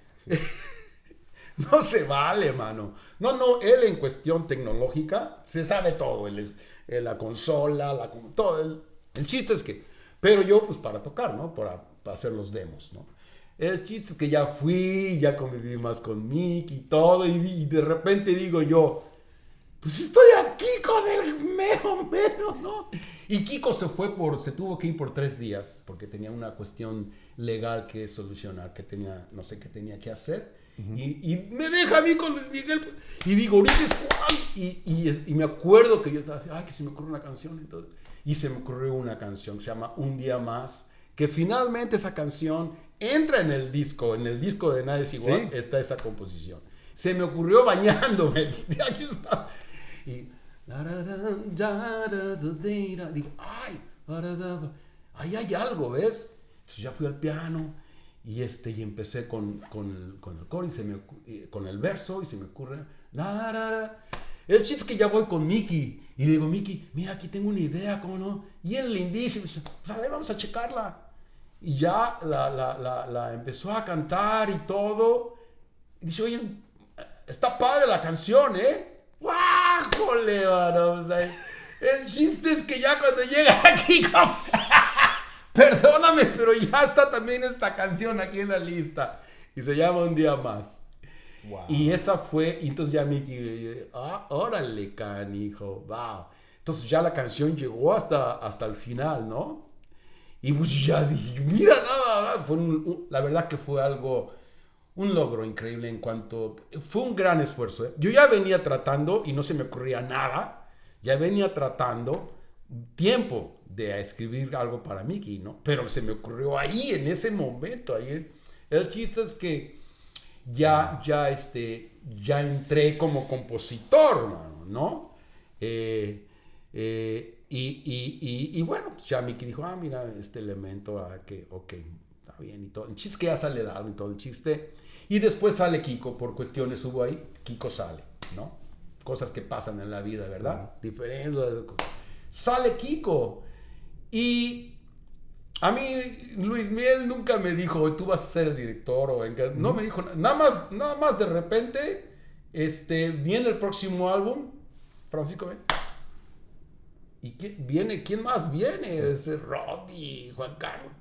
[SPEAKER 2] No se vale, mano. No, él en cuestión tecnológica se sabe todo. Él es la consola, todo. El chiste es que... Pero yo, pues, para tocar, ¿no? Para hacer los demos, ¿no? El chiste es que ya fui, ya conviví más con Mickey y todo. Y de repente digo yo, pues estoy aquí con el mero, ¿no? Y Kiko se tuvo que ir por 3 días, porque tenía una cuestión legal que solucionar, no sé qué tenía que hacer. Uh-huh. Y me deja a mí con Luis Miguel. Y digo, ahorita es cuál. Y me acuerdo que yo estaba así, que se me ocurre una canción. Entonces, y se me ocurrió una canción que se llama Un Día Más, que finalmente esa canción entra en el disco de Nada es Igual, ¿sí? Está esa composición. Se me ocurrió bañándome. Y aquí está. Y digo, ahí hay algo, ¿ves? Entonces ya fui al piano y empecé con el coro con el verso y se me ocurre el chiste es que ya voy con Mickey y digo, Mickey, mira, aquí tengo una idea, ¿cómo no? Y él lindísimo, dice, pues a ver, vamos a checarla. Y ya la empezó a cantar y todo. Y dice, oye, está padre la canción, ¡Guájole, mano! O sea, el chiste es que ya cuando llega aquí, perdóname, pero ya está también esta canción aquí en la lista. Y se llama Un Día Más. Wow. Y esa fue, y entonces ya Mickey, órale, canijo, wow. Entonces ya la canción llegó hasta el final, ¿no? Y pues ya dije, mira, nada, la verdad que fue un logro increíble fue un gran esfuerzo, Yo ya venía tratando, y no se me ocurría nada, ya venía tratando tiempo de escribir algo para Mickey, ¿no? Pero se me ocurrió ahí, en ese momento, el chiste es que ya entré como compositor, ¿no? Y bueno, pues ya Mickey dijo, mira, este elemento, ok, está bien y todo. El chiste es que ya sale el álbum y todo el chiste. Y después sale Kiko, por cuestiones hubo ahí, Kiko sale, ¿no? Cosas que pasan en la vida, ¿verdad? Diferentes cosas. Sale Kiko. Y a mí Luis Miguel nunca me dijo, tú vas a ser el director, no me dijo nada más de repente, viene el próximo álbum, Francisco, ven. ¿Y quién más viene? Sí. Ese Robbie, Juan Carlos.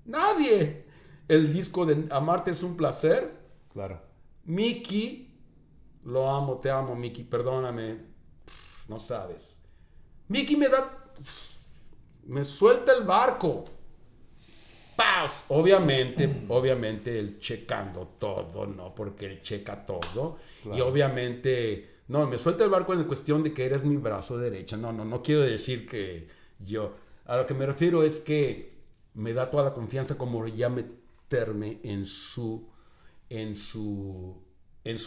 [SPEAKER 2] Nadie. El disco de Amarte es un placer.
[SPEAKER 1] Claro.
[SPEAKER 2] Mickey, lo amo, te amo, Mickey, perdóname. No sabes. Mickey me suelta el barco. ¡Paz! Obviamente él checando todo, ¿no? Porque él checa todo. Claro. Y obviamente... No, me suelta el barco en cuestión de que eres mi brazo derecho. No quiero decir que yo... A lo que me refiero es que me da toda la confianza como ya meterme en su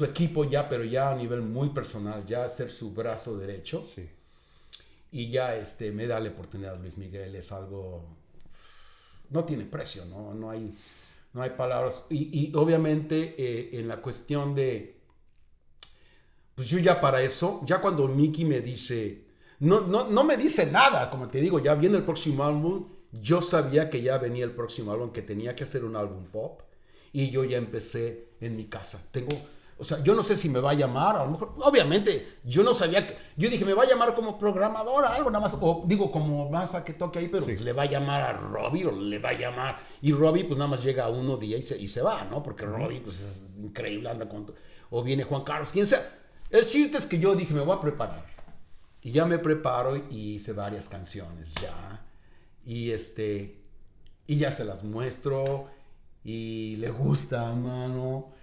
[SPEAKER 2] equipo ya, pero ya a nivel muy personal, ya ser su brazo derecho.
[SPEAKER 1] Sí.
[SPEAKER 2] Y ya me da la oportunidad, Luis Miguel, es algo... No tiene precio, ¿no? No hay palabras. Y obviamente en la cuestión de... Pues yo ya para eso, ya cuando Mickey me dice, no me dice nada, como te digo, ya viene el próximo álbum, yo sabía que ya venía el próximo álbum, que tenía que hacer un álbum pop, y yo ya empecé en mi casa. O sea, yo no sé si me va a llamar, a lo mejor, obviamente, yo no sabía yo dije, me va a llamar como programadora, algo nada más, o digo, como más para que toque ahí, pero sí. Pues, le va a llamar a Robbie, o le va a llamar, y Robbie pues nada más llega uno día y se va, ¿no? Porque Robbie pues es increíble, anda con, o viene Juan Carlos, quien sea. El chiste es que yo dije, me voy a preparar. Y ya me preparo y hice varias canciones ya. Y y ya se las muestro y le gusta, mano.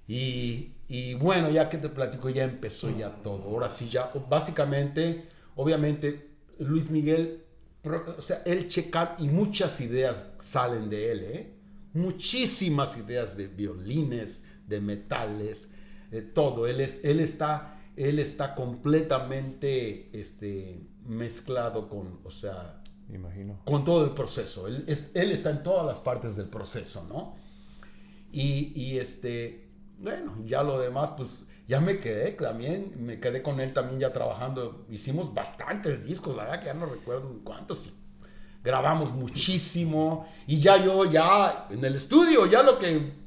[SPEAKER 2] Y bueno, ya que te platico, ya empezó ya todo. Ahora sí, ya básicamente, obviamente, Luis Miguel, o sea, él checa y muchas ideas salen de él, ¿eh? Muchísimas ideas de violines, de metales, de todo. Él está completamente mezclado con, o sea,
[SPEAKER 1] me imagino,
[SPEAKER 2] con todo el proceso. Él está en todas las partes del proceso, ¿no? Bueno, ya lo demás, pues ya me quedé con él también ya trabajando. Hicimos bastantes discos, la verdad que ya no recuerdo cuántos. Grabamos muchísimo y yo en el estudio,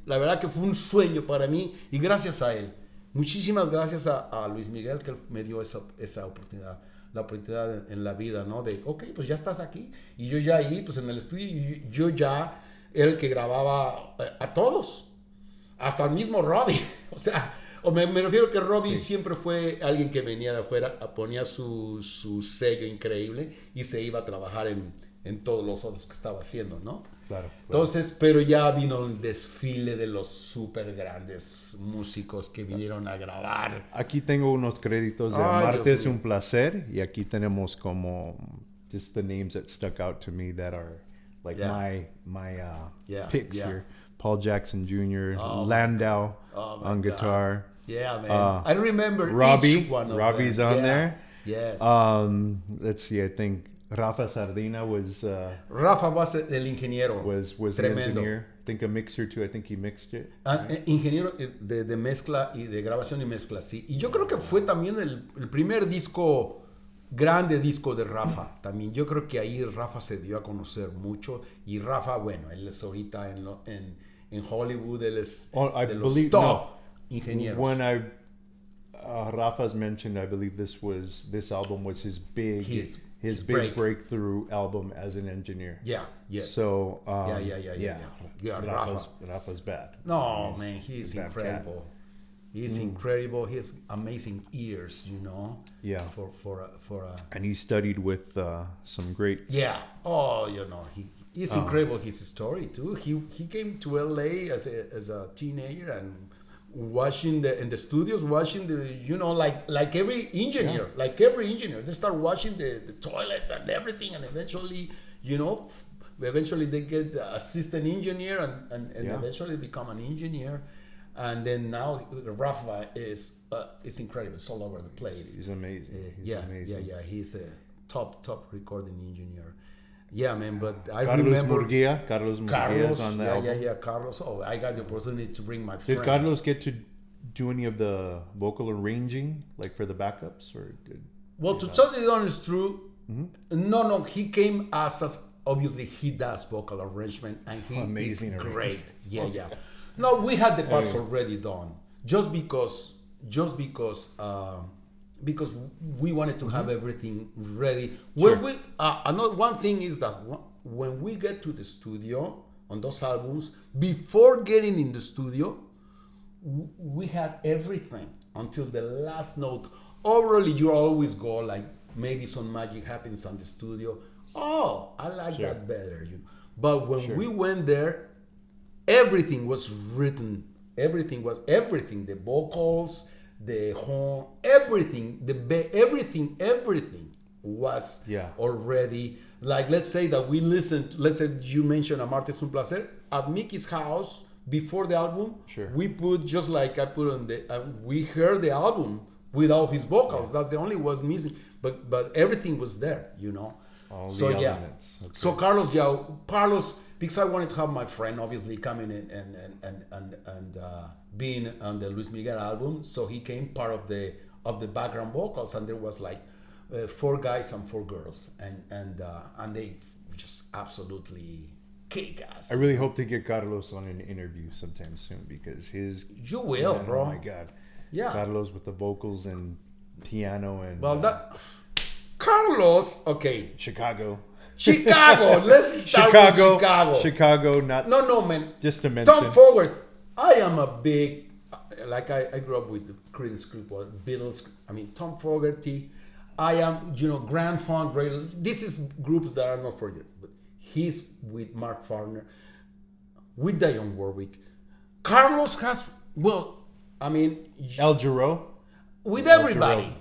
[SPEAKER 2] la verdad que fue un sueño para mí y gracias a él. Muchísimas gracias a Luis Miguel que me dio esa oportunidad, la oportunidad en la vida, ¿no? De, ok, pues ya estás aquí. Y yo ya ahí, pues en el estudio, y yo ya el que grababa a todos, hasta el mismo Robbie. O sea, me refiero que Robbie siempre fue alguien que venía de afuera, ponía su sello increíble y se iba a trabajar en todos los otros que estaba haciendo, ¿no?
[SPEAKER 1] Claro.
[SPEAKER 2] Entonces, pero ya vino el desfile de los súper grandes músicos que vinieron a grabar.
[SPEAKER 1] Aquí tengo unos créditos de Amarte es un placer y aquí tenemos como just the names that stuck out to me that are like my picks here. Paul Jackson Jr., Landau on guitar.
[SPEAKER 2] Yeah, man. I remember
[SPEAKER 1] Robbie.
[SPEAKER 2] Each one of
[SPEAKER 1] Robbie's
[SPEAKER 2] them.
[SPEAKER 1] on there.
[SPEAKER 2] Yes.
[SPEAKER 1] Let's see. I think Rafa Sardina was.
[SPEAKER 2] Rafa was el ingeniero.
[SPEAKER 1] Was the engineer. I think a mixer too. I think he mixed it.
[SPEAKER 2] Right? Ingeniero de mezcla y de grabación y mezcla, sí. Y yo creo que fue también el primer grande disco de Rafa. También yo creo que ahí Rafa se dio a conocer mucho. Y Rafa, bueno, él es ahorita en Hollywood, él es de los top ingenieros.
[SPEAKER 1] When Rafa's mentioned, I believe this album was his big breakthrough album as an engineer.
[SPEAKER 2] Yeah, yes.
[SPEAKER 1] So,
[SPEAKER 2] yeah,
[SPEAKER 1] Rafa's bad.
[SPEAKER 2] No, man, he's incredible. He's incredible. He has amazing ears, you know.
[SPEAKER 1] Yeah.
[SPEAKER 2] For
[SPEAKER 1] and he studied with some greats.
[SPEAKER 2] Yeah. Oh, you know, he's incredible. His story too. He came to LA as a teenager and watching in the studios, watching like every engineer, they start watching the toilets and everything, and eventually, they get the assistant engineer and eventually become an engineer. And then now Rafa is incredible. It's all over the place.
[SPEAKER 1] He's amazing. Amazing.
[SPEAKER 2] Yeah. He's a top recording engineer. Yeah, man. But I
[SPEAKER 1] Carlos
[SPEAKER 2] remember
[SPEAKER 1] Murguia is on the album.
[SPEAKER 2] Yeah. Carlos. Oh, I got the opportunity to bring my
[SPEAKER 1] Did
[SPEAKER 2] friend.
[SPEAKER 1] Carlos get to do any of the vocal arranging, like for the backups, or did?
[SPEAKER 2] Well, to tell you the honest truth, no. He came as obviously he does vocal arrangement and he
[SPEAKER 1] amazing
[SPEAKER 2] is great. Yeah. No, we had the parts already done. Just because we wanted to have everything ready.
[SPEAKER 1] Sure.
[SPEAKER 2] One thing is that when we get to the studio on those albums, before getting in the studio, we had everything until the last note. Orally, you always go like maybe some magic happens on the studio. Oh, I like that better. But when we went there, everything was written. Everything. The vocals, the horn, everything. Everything was already. Like, let's say that we listened. Let's say you mentioned Amarte es un placer at Mickey's house before the album.
[SPEAKER 1] Sure.
[SPEAKER 2] We put just like I put on we heard the album without his vocals. That's the only was missing. But everything was there.
[SPEAKER 1] All the elements. Okay.
[SPEAKER 2] So Carlos. Because I wanted to have my friend obviously coming in and being on the Luis Miguel album, so he came part of the background vocals, and there was like 4 guys and 4 girls, and they just absolutely kick ass.
[SPEAKER 1] I really hope to get Carlos on an interview sometime soon because
[SPEAKER 2] you will, bro.
[SPEAKER 1] Oh my God,
[SPEAKER 2] yeah,
[SPEAKER 1] Carlos with the vocals and piano and
[SPEAKER 2] Carlos, okay,
[SPEAKER 1] Chicago,
[SPEAKER 2] let's start with Chicago,
[SPEAKER 1] not
[SPEAKER 2] no, man.
[SPEAKER 1] Just to mention.
[SPEAKER 2] Tom Forward, I am a big, like I grew up with the Creedence Clearwater, Beatles. I mean, Tom Fogerty. I am, Grand Funk. This is groups that are not for you. But he's with Mark Farner, with Dionne Warwick. Carlos has,
[SPEAKER 1] El Giro.
[SPEAKER 2] With everybody.
[SPEAKER 1] Giro.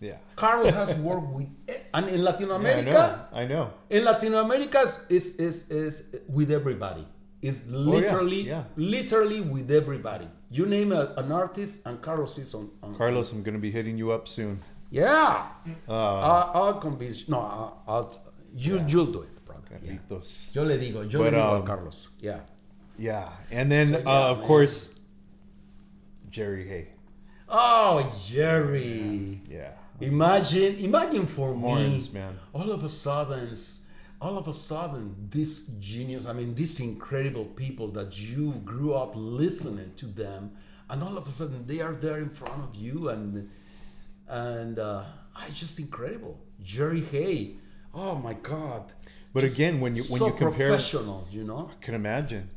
[SPEAKER 1] Yeah.
[SPEAKER 2] Carlos has worked with, and in Latin America,
[SPEAKER 1] I know.
[SPEAKER 2] In Latin America, is with everybody. It's literally, literally with everybody. You name an artist, and Carlos is on.
[SPEAKER 1] Carlos, I'm gonna be hitting you up soon.
[SPEAKER 2] Yeah. I'll convince. No, you'll do it, brother.
[SPEAKER 1] Carlitos.
[SPEAKER 2] Yo le digo a Carlos. Yeah.
[SPEAKER 1] Yeah, and then of course, Jerry Hay.
[SPEAKER 2] Oh, Jerry.
[SPEAKER 1] Yeah.
[SPEAKER 2] Imagine for
[SPEAKER 1] Horns,
[SPEAKER 2] me,
[SPEAKER 1] man.
[SPEAKER 2] all of a sudden, this genius, these incredible people that you grew up listening to them, and all of a sudden they are there in front of you, and it's just incredible. Jerry Hay, oh my God.
[SPEAKER 1] But again, when you compare
[SPEAKER 2] professionals,
[SPEAKER 1] I can imagine.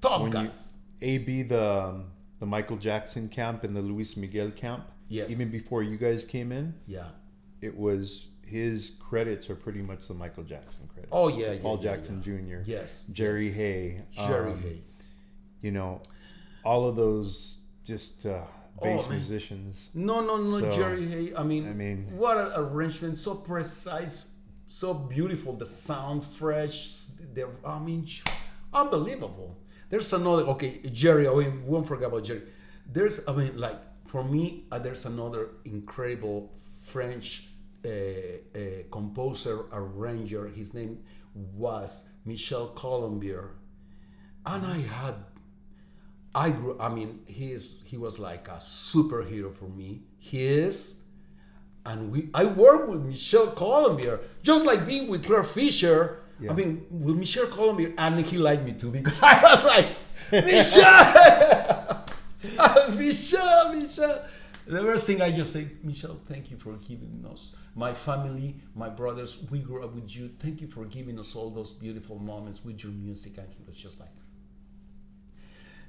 [SPEAKER 2] Top guys.
[SPEAKER 1] AB the Michael Jackson camp and the Luis Miguel camp.
[SPEAKER 2] Yes.
[SPEAKER 1] Even before you guys came in.
[SPEAKER 2] Yeah.
[SPEAKER 1] It was his credits are pretty much the Michael Jackson credits.
[SPEAKER 2] Oh yeah.
[SPEAKER 1] Paul Jackson Jr.
[SPEAKER 2] Yes.
[SPEAKER 1] Jerry Hay.
[SPEAKER 2] Jerry Hay.
[SPEAKER 1] All of those just bass musicians.
[SPEAKER 2] No,
[SPEAKER 1] So,
[SPEAKER 2] Jerry Hay. I mean, what an arrangement! So precise, so beautiful. The sound fresh. Unbelievable. There's another. Jerry. We won't forget about Jerry. For me, there's another incredible French composer, arranger. His name was Michel Colombier, and he was like a superhero for me. He is, and I worked with Michel Colombier, just like being with Claire Fisher.
[SPEAKER 1] Yeah.
[SPEAKER 2] With Michel Colombier, and he liked me too because I was like, Michel, Michel. The first thing I just say, Michel, thank you for giving us, my family, my brothers, we grew up with you. Thank you for giving us all those beautiful moments with your music. And he was just like,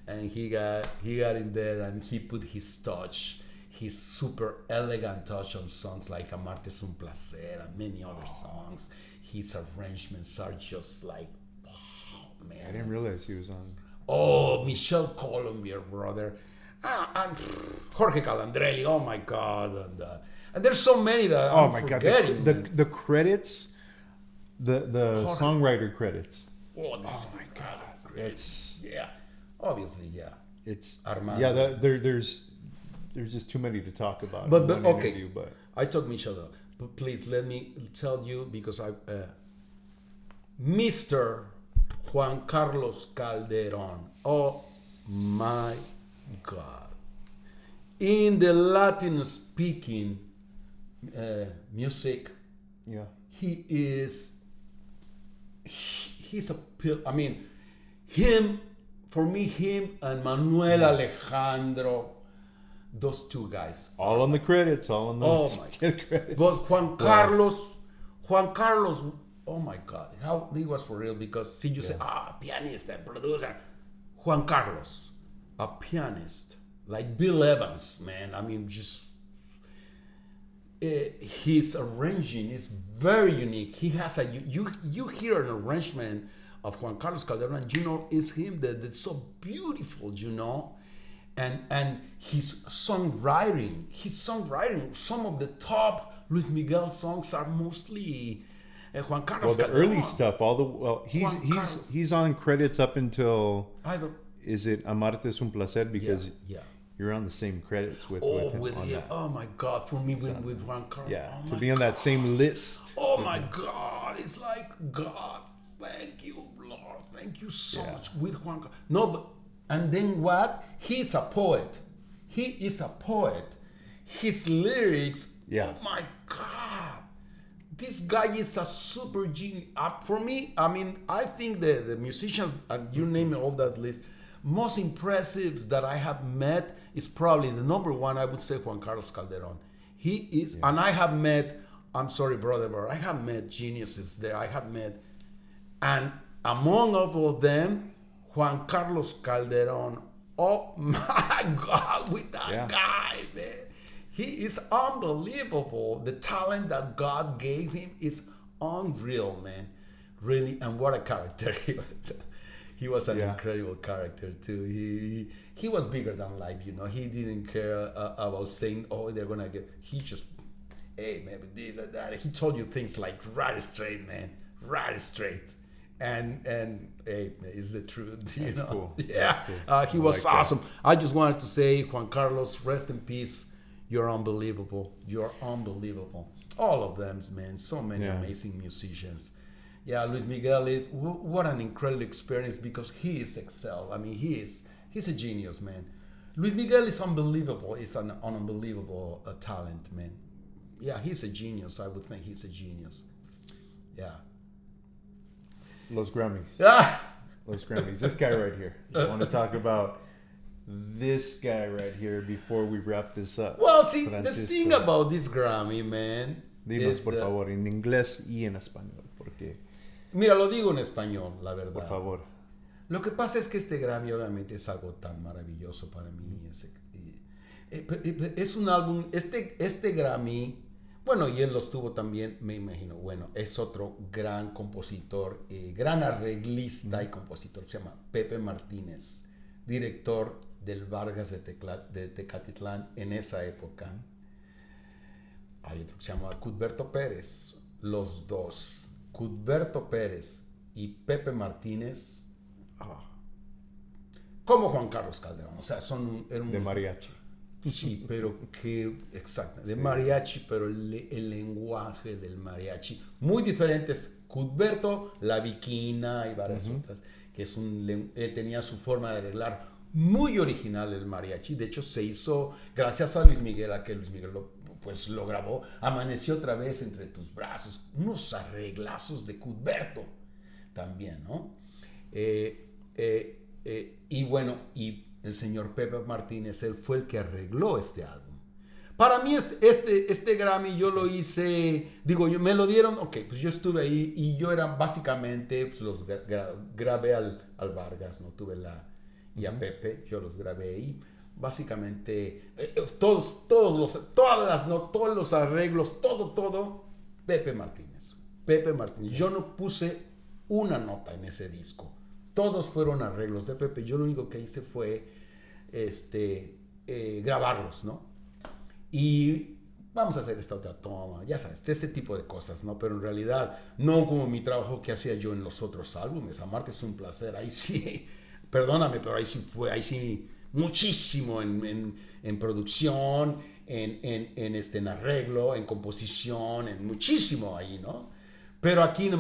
[SPEAKER 2] and he got in there and he put his touch, his super elegant touch on songs like Amarte es un placer and many other songs. His arrangements are just like, oh, man.
[SPEAKER 1] I didn't realize he was on.
[SPEAKER 2] Oh, Michel Colombier, brother. And Jorge Calandrelli, oh my God. And there's so many that I'm forgetting.
[SPEAKER 1] God. The credits, the songwriter credits.
[SPEAKER 2] Oh my God.
[SPEAKER 1] It's
[SPEAKER 2] obviously, yeah.
[SPEAKER 1] It's
[SPEAKER 2] Armando.
[SPEAKER 1] Yeah, there's just too many to talk about.
[SPEAKER 2] But okay, I told Michel, but please let me tell you, because Mr. Juan Carlos Calderón. Oh my God. In the Latin speaking music, he's a him and Manuel Alejandro, those two guys.
[SPEAKER 1] All on the credits, credits.
[SPEAKER 2] But Juan Carlos, oh my God, how he was for real, because see, you say, pianist and producer. Juan Carlos, a pianist, like Bill Evans, man. His arranging is very unique. He has you hear an arrangement of Juan Carlos Calderón, it's him that's so beautiful, and his songwriting, some of the top Luis Miguel songs are mostly Juan Carlos Calderón.
[SPEAKER 1] The early stuff, he's on credits up until is it Amarte es un placer, because you're on the same credits with him.
[SPEAKER 2] With him. Oh my God, for me with Juan Carlos.
[SPEAKER 1] Yeah, to be on that same list.
[SPEAKER 2] Oh my God, it's like, God, thank you, Lord, thank you so much with Juan Carlos. No, but and then what? He's a poet. He is a poet. His lyrics. Oh my God. This guy is a super genius. For me, I think the musicians, and you name it, all that list, most impressive that I have met is probably the number one, I would say, Juan Carlos Calderón. He is, and I have met, I'm sorry, brother, but I have met geniuses there. And among all of them, Juan Carlos Calderón, Oh my God, with that guy, man. He is unbelievable. The talent that God gave him is unreal, man. Really, and what a character he was. He was an incredible character too. He was bigger than life, you know. He didn't care about saying, "Oh, they're gonna get." He just, hey, man, this and that. He told you things like right straight, man, right straight. And hey, is the truth, you know?
[SPEAKER 1] Cool.
[SPEAKER 2] Yeah, cool. He was awesome. I just wanted to say, Juan Carlos, rest in peace. You're unbelievable. You're unbelievable. All of them, man. So many amazing musicians. Yeah, Luis Miguel is what an incredible experience because he is excel. I mean, he's a genius, man. Luis Miguel is unbelievable. He's an unbelievable talent, man. Yeah, he's a genius. I would think he's a genius. Yeah.
[SPEAKER 1] Los Grammys. Los Grammys. This guy right here. I want to talk about this guy right here before we wrap this up.
[SPEAKER 2] Well, see, Francisco. The thing about this Grammy, man.
[SPEAKER 1] Dinos, por favor, en inglés y en español, porque...
[SPEAKER 2] Mira, lo digo en español, la verdad.
[SPEAKER 1] Por favor.
[SPEAKER 2] Lo que pasa es que este Grammy obviamente es algo tan maravilloso para mí. Es un álbum, este Grammy, bueno, y él los tuvo también, me imagino, bueno, es otro gran compositor, gran arreglista y compositor, se llama Pepe Martínez, director del Vargas de Tecatitlán en esa época. Hay otro que se llama Cudberto Pérez, los dos. Cudberto Pérez y Pepe Martínez, como Juan Carlos Calderón, o sea,
[SPEAKER 1] de mariachi.
[SPEAKER 2] Sí, pero que, exacto, de mariachi, pero el lenguaje del mariachi, muy diferentes. Cudberto, la viquina y varias otras, que él tenía su forma de arreglar muy original el mariachi. De hecho, se hizo gracias a Luis Miguel, a que Luis Miguel lo grabó. Amaneció otra vez entre tus brazos, unos arreglazos de Cudberto también, ¿no? Y bueno, y el señor Pepe Martínez, él fue el que arregló este álbum. Para mí este Grammy yo lo hice, me lo dieron, pues yo estuve ahí y yo era básicamente, pues los grabé al Vargas, ¿no? Y a Pepe, yo los grabé ahí. Básicamente, todos los arreglos, todo, Pepe Martínez. Yo no puse una nota en ese disco. Todos fueron arreglos de Pepe. Yo lo único que hice fue grabarlos, ¿no? Y vamos a hacer esta otra toma, ya sabes, este tipo de cosas, ¿no? Pero en realidad, no como mi trabajo que hacía yo en los otros álbumes. Amarte es un placer. Ahí sí, perdóname, pero ahí sí muchísimo en producción, en arreglo, en composición, en muchísimo ahí, ¿no? Pero aquí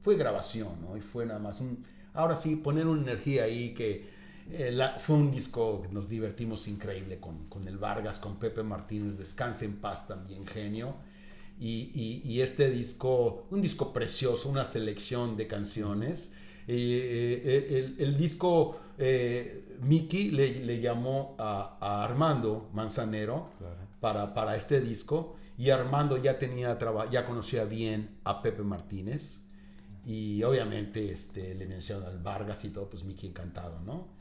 [SPEAKER 2] fue grabación, ¿no? Y fue nada más ahora sí, poner una energía ahí que fue un disco que nos divertimos increíble con el Vargas, con Pepe Martínez, descanse en paz también, genio. Y este disco, un disco precioso, una selección de canciones. El disco, Miki le llamó a Armando Manzanero, claro, para este disco, y Armando ya conocía bien a Pepe Martínez, y obviamente le mencionó al Vargas y todo, pues Miki encantado, ¿no?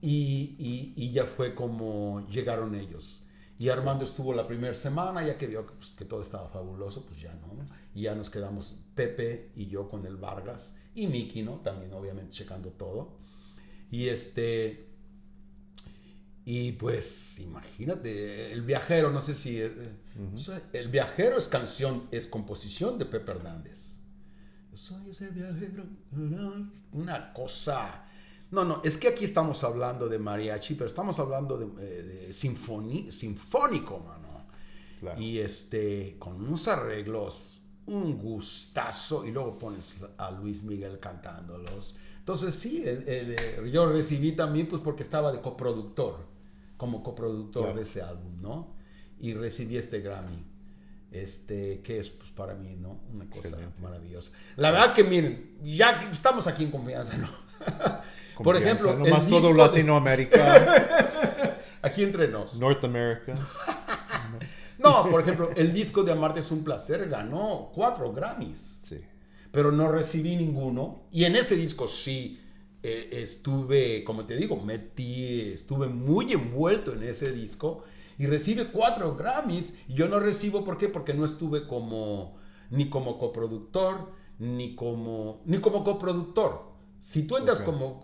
[SPEAKER 2] Y ya fue como llegaron ellos. Y Armando estuvo la primera semana, ya que vio que todo estaba fabuloso, pues ya no. Y ya nos quedamos Pepe y yo con el Vargas. Y Miki, ¿no? También obviamente checando todo. Y pues imagínate, El Viajero, no sé si... El Viajero es composición de Pepe Hernández. Yo soy ese viajero. Una cosa... No, es que aquí estamos hablando de mariachi, pero estamos hablando de sinfónico, mano. Claro. Y con unos arreglos, un gustazo, y luego pones a Luis Miguel cantándolos. Entonces sí, yo recibí también, pues porque estaba de como coproductor, claro, de ese álbum, ¿no? Y recibí este Grammy, que es pues para mí, ¿no? Una cosa excelente, maravillosa. La verdad que miren, ya estamos aquí en confianza, ¿no? Por ejemplo,
[SPEAKER 1] no más todo Latinoamérica.
[SPEAKER 2] Aquí entre nos.
[SPEAKER 1] North America.
[SPEAKER 2] No, por ejemplo, el disco de Amarte es un placer ganó 4 Grammys.
[SPEAKER 1] Sí.
[SPEAKER 2] Pero no recibí ninguno. Y en ese disco sí, estuve, como te digo, estuve muy envuelto en ese disco y recibe 4 Grammys. Y yo no recibo, ¿por qué? Porque no estuve ni como coproductor, ni como coproductor. Si tú entras como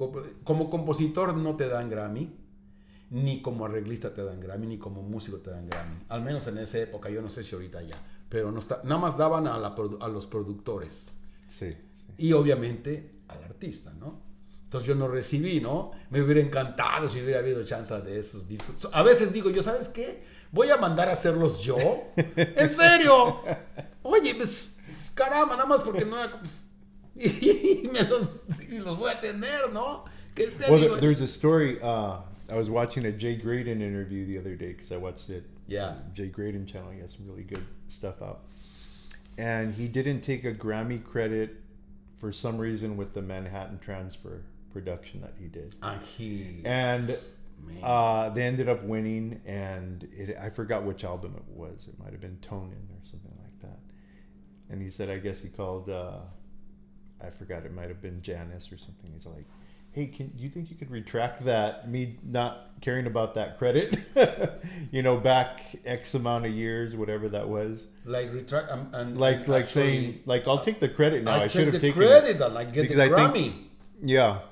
[SPEAKER 2] compositor, no te dan Grammy, ni como arreglista te dan Grammy, ni como músico te dan Grammy. Al menos en esa época, yo no sé si ahorita ya. Pero no está, nada más daban a los productores.
[SPEAKER 1] Sí.
[SPEAKER 2] Y obviamente al artista, ¿no? Entonces yo no recibí, ¿no? Me hubiera encantado si hubiera habido chance de esos discos. A veces digo yo, ¿sabes qué? Voy a mandar a hacerlos yo. ¿En serio? Oye, pues caramba, nada más porque no era... y los voy a tener, ¿no? ¿Qué serio?
[SPEAKER 1] Well, there's a story. I was watching a Jay Graydon interview the other day because I watched it.
[SPEAKER 2] Yeah.
[SPEAKER 1] Jay Graydon channel. He has some really good stuff out. And he didn't take a Grammy credit for some reason with the Manhattan Transfer production that he did. And they ended up winning, and I forgot which album it was. It might have been Tonin or something like that. And he said, I guess he called, I forgot, it might have been Janice or something. He's like, hey, do you think you could retract that, me not caring about that credit, back X amount of years, whatever that was.
[SPEAKER 2] Like retract, and
[SPEAKER 1] like
[SPEAKER 2] actually,
[SPEAKER 1] saying, like, I'll take the credit now. I should have taken
[SPEAKER 2] credit
[SPEAKER 1] it.
[SPEAKER 2] And like get the Grammy.
[SPEAKER 1] Yeah,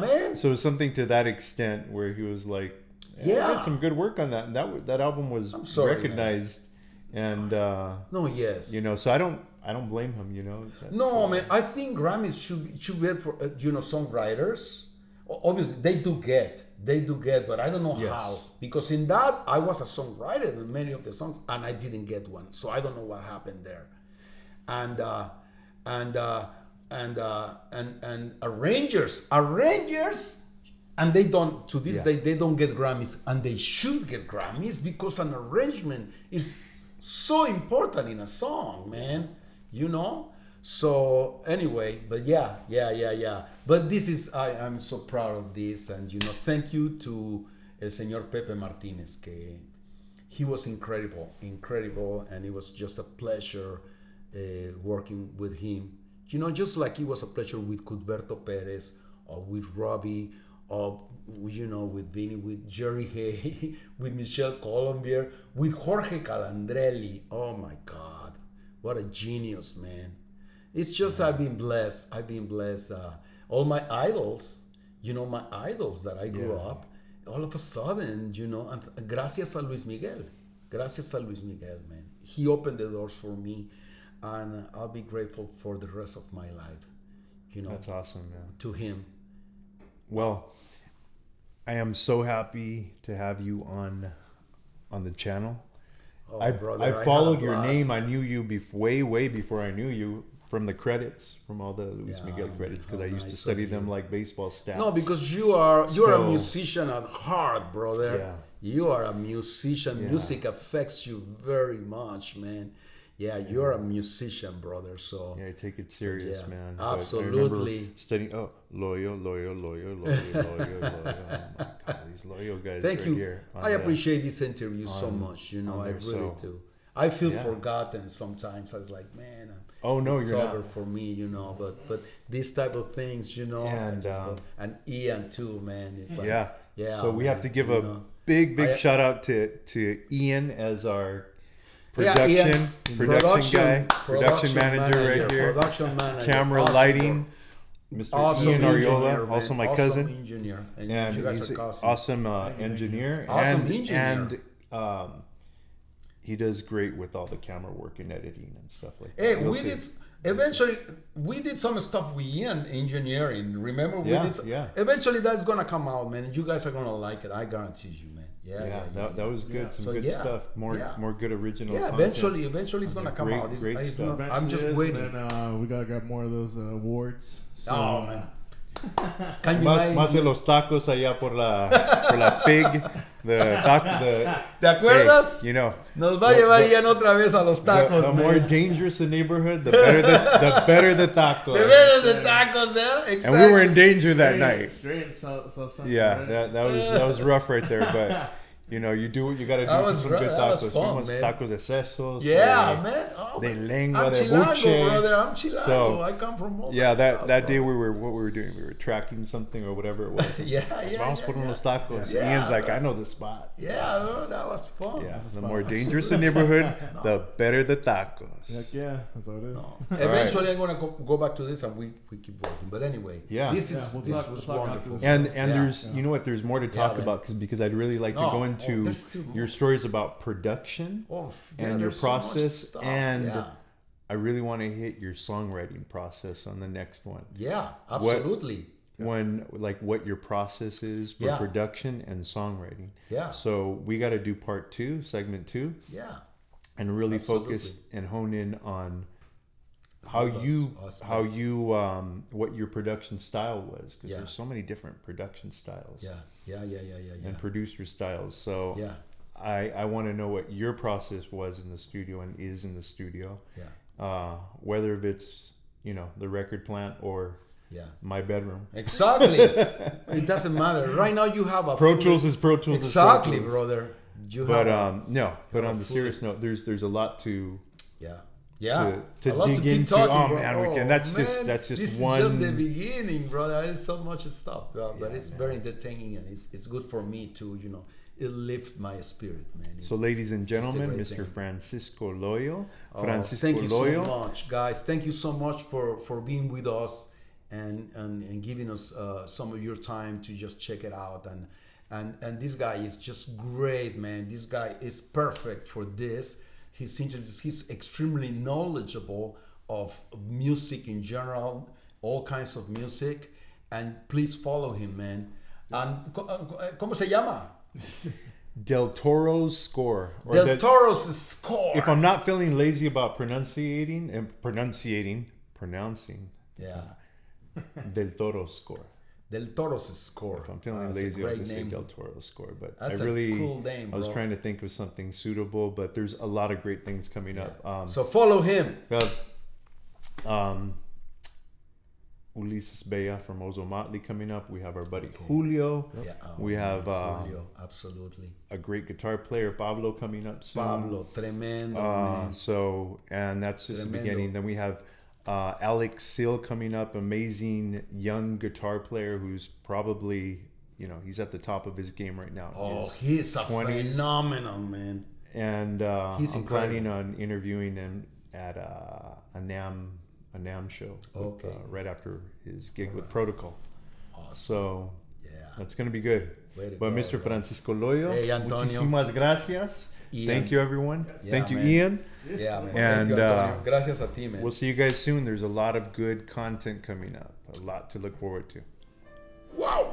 [SPEAKER 2] man.
[SPEAKER 1] So something to that extent where he was like, I did some good work on that, and that album was recognized, man. And so I don't blame him,
[SPEAKER 2] man. I think Grammys should be for songwriters. Obviously, they do get, but I don't know how, because in that I was a songwriter in many of the songs, and I didn't get one, so I don't know what happened there, and arrangers, and they don't, to this day, they don't get Grammys, and they should get Grammys because an arrangement is so important in a song, man. So anyway, but yeah. But this is, I'm so proud of this, and thank you to el señor Pepe Martinez, que he was incredible, and it was just a pleasure working with him. Just like it was a pleasure with Cudberto Perez, or with Robbie, or with Vinny, with Jerry Hay, with Michelle Colombier, with Jorge Calandrelli. Oh my God, what a genius, man! It's just I've been blessed. All my idols, my idols that I grew up, all of a sudden, and gracias a Luis Miguel, man. He opened the doors for me, and I'll be grateful for the rest of my life.
[SPEAKER 1] That's awesome, man.
[SPEAKER 2] To him.
[SPEAKER 1] Well, I am so happy to have you on the channel.
[SPEAKER 2] Brother,
[SPEAKER 1] I followed your name. I knew you way before I knew you from the credits, from all the Luis Miguel credits, because I used to study them like baseball stats.
[SPEAKER 2] No, because you're a musician at heart, brother.
[SPEAKER 1] Yeah.
[SPEAKER 2] You are a musician. Yeah. Music affects you very much, man. Yeah, you're a musician, brother. So
[SPEAKER 1] I take it serious, man.
[SPEAKER 2] Absolutely.
[SPEAKER 1] Studying. Loyo. Oh my God, these Loyo guys.
[SPEAKER 2] Thank
[SPEAKER 1] right
[SPEAKER 2] you.
[SPEAKER 1] Here
[SPEAKER 2] I appreciate this interview so much. I really do. I feel forgotten sometimes. I was like, man.
[SPEAKER 1] It's
[SPEAKER 2] you're over for me, But these type of things, and Ian too, man. It's like,
[SPEAKER 1] So we have to give a big shout out to Ian as our production guy, production manager right here,
[SPEAKER 2] production manager,
[SPEAKER 1] camera,
[SPEAKER 2] awesome
[SPEAKER 1] lighting, Mr.
[SPEAKER 2] Awesome
[SPEAKER 1] Ian Ariola,
[SPEAKER 2] engineer,
[SPEAKER 1] also my
[SPEAKER 2] awesome
[SPEAKER 1] cousin,
[SPEAKER 2] engineer,
[SPEAKER 1] and he's an awesome engineer,
[SPEAKER 2] and
[SPEAKER 1] he does great with all the camera work and editing and stuff like that.
[SPEAKER 2] Hey, we did some stuff with Ian engineering. Remember, eventually that's gonna come out, man. And you guys are gonna like it. I guarantee you, man.
[SPEAKER 1] That was good. Some good stuff. More good original.
[SPEAKER 2] Yeah,
[SPEAKER 1] content.
[SPEAKER 2] eventually it's gonna come out.
[SPEAKER 1] Great stuff.
[SPEAKER 2] I'm just waiting.
[SPEAKER 3] And we got more of those awards. So,
[SPEAKER 2] man.
[SPEAKER 1] Más de los tacos allá por la fig.
[SPEAKER 2] ¿Te acuerdas?
[SPEAKER 1] Hey,
[SPEAKER 2] nos va a llevar Ian otra vez a los tacos.
[SPEAKER 1] The more dangerous the neighborhood, the better the tacos.
[SPEAKER 2] The better the tacos, Exactly.
[SPEAKER 1] And we were in danger that night.
[SPEAKER 3] Straight so
[SPEAKER 1] that was rough right there, but You know, you do what you got to do
[SPEAKER 2] That
[SPEAKER 1] for
[SPEAKER 2] was
[SPEAKER 1] some
[SPEAKER 2] right.
[SPEAKER 1] good
[SPEAKER 2] That was
[SPEAKER 1] tacos.
[SPEAKER 2] fun,
[SPEAKER 1] Fuimos
[SPEAKER 2] man.
[SPEAKER 1] tacos de sesos.
[SPEAKER 2] Yeah, man. Oh,
[SPEAKER 1] De
[SPEAKER 2] man.
[SPEAKER 1] lengua,
[SPEAKER 2] I'm
[SPEAKER 1] de
[SPEAKER 2] Chilango,
[SPEAKER 1] buche.
[SPEAKER 2] brother. I'm Chilango.
[SPEAKER 1] So,
[SPEAKER 2] I come from all
[SPEAKER 1] Yeah, that
[SPEAKER 2] stuff,
[SPEAKER 1] day
[SPEAKER 2] bro.
[SPEAKER 1] what we were doing, we were tracking something or whatever it was. Vamos por unos tacos.
[SPEAKER 2] Yeah,
[SPEAKER 1] Ian's like,
[SPEAKER 2] bro.
[SPEAKER 1] I know the spot.
[SPEAKER 2] Yeah, bro, that was fun.
[SPEAKER 1] Yeah, the more dangerous the neighborhood, the better the tacos.
[SPEAKER 3] Heck yeah, that's what it is.
[SPEAKER 2] No. Eventually, I'm gonna go back to this, and we keep working. But anyway,
[SPEAKER 1] Yeah.
[SPEAKER 2] this
[SPEAKER 3] Yeah,
[SPEAKER 2] was
[SPEAKER 3] we'll talk
[SPEAKER 2] wonderful.
[SPEAKER 3] after
[SPEAKER 1] And
[SPEAKER 2] Yeah.
[SPEAKER 1] there's you know what, there's more to talk
[SPEAKER 2] man.
[SPEAKER 1] about because I'd really like to
[SPEAKER 2] No,
[SPEAKER 1] go into
[SPEAKER 2] there's still more.
[SPEAKER 1] your stories about production
[SPEAKER 2] Yeah,
[SPEAKER 1] and your
[SPEAKER 2] there's so much
[SPEAKER 1] process,
[SPEAKER 2] stuff.
[SPEAKER 1] and
[SPEAKER 2] yeah.
[SPEAKER 1] I really want to hit your songwriting process on the next one.
[SPEAKER 2] Yeah, absolutely.
[SPEAKER 1] When like what your process is for
[SPEAKER 2] Yeah.
[SPEAKER 1] production and songwriting.
[SPEAKER 2] Yeah.
[SPEAKER 1] So we got to do part 2, segment 2,
[SPEAKER 2] Yeah.
[SPEAKER 1] and really
[SPEAKER 2] Absolutely.
[SPEAKER 1] focus and hone in on how
[SPEAKER 2] those
[SPEAKER 1] you
[SPEAKER 2] aspects.
[SPEAKER 1] what your production style was, because
[SPEAKER 2] Yeah.
[SPEAKER 1] there's so many different production styles
[SPEAKER 2] Yeah.
[SPEAKER 1] and producer styles. So
[SPEAKER 2] Yeah.
[SPEAKER 1] I want to know what your process was in the studio and is in the studio.
[SPEAKER 2] Yeah.
[SPEAKER 1] Whether it's, you know, the record plant or
[SPEAKER 2] Yeah.
[SPEAKER 1] my bedroom.
[SPEAKER 2] Exactly. It doesn't matter. Right now, you have a
[SPEAKER 1] Pro
[SPEAKER 2] fully-
[SPEAKER 1] Tools is Pro Tools.
[SPEAKER 2] Exactly,
[SPEAKER 1] is Pro Tools.
[SPEAKER 2] brother. You
[SPEAKER 1] But
[SPEAKER 2] have a-
[SPEAKER 1] no. But
[SPEAKER 2] have
[SPEAKER 1] on
[SPEAKER 2] a
[SPEAKER 1] the
[SPEAKER 2] full
[SPEAKER 1] serious
[SPEAKER 2] list.
[SPEAKER 1] note, there's a lot to
[SPEAKER 2] Yeah.
[SPEAKER 1] to
[SPEAKER 2] I love
[SPEAKER 1] dig
[SPEAKER 2] to keep
[SPEAKER 1] into.
[SPEAKER 2] talking,
[SPEAKER 1] Oh,
[SPEAKER 2] bro.
[SPEAKER 1] man, we can. That's just
[SPEAKER 2] this is
[SPEAKER 1] one.
[SPEAKER 2] just the beginning, brother. There's so much stuff, but it's very entertaining, and it's good for me too. You know, it lifts my spirit, man.
[SPEAKER 1] So, ladies and
[SPEAKER 2] it's just a
[SPEAKER 1] gentlemen,
[SPEAKER 2] great
[SPEAKER 1] Mr.
[SPEAKER 2] thing.
[SPEAKER 1] Francisco Loyo.
[SPEAKER 2] Oh,
[SPEAKER 1] Francisco
[SPEAKER 2] thank you
[SPEAKER 1] Loyo.
[SPEAKER 2] so much, guys. Thank you so much for being with us and giving us some of your time to just check it out. And this guy is just great, man. This guy is perfect for this. He's extremely knowledgeable of music in general, all kinds of music. And please follow him, man. And ¿cómo se llama?
[SPEAKER 1] Del Toro's Score. Or
[SPEAKER 2] Del Toro's Score.
[SPEAKER 1] If I'm not feeling lazy about pronouncing,
[SPEAKER 2] Yeah.
[SPEAKER 1] Del Toro's Score.
[SPEAKER 2] Del Toro's Score.
[SPEAKER 1] If I'm feeling
[SPEAKER 2] That's a
[SPEAKER 1] lazy, I'll
[SPEAKER 2] great
[SPEAKER 1] just say
[SPEAKER 2] name.
[SPEAKER 1] Del Toro's Score. But
[SPEAKER 2] That's
[SPEAKER 1] I really,
[SPEAKER 2] a cool name,
[SPEAKER 1] I was
[SPEAKER 2] bro.
[SPEAKER 1] trying to think of something suitable, but there's a lot of great things coming up.
[SPEAKER 2] So follow him.
[SPEAKER 1] We have Ulises Bella from Ozo Motley coming up. We have our buddy Julio.
[SPEAKER 2] Yeah,
[SPEAKER 1] we have
[SPEAKER 2] Julio, absolutely.
[SPEAKER 1] a great guitar player, Pablo, coming up soon.
[SPEAKER 2] Pablo, tremendo, man.
[SPEAKER 1] So, and that's just the
[SPEAKER 2] Tremendo.
[SPEAKER 1] beginning. Then we have Alex Seal coming up, amazing young guitar player who's probably, you know, he's at the top of his game right now.
[SPEAKER 2] Oh,
[SPEAKER 1] His
[SPEAKER 2] he's a
[SPEAKER 1] 20s.
[SPEAKER 2] phenomenal, man.
[SPEAKER 1] And
[SPEAKER 2] He's
[SPEAKER 1] I'm
[SPEAKER 2] incredible.
[SPEAKER 1] planning on interviewing him at a NAM show with,
[SPEAKER 2] Okay.
[SPEAKER 1] right after his gig with Protocol.
[SPEAKER 2] Awesome.
[SPEAKER 1] So
[SPEAKER 2] Yeah.
[SPEAKER 1] that's going to be good.
[SPEAKER 2] Way to
[SPEAKER 1] But
[SPEAKER 2] go,
[SPEAKER 1] Mr.
[SPEAKER 2] bro.
[SPEAKER 1] Francisco Loyo,
[SPEAKER 2] Hey, Antonio.
[SPEAKER 1] muchísimas gracias.
[SPEAKER 2] Ian.
[SPEAKER 1] Thank you, everyone.
[SPEAKER 2] Yeah,
[SPEAKER 1] Thank you,
[SPEAKER 2] man.
[SPEAKER 1] Ian.
[SPEAKER 2] Yeah, man.
[SPEAKER 1] And,
[SPEAKER 2] Thank you, Antonio. Gracias a ti, man.
[SPEAKER 1] We'll see you guys soon. There's a lot of good content coming up. A lot to look forward to.
[SPEAKER 2] Wow.